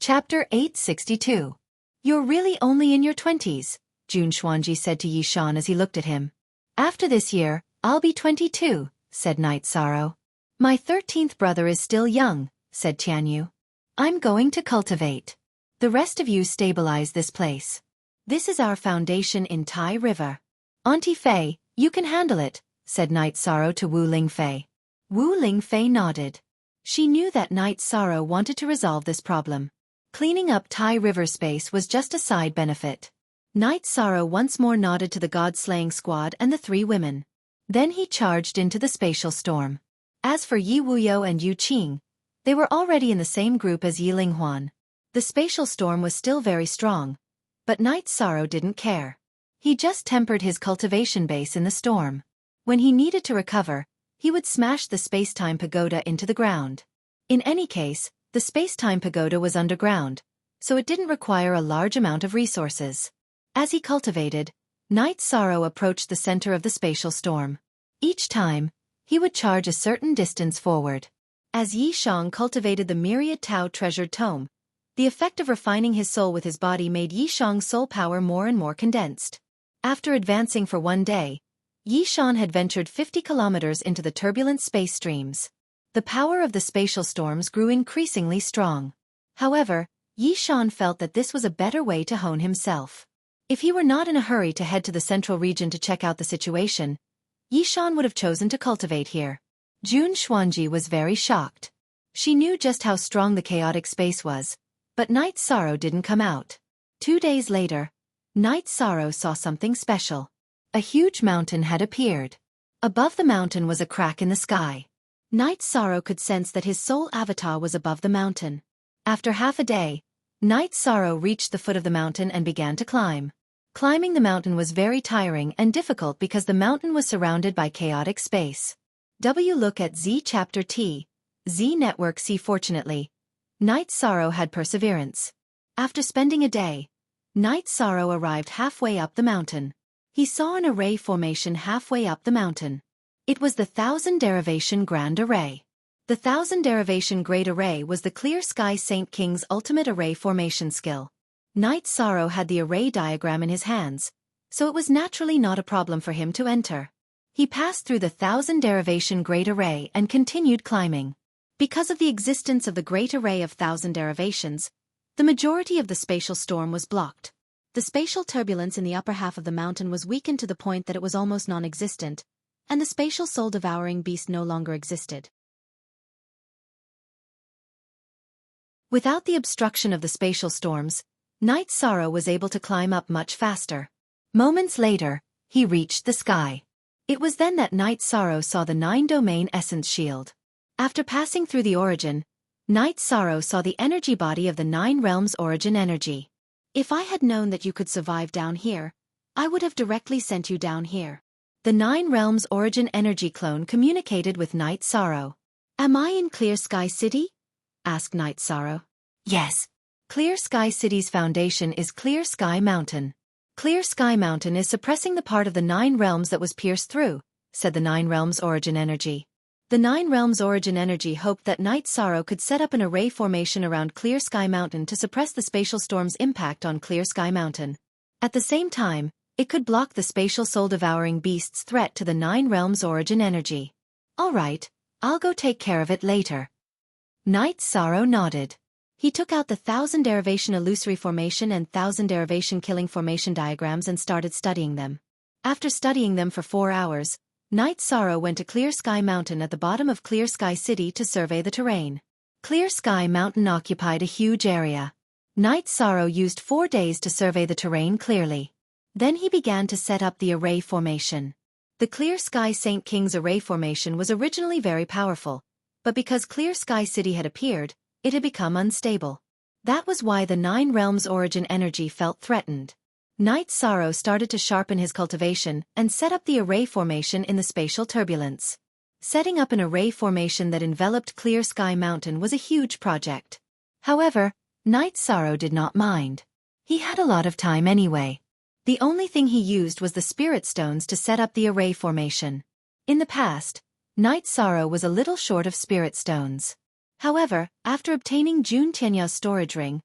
Chapter 862. You're really only in your 20s, Jun Xuanji said to Yi Shan as he looked at him. After this year, I'll be 22, said Night Sorrow. My 13th brother is still young, said Tianyu. I'm going to cultivate. The rest of you stabilize this place. This is our foundation in Tai River. Auntie Fei, you can handle it, said Night Sorrow to Wu Lingfei. Wu Lingfei nodded. She knew that Night Sorrow wanted to resolve this problem. Cleaning up Tai River space was just a side benefit. Night Sorrow once more nodded to the God-slaying squad and the 3 women. Then he charged into the spatial storm. As for Yi Wuyo and Yu Qing, they were already in the same group as Yi Linghuan. The spatial storm was still very strong, but Night Sorrow didn't care. He just tempered his cultivation base in the storm. When he needed to recover, he would smash the space-time pagoda into the ground. In any case, the space-time pagoda was underground, so it didn't require a large amount of resources. As he cultivated, Night Sorrow approached the center of the spatial storm. Each time, he would charge a certain distance forward. As Yi Shang cultivated the myriad Tao treasured tome, the effect of refining his soul with his body made Yi Shang's soul power more and more condensed. After advancing for one day, Yi Shang had ventured 50 kilometers into the turbulent space streams. The power of the spatial storms grew increasingly strong. However, Yi Shang felt that this was a better way to hone himself. If he were not in a hurry to head to the central region to check out the situation, Yi Shang would have chosen to cultivate here. Jun Xuanji was very shocked. She knew just how strong the chaotic space was, but Night Sorrow didn't come out. 2 days later, Night Sorrow saw something special. A huge mountain had appeared. Above the mountain was a crack in the sky. Night Sorrow could sense that his soul avatar was above the mountain. After half a day, Night Sorrow reached the foot of the mountain and began to climb. Climbing the mountain was very tiring and difficult because the mountain was surrounded by chaotic space. Look at Z Chapter T. Z Network C. Fortunately, Night Sorrow had perseverance. After spending a day, Night Sorrow arrived halfway up the mountain. He saw an array formation halfway up the mountain. It was the 1000 Derivation Grand Array. The 1000 Derivation Great Array was the Clear Sky Saint King's ultimate array formation skill. Night Sorrow had the array diagram in his hands, so it was naturally not a problem for him to enter. He passed through the 1000 Derivation Great Array and continued climbing. Because of the existence of the Great Array of 1000 Derivations, the majority of the spatial storm was blocked. The spatial turbulence in the upper half of the mountain was weakened to the point that it was almost non-existent, and the spatial soul-devouring beast no longer existed. Without the obstruction of the spatial storms, Night Sorrow was able to climb up much faster. Moments later, he reached the sky. It was then that Night Sorrow saw the 9-domain essence shield. After passing through the origin, Night Sorrow saw the energy body of the 9 realms origin energy. If I had known that you could survive down here, I would have directly sent you down here. The 9 realms origin energy clone communicated with Night Sorrow. Am I in Clear Sky City? Asked Night Sorrow. Yes. Clear Sky City's foundation is Clear Sky Mountain. Clear Sky Mountain is suppressing the part of the 9 realms that was pierced through, said the 9 realms origin energy. The 9 realms origin energy hoped that Night Sorrow could set up an array formation around Clear Sky Mountain to suppress the spatial storm's impact on Clear Sky Mountain. At the same time, it could block the spatial soul-devouring beast's threat to the 9 realms origin energy. All right, I'll go take care of it later. Night Sorrow nodded. He took out the 1000 Derivation Illusory Formation and 1000 Derivation Killing Formation diagrams and started studying them. After studying them for 4 hours, Night Sorrow went to Clear Sky Mountain at the bottom of Clear Sky City to survey the terrain. Clear Sky Mountain occupied a huge area. Night Sorrow used 4 days to survey the terrain clearly. Then he began to set up the array formation. The Clear Sky Saint King's array formation was originally very powerful, but because Clear Sky City had appeared, it had become unstable. That was why the 9 realms origin energy felt threatened. Night Sorrow started to sharpen his cultivation and set up the array formation in the spatial turbulence. Setting up an array formation that enveloped Clear Sky Mountain was a huge project. However, Night Sorrow did not mind. He had a lot of time anyway. The only thing he used was the spirit stones to set up the array formation. In the past, Night Sorrow was a little short of spirit stones. However, after obtaining Jun Tianya's storage ring,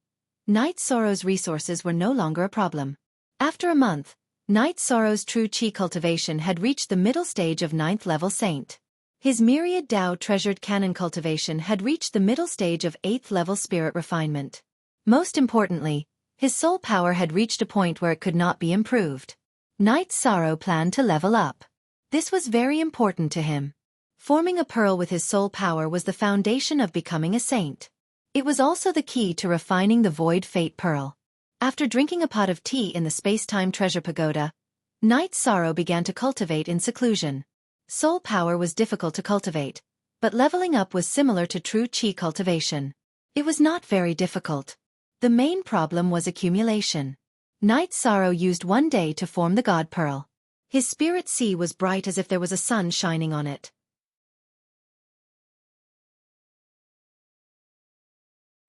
Night Sorrow's resources were no longer a problem. After a month, Night Sorrow's true Qi cultivation had reached the middle stage of 9th level saint. His myriad Dao treasured canon cultivation had reached the middle stage of 8th level spirit refinement. Most importantly, his soul power had reached a point where it could not be improved. Night Sorrow planned to level up. This was very important to him. Forming a pearl with his soul power was the foundation of becoming a saint. It was also the key to refining the Void Fate Pearl. After drinking a pot of tea in the space-time treasure pagoda, Night Sorrow began to cultivate in seclusion. Soul power was difficult to cultivate, but leveling up was similar to true Qi cultivation. It was not very difficult. The main problem was accumulation. Night Sorrow used 1 day to form the God Pearl. His spirit sea was bright as if there was a sun shining on it.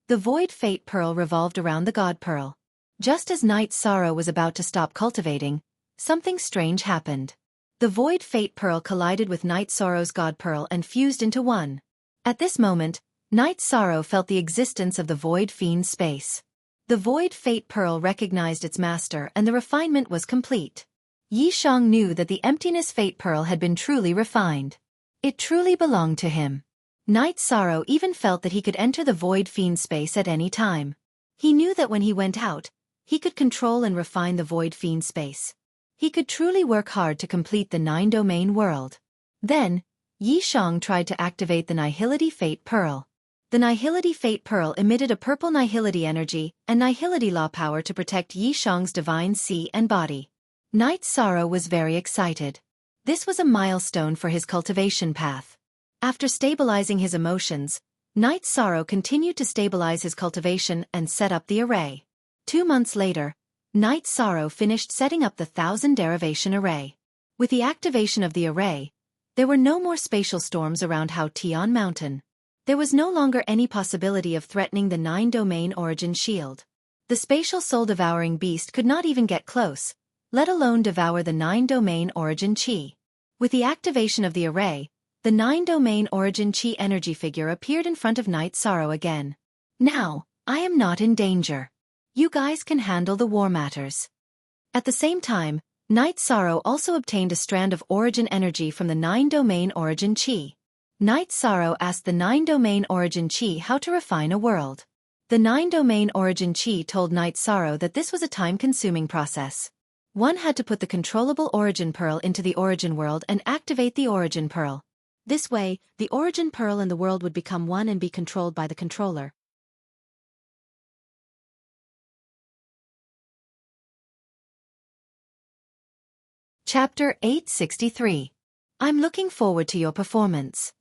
The Void Fate Pearl revolved around the God Pearl. Just as Night Sorrow was about to stop cultivating, something strange happened. The Void Fate Pearl collided with Night Sorrow's God Pearl and fused into one. At this moment, Night Sorrow felt the existence of the Void Fiend's space. The Void Fate Pearl recognized its master and the refinement was complete. Yishang knew that the Emptiness Fate Pearl had been truly refined. It truly belonged to him. Night Sorrow even felt that he could enter the Void Fiend space at any time. He knew that when he went out, he could control and refine the Void Fiend space. He could truly work hard to complete the 9-domain world. Then, Yishang tried to activate the Nihility Fate Pearl. The Nihility Fate Pearl emitted a purple Nihility energy and Nihility Law power to protect Yishang's divine sea and body. Night Sorrow was very excited. This was a milestone for his cultivation path. After stabilizing his emotions, Night Sorrow continued to stabilize his cultivation and set up the array. 2 months later, Night Sorrow finished setting up the 1000 derivation array. With the activation of the array, there were no more spatial storms around Hao Tian Mountain. There was no longer any possibility of threatening the 9-domain origin shield. The spatial soul-devouring beast could not even get close, let alone devour the 9-domain origin chi. With the activation of the array, the 9-domain origin chi energy figure appeared in front of Night Sorrow again. Now, I am not in danger. You guys can handle the war matters. At the same time, Night Sorrow also obtained a strand of origin energy from the 9-domain origin chi. Night Sorrow asked the 9-domain origin chi how to refine a world. The 9-domain origin chi told Night Sorrow that this was a time-consuming process. One had to put the controllable origin pearl into the origin world and activate the origin pearl. This way, the origin pearl and the world would become one and be controlled by the controller. Chapter 863. I'm looking forward to your performance.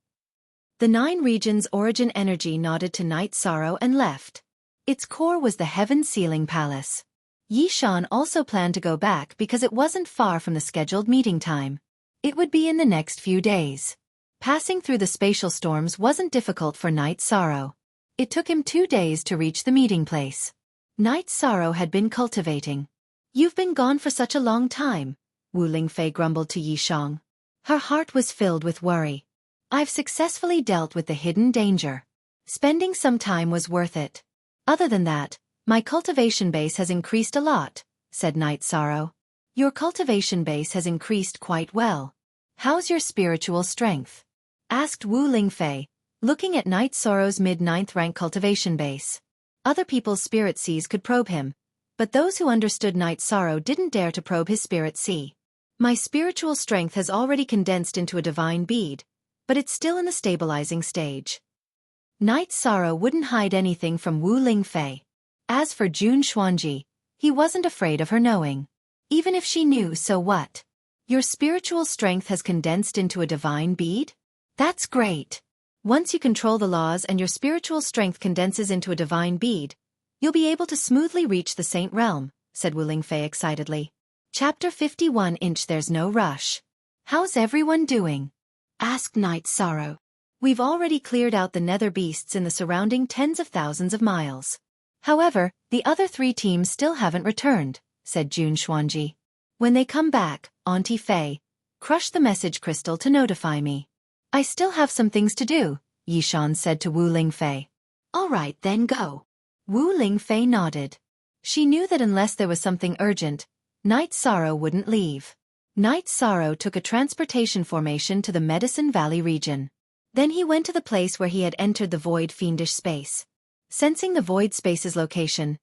The 9 regions' origin energy nodded to Night Sorrow and left. Its core was the Heaven Sealing Palace. Yishan also planned to go back because it wasn't far from the scheduled meeting time. It would be in the next few days. Passing through the spatial storms wasn't difficult for Night Sorrow. It took him 2 days to reach the meeting place. Night Sorrow had been cultivating. You've been gone for such a long time, Wu Lingfei grumbled to Yishang. Her heart was filled with worry. I've successfully dealt with the hidden danger. Spending some time was worth it. Other than that, my cultivation base has increased a lot, said Night Sorrow. Your cultivation base has increased quite well. How's your spiritual strength? Asked Wu Lingfei, looking at Night Sorrow's mid-9th rank cultivation base. Other people's spirit seas could probe him, but those who understood Night Sorrow didn't dare to probe his spirit sea. My spiritual strength has already condensed into a divine bead, but it's still in the stabilizing stage. Night Sorrow wouldn't hide anything from Wu Lingfei. As for Jun Xuanji, he wasn't afraid of her knowing. Even if she knew, so what? Your spiritual strength has condensed into a divine bead? That's great. Once you control the laws and your spiritual strength condenses into a divine bead, you'll be able to smoothly reach the Saint Realm, said Wu Lingfei excitedly. Chapter 51. There's no rush. How's everyone doing? Asked Night Sorrow. We've already cleared out the nether beasts in the surrounding tens of thousands of miles. However, the other 3 teams still haven't returned, said Jun Xuanji. When they come back, Auntie Fei, crush the message crystal to notify me. I still have some things to do, Yishan said to Wu Lingfei. All right, then go. Wu Lingfei nodded. She knew that unless there was something urgent, Night Sorrow wouldn't leave. Night Sorrow took a transportation formation to the Medicine Valley region. Then he went to the place where he had entered the void fiendish space. Sensing the void space's location,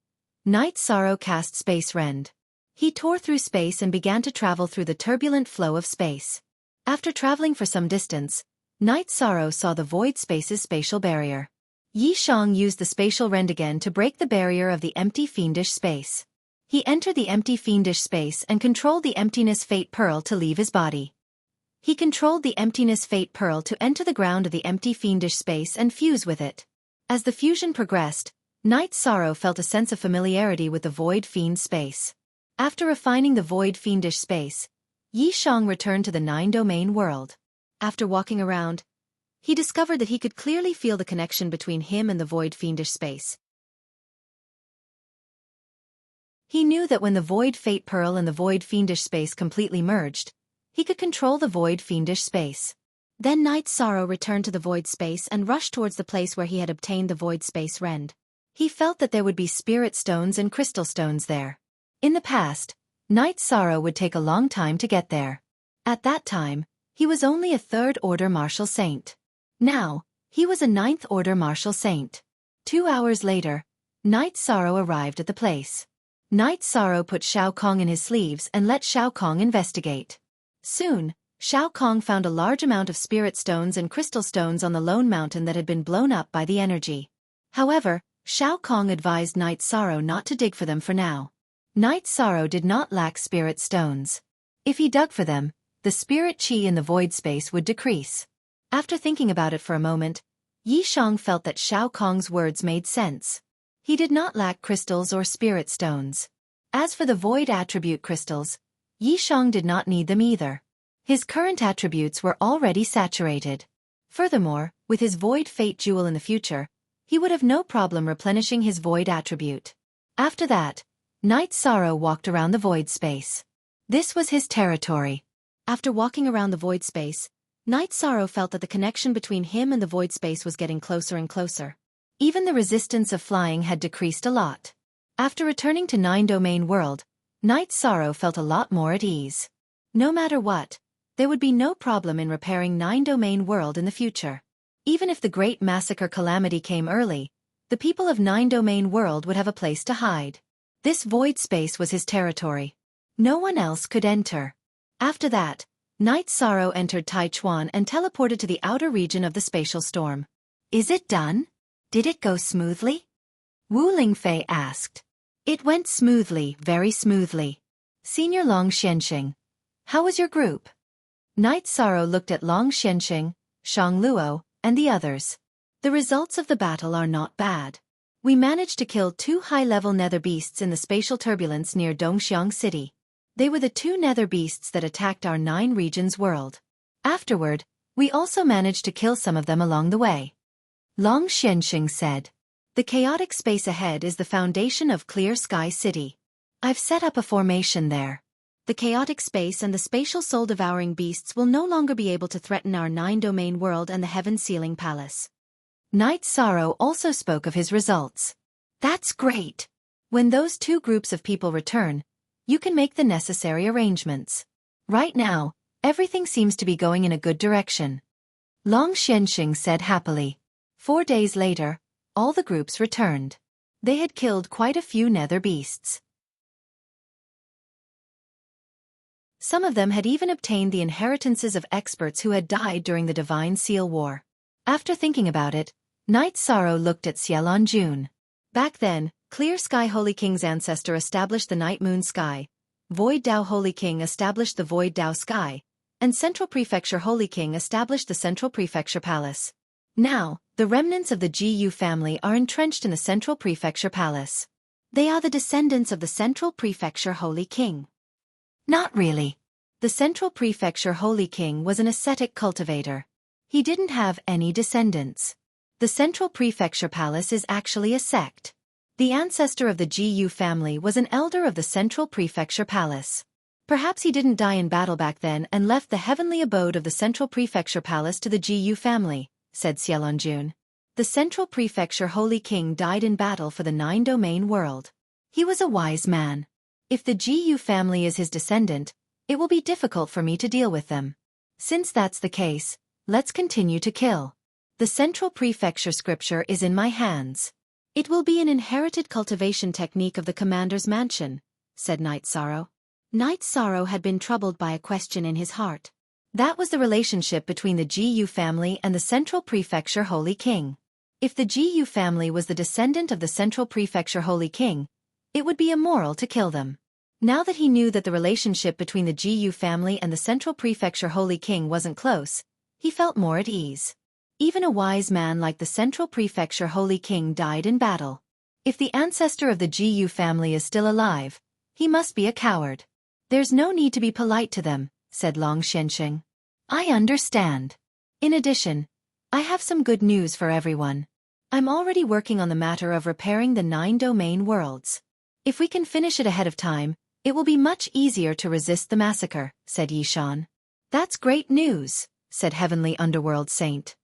Night Sorrow cast Space Rend. He tore through space and began to travel through the turbulent flow of space. After traveling for some distance, Night Sorrow saw the void space's spatial barrier. Yishang used the spatial rend again to break the barrier of the empty fiendish space. He entered the empty fiendish space and controlled the emptiness fate pearl to leave his body. He controlled the emptiness fate pearl to enter the ground of the empty fiendish space and fuse with it. As the fusion progressed, Night Sorrow felt a sense of familiarity with the void fiend space. After refining the void fiendish space, Yishang returned to the 9-domain world. After walking around, he discovered that he could clearly feel the connection between him and the void fiendish space. He knew that when the void fate pearl and the void fiendish space completely merged, He could control the void fiendish space. Then Night Sorrow returned to the void space and rushed towards the place where he had obtained the void space rend. He felt that there would be spirit stones and crystal stones there. In the past, Night Sorrow would take a long time to get there. At that time, he was only a 3rd Order Martial Saint. Now, he was a 9th Order Martial Saint. 2 hours later, Night Sorrow arrived at the place. Night Sorrow put Shao Kong in his sleeves and let Shao Kong investigate. Soon, Shao Kong found a large amount of spirit stones and crystal stones on the lone mountain that had been blown up by the energy. However, Shao Kong advised Night Sorrow not to dig for them for now. Night Sorrow did not lack spirit stones. If he dug for them, the spirit chi in the void space would decrease. After thinking about it for a moment, Yi Shang felt that Shao Kong's words made sense. He did not lack crystals or spirit stones. As for the void attribute crystals, Yi Shang did not need them either. His current attributes were already saturated. Furthermore, with his void fate jewel in the future, he would have no problem replenishing his void attribute. After that, Night Sorrow walked around the void space. This was his territory. After walking around the void space, Night Sorrow felt that the connection between him and the void space was getting closer and closer. Even the resistance of flying had decreased a lot. After returning to 9-domain world, Night Sorrow felt a lot more at ease. No matter what, there would be no problem in repairing 9-domain world in the future. Even if the Great Massacre calamity came early, the people of 9-domain world would have a place to hide. This void space was his territory. No one else could enter. After that, Night Sorrow entered Taichuan and teleported to the outer region of the spatial storm. Is it done? Did it go smoothly? Wu Lingfei asked. It went smoothly, very smoothly. Senior Long Xianxing. How was your group? Night Sorrow looked at Long Xianxing, Shang Luo, and the others. The results of the battle are not bad. We managed to kill 2 high-level nether beasts in the spatial turbulence near Dongxiang City. They were the 2 nether beasts that attacked our 9 regions world. Afterward, we also managed to kill some of them along the way. Long Xianxing said. The chaotic space ahead is the foundation of Clear Sky City. I've set up a formation there. The chaotic space and the spatial soul-devouring beasts will no longer be able to threaten our 9-domain world and the heaven-sealing palace. Night Sorrow also spoke of his results. That's great. When those 2 groups of people return, you can make the necessary arrangements. Right now, everything seems to be going in a good direction. Long Xianxing said happily. 4 days later, all the groups returned. They had killed quite a few nether beasts. Some of them had even obtained the inheritances of experts who had died during the Divine Seal War. After thinking about it, Night Sorrow looked at Xiaolon Jun. Back then, Clear Sky Holy King's ancestor established the Night Moon Sky, Void Dao Holy King established the Void Dao Sky, and Central Prefecture Holy King established the Central Prefecture Palace. Now, the remnants of the GU family are entrenched in the Central Prefecture Palace. They are the descendants of the Central Prefecture Holy King. Not really. The Central Prefecture Holy King was an ascetic cultivator. He didn't have any descendants. The Central Prefecture Palace is actually a sect. The ancestor of the GU family was an elder of the Central Prefecture Palace. Perhaps he didn't die in battle back then and left the heavenly abode of the Central Prefecture Palace to the GU family, said Xiaolon Jun. The Central Prefecture Holy King died in battle for the 9-domain world. He was a wise man. If the GU family is his descendant, it will be difficult for me to deal with them. Since that's the case, let's continue to kill. The Central Prefecture scripture is in my hands. It will be an inherited cultivation technique of the commander's mansion, said Night Sorrow. Night Sorrow had been troubled by a question in his heart. That was the relationship between the GU family and the Central Prefecture Holy King. If the GU family was the descendant of the Central Prefecture Holy King, it would be immoral to kill them. Now that he knew that the relationship between the GU family and the Central Prefecture Holy King wasn't close, he felt more at ease. Even a wise man like the Central Prefecture Holy King died in battle. If the ancestor of the GU family is still alive, he must be a coward. There's no need to be polite to them, said Long Xianxing. I understand. In addition, I have some good news for everyone. I'm already working on the matter of repairing the 9-domain worlds. If we can finish it ahead of time, it will be much easier to resist the massacre, said Yishan. That's great news, said Heavenly Underworld Saint.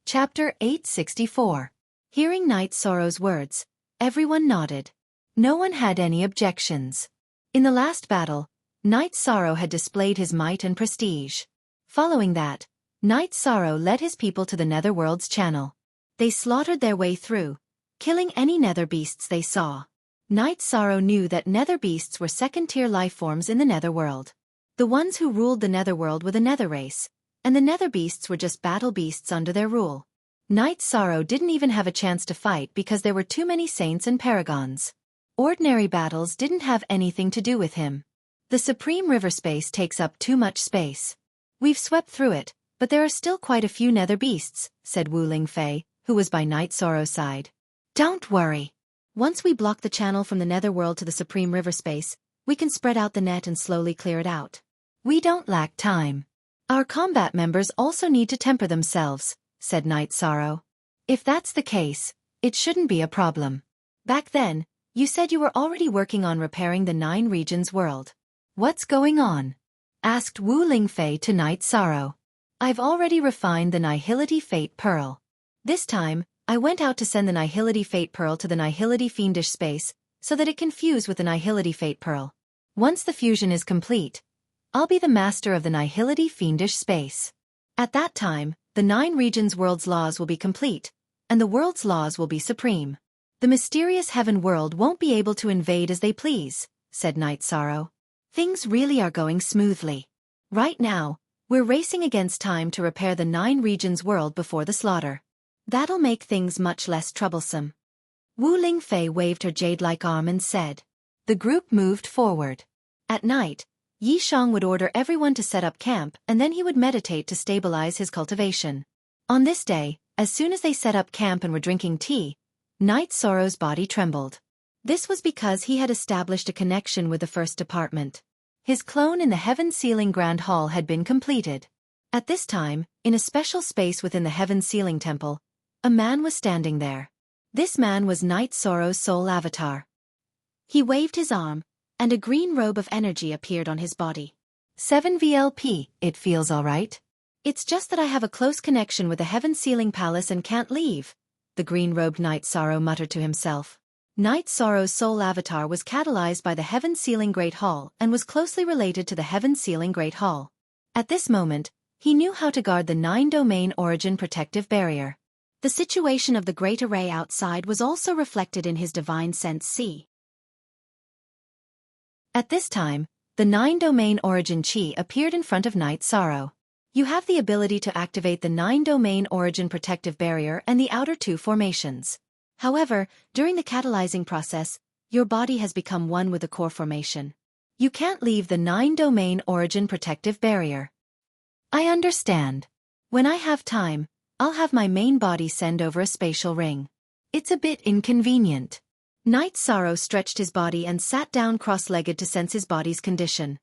Chapter 864. Hearing Night Sorrow's words, everyone nodded. No one had any objections. In the last battle, Night Sorrow had displayed his might and prestige. Following that, Night Sorrow led his people to the Netherworld's channel. They slaughtered their way through, killing any nether beasts they saw. Night Sorrow knew that nether beasts were second-tier lifeforms in the Netherworld. The ones who ruled the Netherworld were the Nether race, and the nether beasts were just battle beasts under their rule. Night Sorrow didn't even have a chance to fight because there were too many saints and paragons. Ordinary battles didn't have anything to do with him. The Supreme River space takes up too much space. We've swept through it, but there are still quite a few nether beasts, said Wu Lingfei, who was by Night Sorrow's side. Don't worry. Once we block the channel from the Netherworld to the Supreme River space, we can spread out the net and slowly clear it out. We don't lack time. Our combat members also need to temper themselves, said Night Sorrow. If that's the case, it shouldn't be a problem. Back then, you said you were already working on repairing the 9 regions world. What's going on? Asked Wu Lingfei to Night Sorrow. I've already refined the Nihility Fate Pearl. This time, I went out to send the Nihility Fate Pearl to the Nihility Fiendish space, so that it can fuse with the Nihility Fate Pearl. Once the fusion is complete, I'll be the master of the Nihility Fiendish space. At that time, the 9 regions world's laws will be complete, and the world's laws will be supreme. The mysterious heaven world won't be able to invade as they please, said Night Sorrow. Things really are going smoothly. Right now, we're racing against time to repair the 9 regions world before the slaughter. That'll make things much less troublesome. Wu Lingfei waved her jade-like arm and said. The group moved forward. At night, Yi Shang would order everyone to set up camp and then he would meditate to stabilize his cultivation. On this day, as soon as they set up camp and were drinking tea, Night Sorrow's body trembled. This was because he had established a connection with the first department. His clone in the Heaven Sealing Grand Hall had been completed. At this time, in a special space within the Heaven Sealing Temple, a man was standing there. This man was Night Sorrow's soul avatar. He waved his arm, and a green robe of energy appeared on his body. 7 VLP, it feels alright. It's just that I have a close connection with the Heaven Sealing Palace and can't leave, the green-robed Night Sorrow muttered to himself. Night Sorrow's soul avatar was catalyzed by the Heaven Sealing Great Hall and was closely related to the Heaven Sealing Great Hall. At this moment, he knew how to guard the 9-domain origin protective barrier. The situation of the Great Array outside was also reflected in his divine sense C. At this time, the 9-domain origin chi appeared in front of Night Sorrow. You have the ability to activate the 9-domain origin protective barrier and the outer 2 formations. However, during the catalyzing process, your body has become one with the core formation. You can't leave the 9-domain origin protective barrier. I understand. When I have time, I'll have my main body send over a spatial ring. It's a bit inconvenient. Night Sorrow stretched his body and sat down cross-legged to sense his body's condition.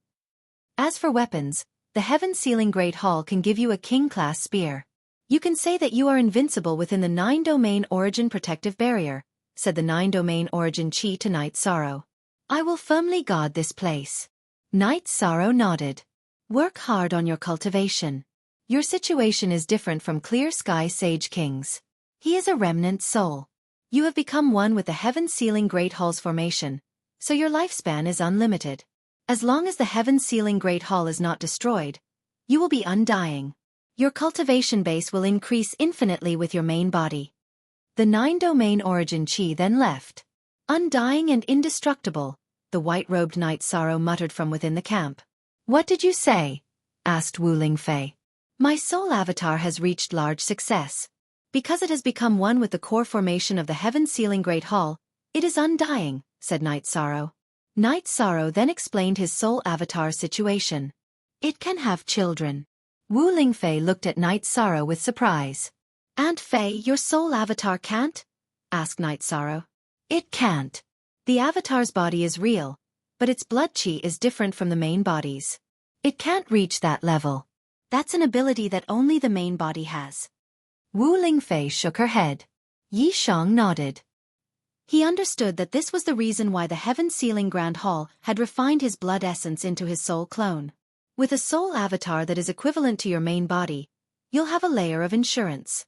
As for weapons, the Heaven Sealing Great Hall can give you a king-class spear. You can say that you are invincible within the 9-domain origin protective barrier, said the 9-domain origin chi to Night Sorrow. I will firmly guard this place. Night Sorrow nodded. Work hard on your cultivation. Your situation is different from Clear Sky Sage King's. He is a remnant soul. You have become one with the Heaven Sealing Great Hall's formation, so your lifespan is unlimited. As long as the Heaven Sealing Great Hall is not destroyed, you will be undying. Your cultivation base will increase infinitely with your main body. The 9-domain origin chi then left. Undying and indestructible, the white-robed Night Sorrow muttered from within the camp. What did you say? Asked Wu Lingfei. My soul avatar has reached large success. Because it has become one with the core formation of the Heaven Sealing Great Hall, it is undying, said Night Sorrow. Night Sorrow then explained his soul avatar's situation. It can have children. Wu Lingfei looked at Night Sorrow with surprise. Aunt Fei, your soul avatar can't? Asked Night Sorrow. It can't. The avatar's body is real, but its blood chi is different from the main body's. It can't reach that level. That's an ability that only the main body has. Wu Lingfei shook her head. Yi Shang nodded. He understood that this was the reason why the heaven-sealing Grand Hall had refined his blood essence into his soul clone. With a soul avatar that is equivalent to your main body, you'll have a layer of insurance.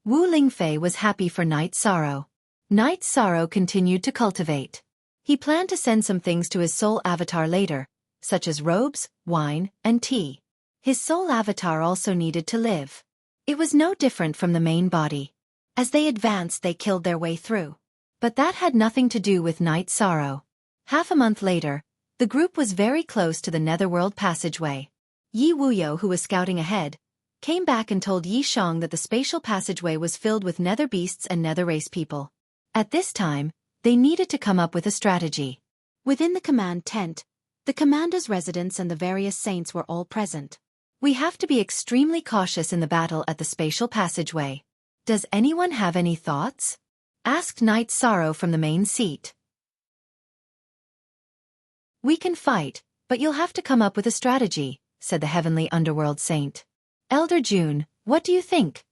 Wu Lingfei was happy for Night Sorrow. Night Sorrow continued to cultivate. He planned to send some things to his soul avatar later, such as robes, wine, and tea. His soul avatar also needed to live. It was no different from the main body. As they advanced, they killed their way through. But that had nothing to do with Night Sorrow. Half a month later, the group was very close to the Netherworld passageway. Yi Wuyo, who was scouting ahead, came back and told Yi Shang that the spatial passageway was filled with nether beasts and nether race people. At this time, they needed to come up with a strategy. Within the command tent, the commander's residence and the various saints were all present. We have to be extremely cautious in the battle at the spatial passageway. Does anyone have any thoughts? Asked Night Sorrow from the main seat. We can fight, but you'll have to come up with a strategy, said the heavenly underworld saint. Elder June, what do you think?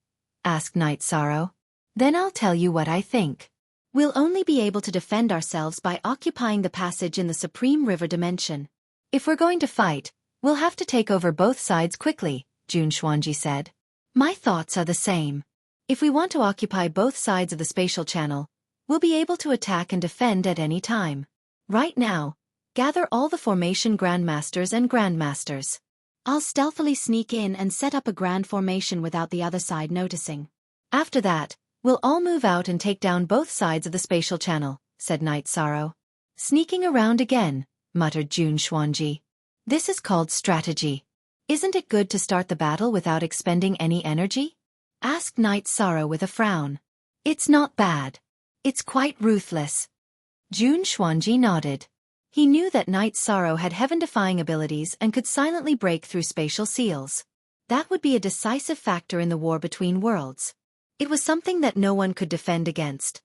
Asked Night Sorrow. Then I'll tell you what I think. We'll only be able to defend ourselves by occupying the passage in the Supreme River Dimension. If we're going to fight, we'll have to take over both sides quickly, Jun Xuanji said. My thoughts are the same. If we want to occupy both sides of the spatial channel, we'll be able to attack and defend at any time. Right now, gather all the formation grandmasters and grandmasters. I'll stealthily sneak in and set up a grand formation without the other side noticing. After that, we'll all move out and take down both sides of the spatial channel, said Night Sorrow. Sneaking around again, muttered Jun Xuanji. This is called strategy. Isn't it good to start the battle without expending any energy? Asked Night Sorrow with a frown. It's not bad. It's quite ruthless. Jun Xuanji nodded. He knew that Night Sorrow had heaven-defying abilities and could silently break through spatial seals. That would be a decisive factor in the war between worlds. It was something that no one could defend against.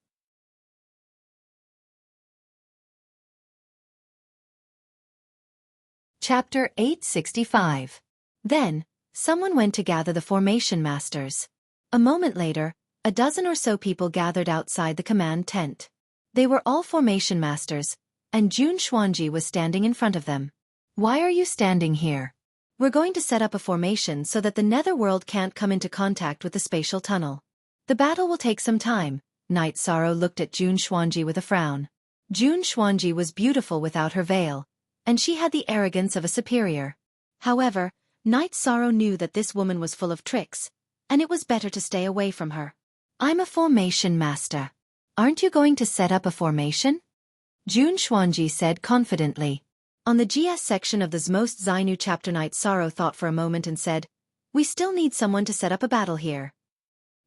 Chapter 865. Then, someone went to gather the formation masters. A moment later, a dozen or so people gathered outside the command tent. They were all formation masters, and Jun Xuanji was standing in front of them. Why are you standing here? We're going to set up a formation so that the netherworld can't come into contact with the spatial tunnel. The battle will take some time. Night Sorrow looked at Jun Xuanji with a frown. Jun Xuanji was beautiful without her veil, and she had the arrogance of a superior. However, Night Sorrow knew that this woman was full of tricks, and it was better to stay away from her. I'm a formation master. Aren't you going to set up a formation? Jun Xuanji said confidently. On the GS section of the Zmost Zainu chapter, Night Sorrow thought for a moment and said, We still need someone to set up a battle here.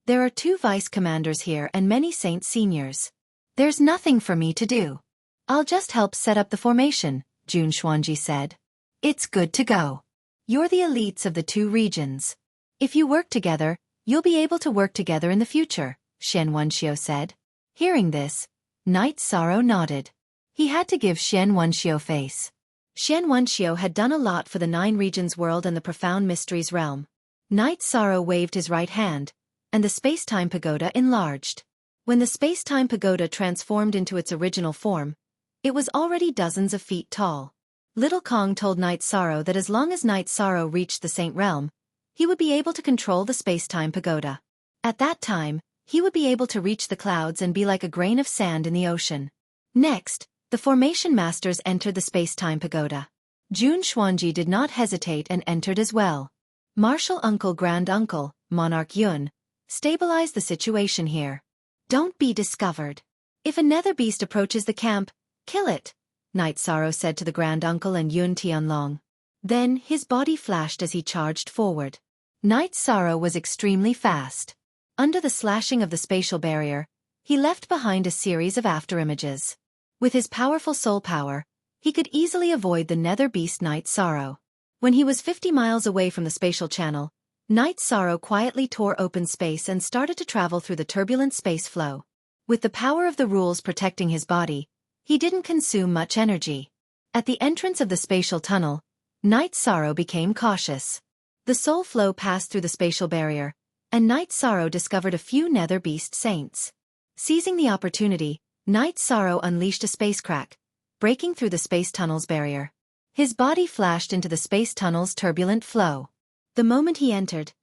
There are 2 vice commanders here and many saint seniors. There's nothing for me to do. I'll just help set up the formation, Jun Xuanji said. It's good to go. You're the elites of the 2 regions. If you work together, you'll be able to work together in the future, Shen Wenxiu said. Hearing this, Night Sorrow nodded. He had to give Shen Wenxiu face. Shen Wenxiu had done a lot for the 9 regions world and the profound mysteries realm. Night Sorrow waved his right hand, and the space-time pagoda enlarged. When the space-time pagoda transformed into its original form, it was already dozens of feet tall. Little Kong told Night Sorrow that as long as Night Sorrow reached the Saint Realm, he would be able to control the space-time pagoda. At that time, he would be able to reach the clouds and be like a grain of sand in the ocean. Next, the formation masters entered the space-time pagoda. Jun Xuanji did not hesitate and entered as well. Martial Uncle Grand Uncle, Monarch Yun, stabilized the situation here. Don't be discovered. If a nether beast approaches the camp, kill it, Night Sorrow said to the Grand Uncle and Yun Tianlong. Then his body flashed as he charged forward. Night Sorrow was extremely fast. Under the slashing of the spatial barrier, he left behind a series of afterimages. With his powerful soul power, he could easily avoid the nether beast Night Sorrow. When he was 50 miles away from the spatial channel, Night Sorrow quietly tore open space and started to travel through the turbulent space flow. With the power of the rules protecting his body, he didn't consume much energy. At the entrance of the spatial tunnel, Night Sorrow became cautious. The soul flow passed through the spatial barrier, and Night Sorrow discovered a few nether beast saints. Seizing the opportunity, Night Sorrow unleashed a space crack, breaking through the space tunnel's barrier. His body flashed into the space tunnel's turbulent flow. The moment he entered,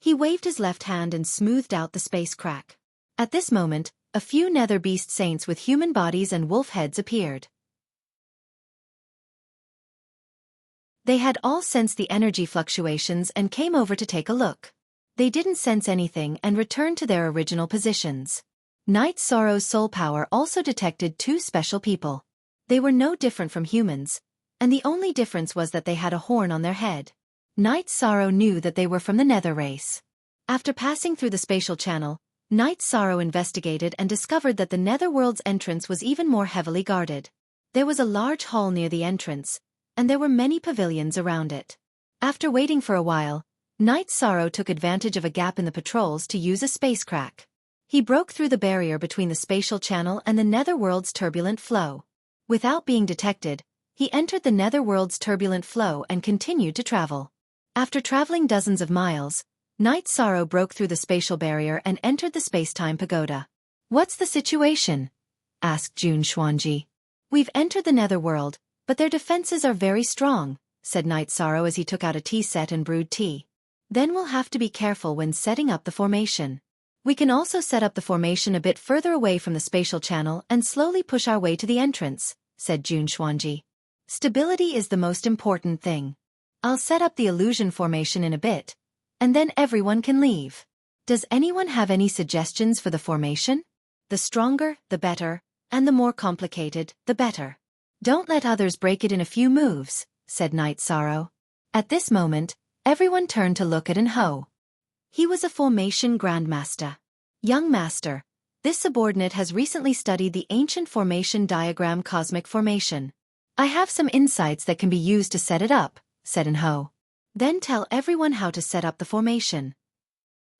he waved his left hand and smoothed out the space crack. At this moment, a few nether beast saints with human bodies and wolf heads appeared. They had all sensed the energy fluctuations and came over to take a look. They didn't sense anything and returned to their original positions. Night Sorrow's soul power also detected two special people. They were no different from humans, and the only difference was that they had a horn on their head. Night Sorrow knew that they were from the Nether race. After passing through the spatial channel, Night Sorrow investigated and discovered that the Netherworld's entrance was even more heavily guarded. There was a large hall near the entrance, and there were many pavilions around it. After waiting for a while, Night Sorrow took advantage of a gap in the patrols to use a space crack. He broke through the barrier between the spatial channel and the Netherworld's turbulent flow. Without being detected, he entered the Netherworld's turbulent flow and continued to travel. After traveling dozens of miles, Night Sorrow broke through the spatial barrier and entered the space-time pagoda. "What's the situation?" asked Jun Xuanji. "We've entered the Netherworld, but their defenses are very strong," said Night Sorrow as he took out a tea set and brewed tea. "Then we'll have to be careful when setting up the formation. We can also set up the formation a bit further away from the spatial channel and slowly push our way to the entrance," said Jun Xuanji. "Stability is the most important thing. I'll set up the illusion formation in a bit, and then everyone can leave. Does anyone have any suggestions for the formation? The stronger, the better, and the more complicated, the better. Don't let others break it in a few moves," said Night Sorrow. At this moment, everyone turned to look at Ho. He was a formation grandmaster. "Young master, this subordinate has recently studied the ancient formation diagram cosmic formation. I have some insights that can be used to set it up," said Ho. "Then tell everyone how to set up the formation."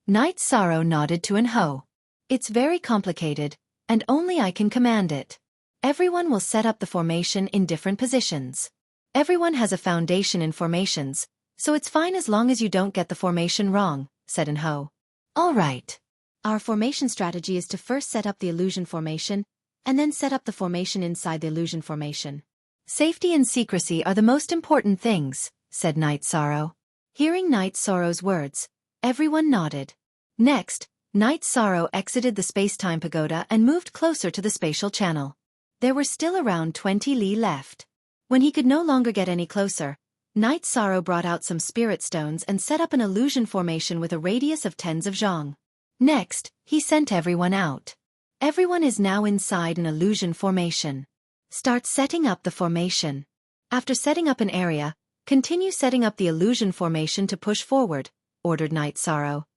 Night Sorrow nodded to Ho. "It's very complicated, and only I can command it. Everyone will set up the formation in different positions. Everyone has a foundation in formations, so it's fine as long as you don't get the formation wrong," said Ho. "All right. Our formation strategy is to first set up the illusion formation, and then set up the formation inside the illusion formation. Safety and secrecy are the most important things," said Night Sorrow. Hearing Night Sorrow's words, everyone nodded. Next, Night Sorrow exited the space-time pagoda and moved closer to the spatial channel. There were still around 20 li left. When he could no longer get any closer, Night Sorrow brought out some spirit stones and set up an illusion formation with a radius of tens of zhang. Next, he sent everyone out. Everyone is now inside an illusion formation. Start setting up the formation. After setting up an area, continue setting up the illusion formation to push forward, ordered Night Sorrow.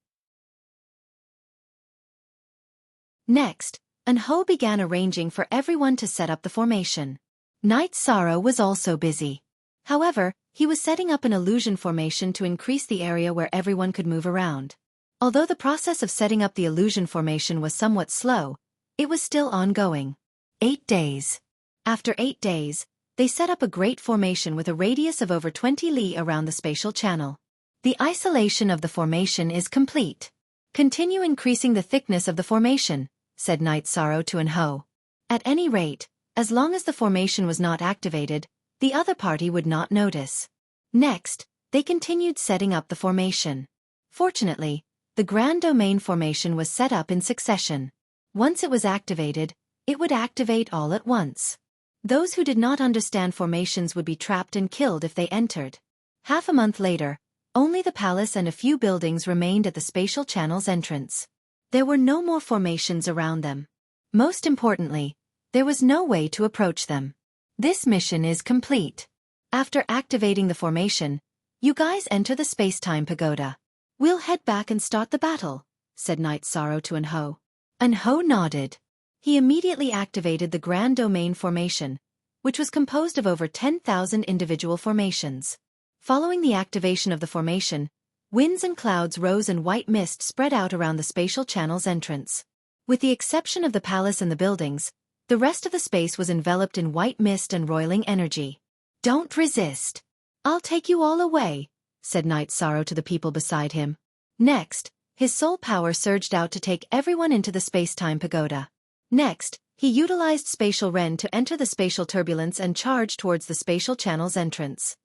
Next, Ho began arranging for everyone to set up the formation. Night Sorrow was also busy. However, he was setting up an illusion formation to increase the area where everyone could move around. Although the process of setting up the illusion formation was somewhat slow, it was still ongoing. 8 days. After 8 days, they set up a great formation with a radius of over 20 li around the spatial channel. The isolation of the formation is complete. Continue increasing the thickness of the formation, said Night Sorrow to Ho. At any rate, as long as the formation was not activated, the other party would not notice. Next, they continued setting up the formation. Fortunately, the Grand Domain formation was set up in succession. Once it was activated, it would activate all at once. Those who did not understand formations would be trapped and killed if they entered. Half a month later, only the palace and a few buildings remained at the spatial channel's entrance. There were no more formations around them. Most importantly, there was no way to approach them. This mission is complete. After activating the formation, you guys enter the space-time pagoda. We'll head back and start the battle, said Night Sorrow to Ho. Ho nodded. He immediately activated the Grand Domain formation, which was composed of over 10,000 individual formations. Following the activation of the formation, winds and clouds rose and white mist spread out around the spatial channel's entrance. With the exception of the palace and the buildings, the rest of the space was enveloped in white mist and roiling energy. Don't resist. I'll take you all away, said Night Sorrow to the people beside him. Next, his soul power surged out to take everyone into the space-time pagoda. Next, He utilized spatial Ren to enter the spatial turbulence and charge towards the spatial channel's entrance.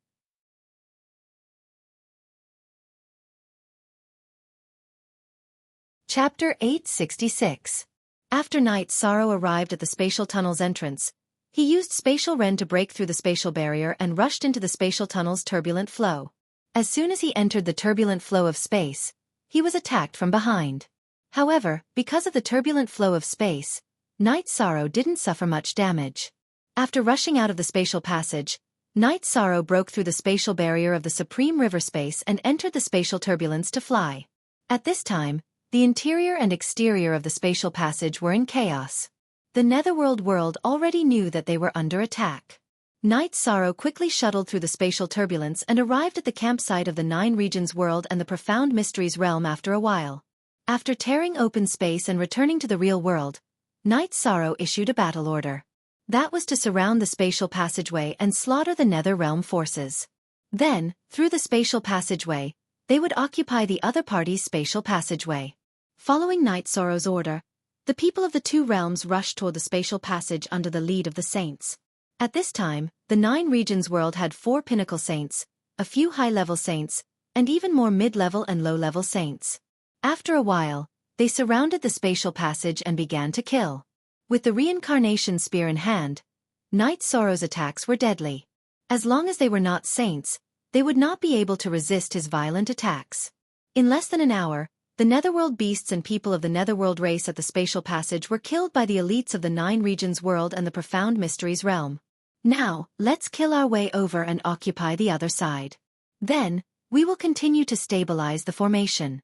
Chapter 866. After Night Sorrow arrived at the spatial tunnel's entrance, he used spatial Ren to break through the spatial barrier and rushed into the spatial tunnel's turbulent flow. As soon as he entered the turbulent flow of space, he was attacked from behind. However, because of the turbulent flow of space, Night Sorrow didn't suffer much damage. After rushing out of the spatial passage, Night Sorrow broke through the spatial barrier of the supreme river space and entered the spatial turbulence to fly. At this time, the interior and exterior of the spatial passage were in chaos. The Netherworld world already knew that they were under attack. Night Sorrow quickly shuttled through the spatial turbulence and arrived at the campsite of the Nine Regions world and the Profound Mysteries realm after a while. After tearing open space and returning to the real world, Night Sorrow issued a battle order. That was to surround the spatial passageway and slaughter the Nether Realm forces. Then, through the spatial passageway, they would occupy the other party's spatial passageway. Following Night Sorrow's order, the people of the two realms rushed toward the spatial passage under the lead of the saints. At this time, the Nine Regions world had 4 pinnacle saints, a few high-level saints, and even more mid-level and low-level saints. After a while, they surrounded the spatial passage and began to kill. With the reincarnation spear in hand, Night Sorrow's attacks were deadly. As long as they were not saints, they would not be able to resist his violent attacks. In less than an hour, the Netherworld beasts and people of the Netherworld race at the spatial passage were killed by the elites of the Nine Regions world and the Profound Mysteries realm. Now, let's kill our way over and occupy the other side. Then, we will continue to stabilize the formation.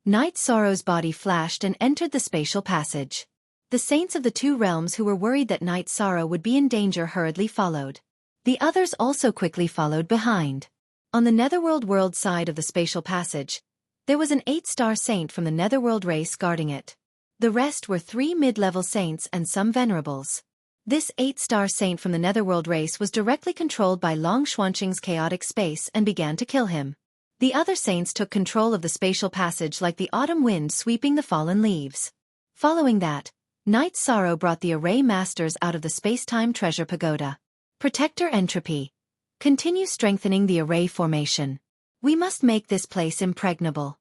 Night Sorrow's body flashed and entered the spatial passage. The saints of the two realms who were worried that Night Sorrow would be in danger hurriedly followed. The others also quickly followed behind. On the Netherworld world side of the spatial passage, there was an 8-star saint from the Netherworld race guarding it. The rest were 3 mid-level saints and some venerables. This 8-star saint from the Netherworld race was directly controlled by Long Xuanqing's chaotic space and began to kill him. The other saints took control of the spatial passage like the autumn wind sweeping the fallen leaves. Following that, Night Sorrow brought the Array Masters out of the space-time treasure pagoda. Protector Entropy. Continue strengthening the Array formation. We must make this place impregnable.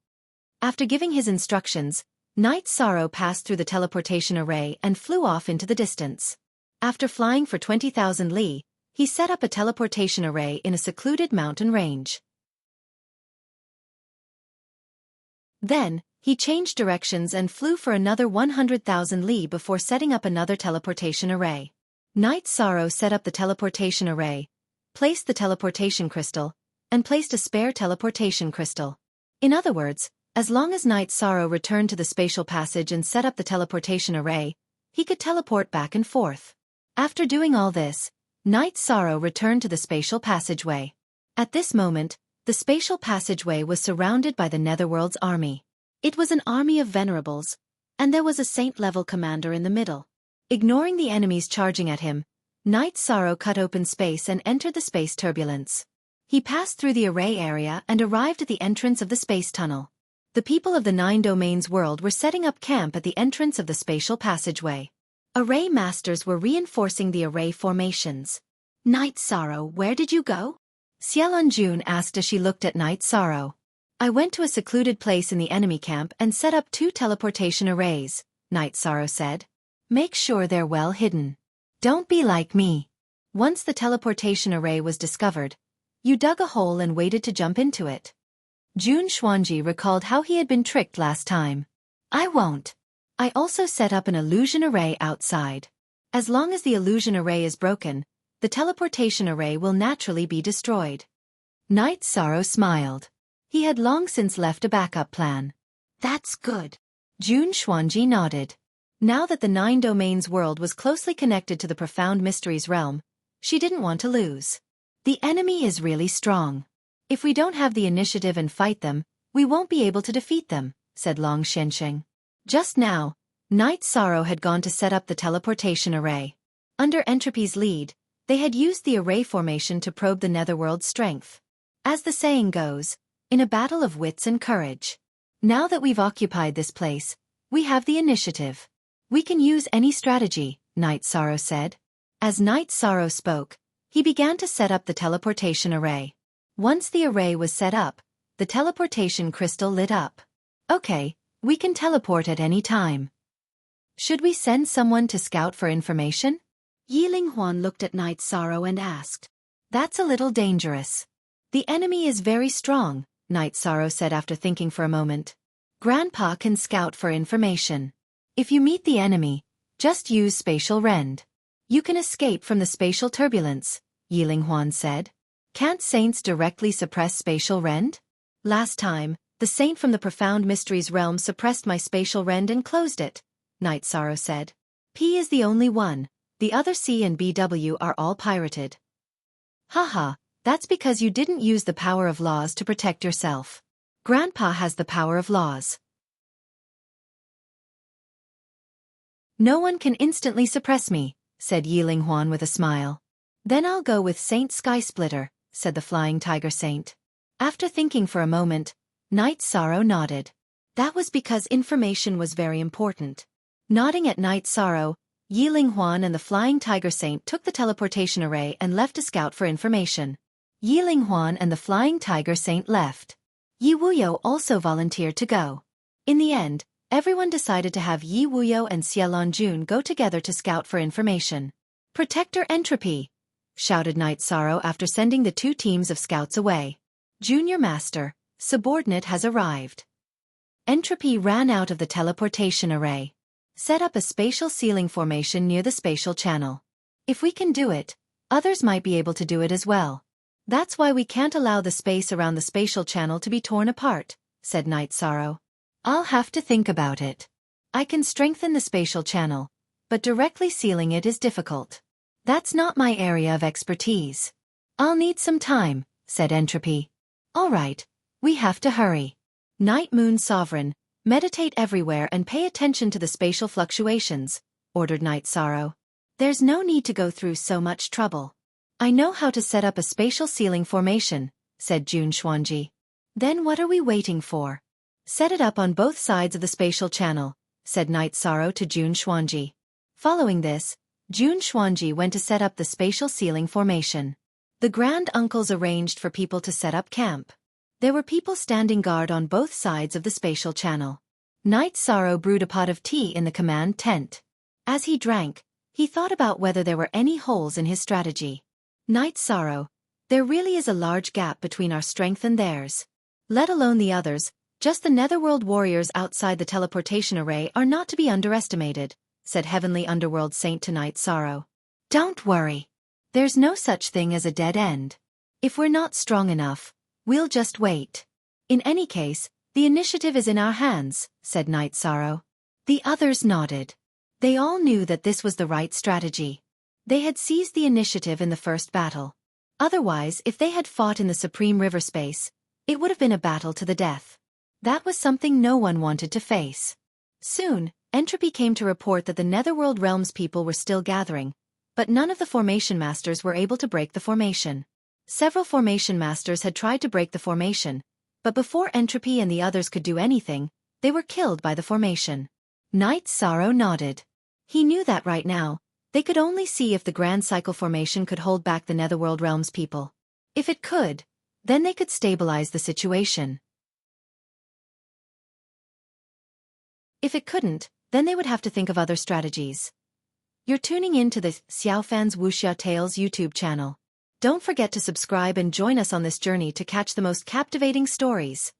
After giving his instructions, Night Sorrow passed through the teleportation array and flew off into the distance. After flying for 20,000 li, he set up a teleportation array in a secluded mountain range. Then, he changed directions and flew for another 100,000 li before setting up another teleportation array. Night Sorrow set up the teleportation array, placed the teleportation crystal, and placed a spare teleportation crystal. In other words, as long as Night Sorrow returned to the spatial passage and set up the teleportation array, he could teleport back and forth. After doing all this, Night Sorrow returned to the spatial passageway. At this moment, the spatial passageway was surrounded by the Netherworld's army. It was an army of venerables, and there was a saint-level commander in the middle. Ignoring the enemies charging at him, Night Sorrow cut open space and entered the space turbulence. He passed through the array area and arrived at the entrance of the space tunnel. The people of the Nine Domains world were setting up camp at the entrance of the spatial passageway. Array Masters were reinforcing the array formations. Night Sorrow, where did you go? Xiaofan asked as she looked at Night Sorrow. I went to a secluded place in the enemy camp and set up 2 teleportation arrays, Night Sorrow said. Make sure they're well hidden. Don't be like me. Once the teleportation array was discovered, you dug a hole and waited to jump into it. Jun Xuanji recalled how he had been tricked last time. I won't. I also set up an illusion array outside. As long as the illusion array is broken, the teleportation array will naturally be destroyed. Night Sorrow smiled. He had long since left a backup plan. That's good. Jun Xuanji nodded. Now that the Nine Domains world was closely connected to the Profound Mysteries realm, she didn't want to lose. The enemy is really strong. If we don't have the initiative and fight them, we won't be able to defeat them, said Long Xuanqing. Just now, Night Sorrow had gone to set up the teleportation array. Under Entropy's lead, they had used the array formation to probe the Netherworld's strength. As the saying goes, in a battle of wits and courage. Now that we've occupied this place, we have the initiative. We can use any strategy, Night Sorrow said. As Night Sorrow spoke, he began to set up the teleportation array. Once the array was set up, the teleportation crystal lit up. Okay, we can teleport at any time. Should we send someone to scout for information? Yiling Huan looked at Night Sorrow and asked. That's a little dangerous. The enemy is very strong, Night Sorrow said after thinking for a moment. Grandpa can scout for information. If you meet the enemy, just use spatial rend. You can escape from the spatial turbulence, Yiling Huan said. Can't saints directly suppress spatial rend? Last time, the saint from the Profound Mysteries realm suppressed my spatial rend and closed it, Night Sorrow said. P is the only one, the other C and BW are all pirated. Haha, that's because you didn't use the power of laws to protect yourself. Grandpa has the power of laws. No one can instantly suppress me, said Yiling Huan with a smile. Then I'll go with Saint Skysplitter, said the Flying Tiger Saint. After thinking for a moment, Night Sorrow nodded. That was because information was very important. Nodding at Night Sorrow, Yiling Huan and the Flying Tiger Saint took the teleportation array and left to scout for information. Yiling Huan and the Flying Tiger Saint left. Yi Wuyo also volunteered to go. In the end, everyone decided to have Yi Wuyo and Xie Longjun go together to scout for information. Protector Entropy! Shouted Night Sorrow after sending the two teams of scouts away. Junior Master, subordinate has arrived. Entropy ran out of the teleportation array. Set up a spatial ceiling formation near the spatial channel. If we can do it, others might be able to do it as well. That's why we can't allow the space around the spatial channel to be torn apart, said Night Sorrow. I'll have to think about it. I can strengthen the spatial channel, but directly sealing it is difficult. That's not my area of expertise. I'll need some time, said Entropy. All right, we have to hurry. Night Moon Sovereign, meditate everywhere and pay attention to the spatial fluctuations, ordered Night Sorrow. There's no need to go through so much trouble. I know how to set up a spatial ceiling formation, said Jun Xuanji. Then what are we waiting for? Set it up on both sides of the spatial channel, said Night Sorrow to Jun Xuanji. Following this, Jun Xuanji went to set up the spatial ceiling formation. The grand uncles arranged for people to set up camp. There were people standing guard on both sides of the spatial channel. Night Sorrow brewed a pot of tea in the command tent. As he drank, he thought about whether there were any holes in his strategy. Night Sorrow, there really is a large gap between our strength and theirs. Let alone the others, just the Netherworld warriors outside the teleportation array are not to be underestimated, said Heavenly Underworld Saint to Night Sorrow. Don't worry. There's no such thing as a dead end. If we're not strong enough, we'll just wait. In any case, the initiative is in our hands, said Night Sorrow. The others nodded. They all knew that this was the right strategy. They had seized the initiative in the first battle. Otherwise, if they had fought in the Supreme River space, it would have been a battle to the death. That was something no one wanted to face. Soon, Entropy came to report that the Netherworld Realms people were still gathering, but none of the Formation Masters were able to break the formation. Several Formation Masters had tried to break the formation, but before Entropy and the others could do anything, they were killed by the formation. Night Sorrow nodded. He knew that right now, they could only see if the Grand Cycle formation could hold back the Netherworld Realms people. If it could, then they could stabilize the situation. If it couldn't, then they would have to think of other strategies. You're tuning in to the Xiaofan's Wuxia Tales YouTube channel. Don't forget to subscribe and join us on this journey to catch the most captivating stories.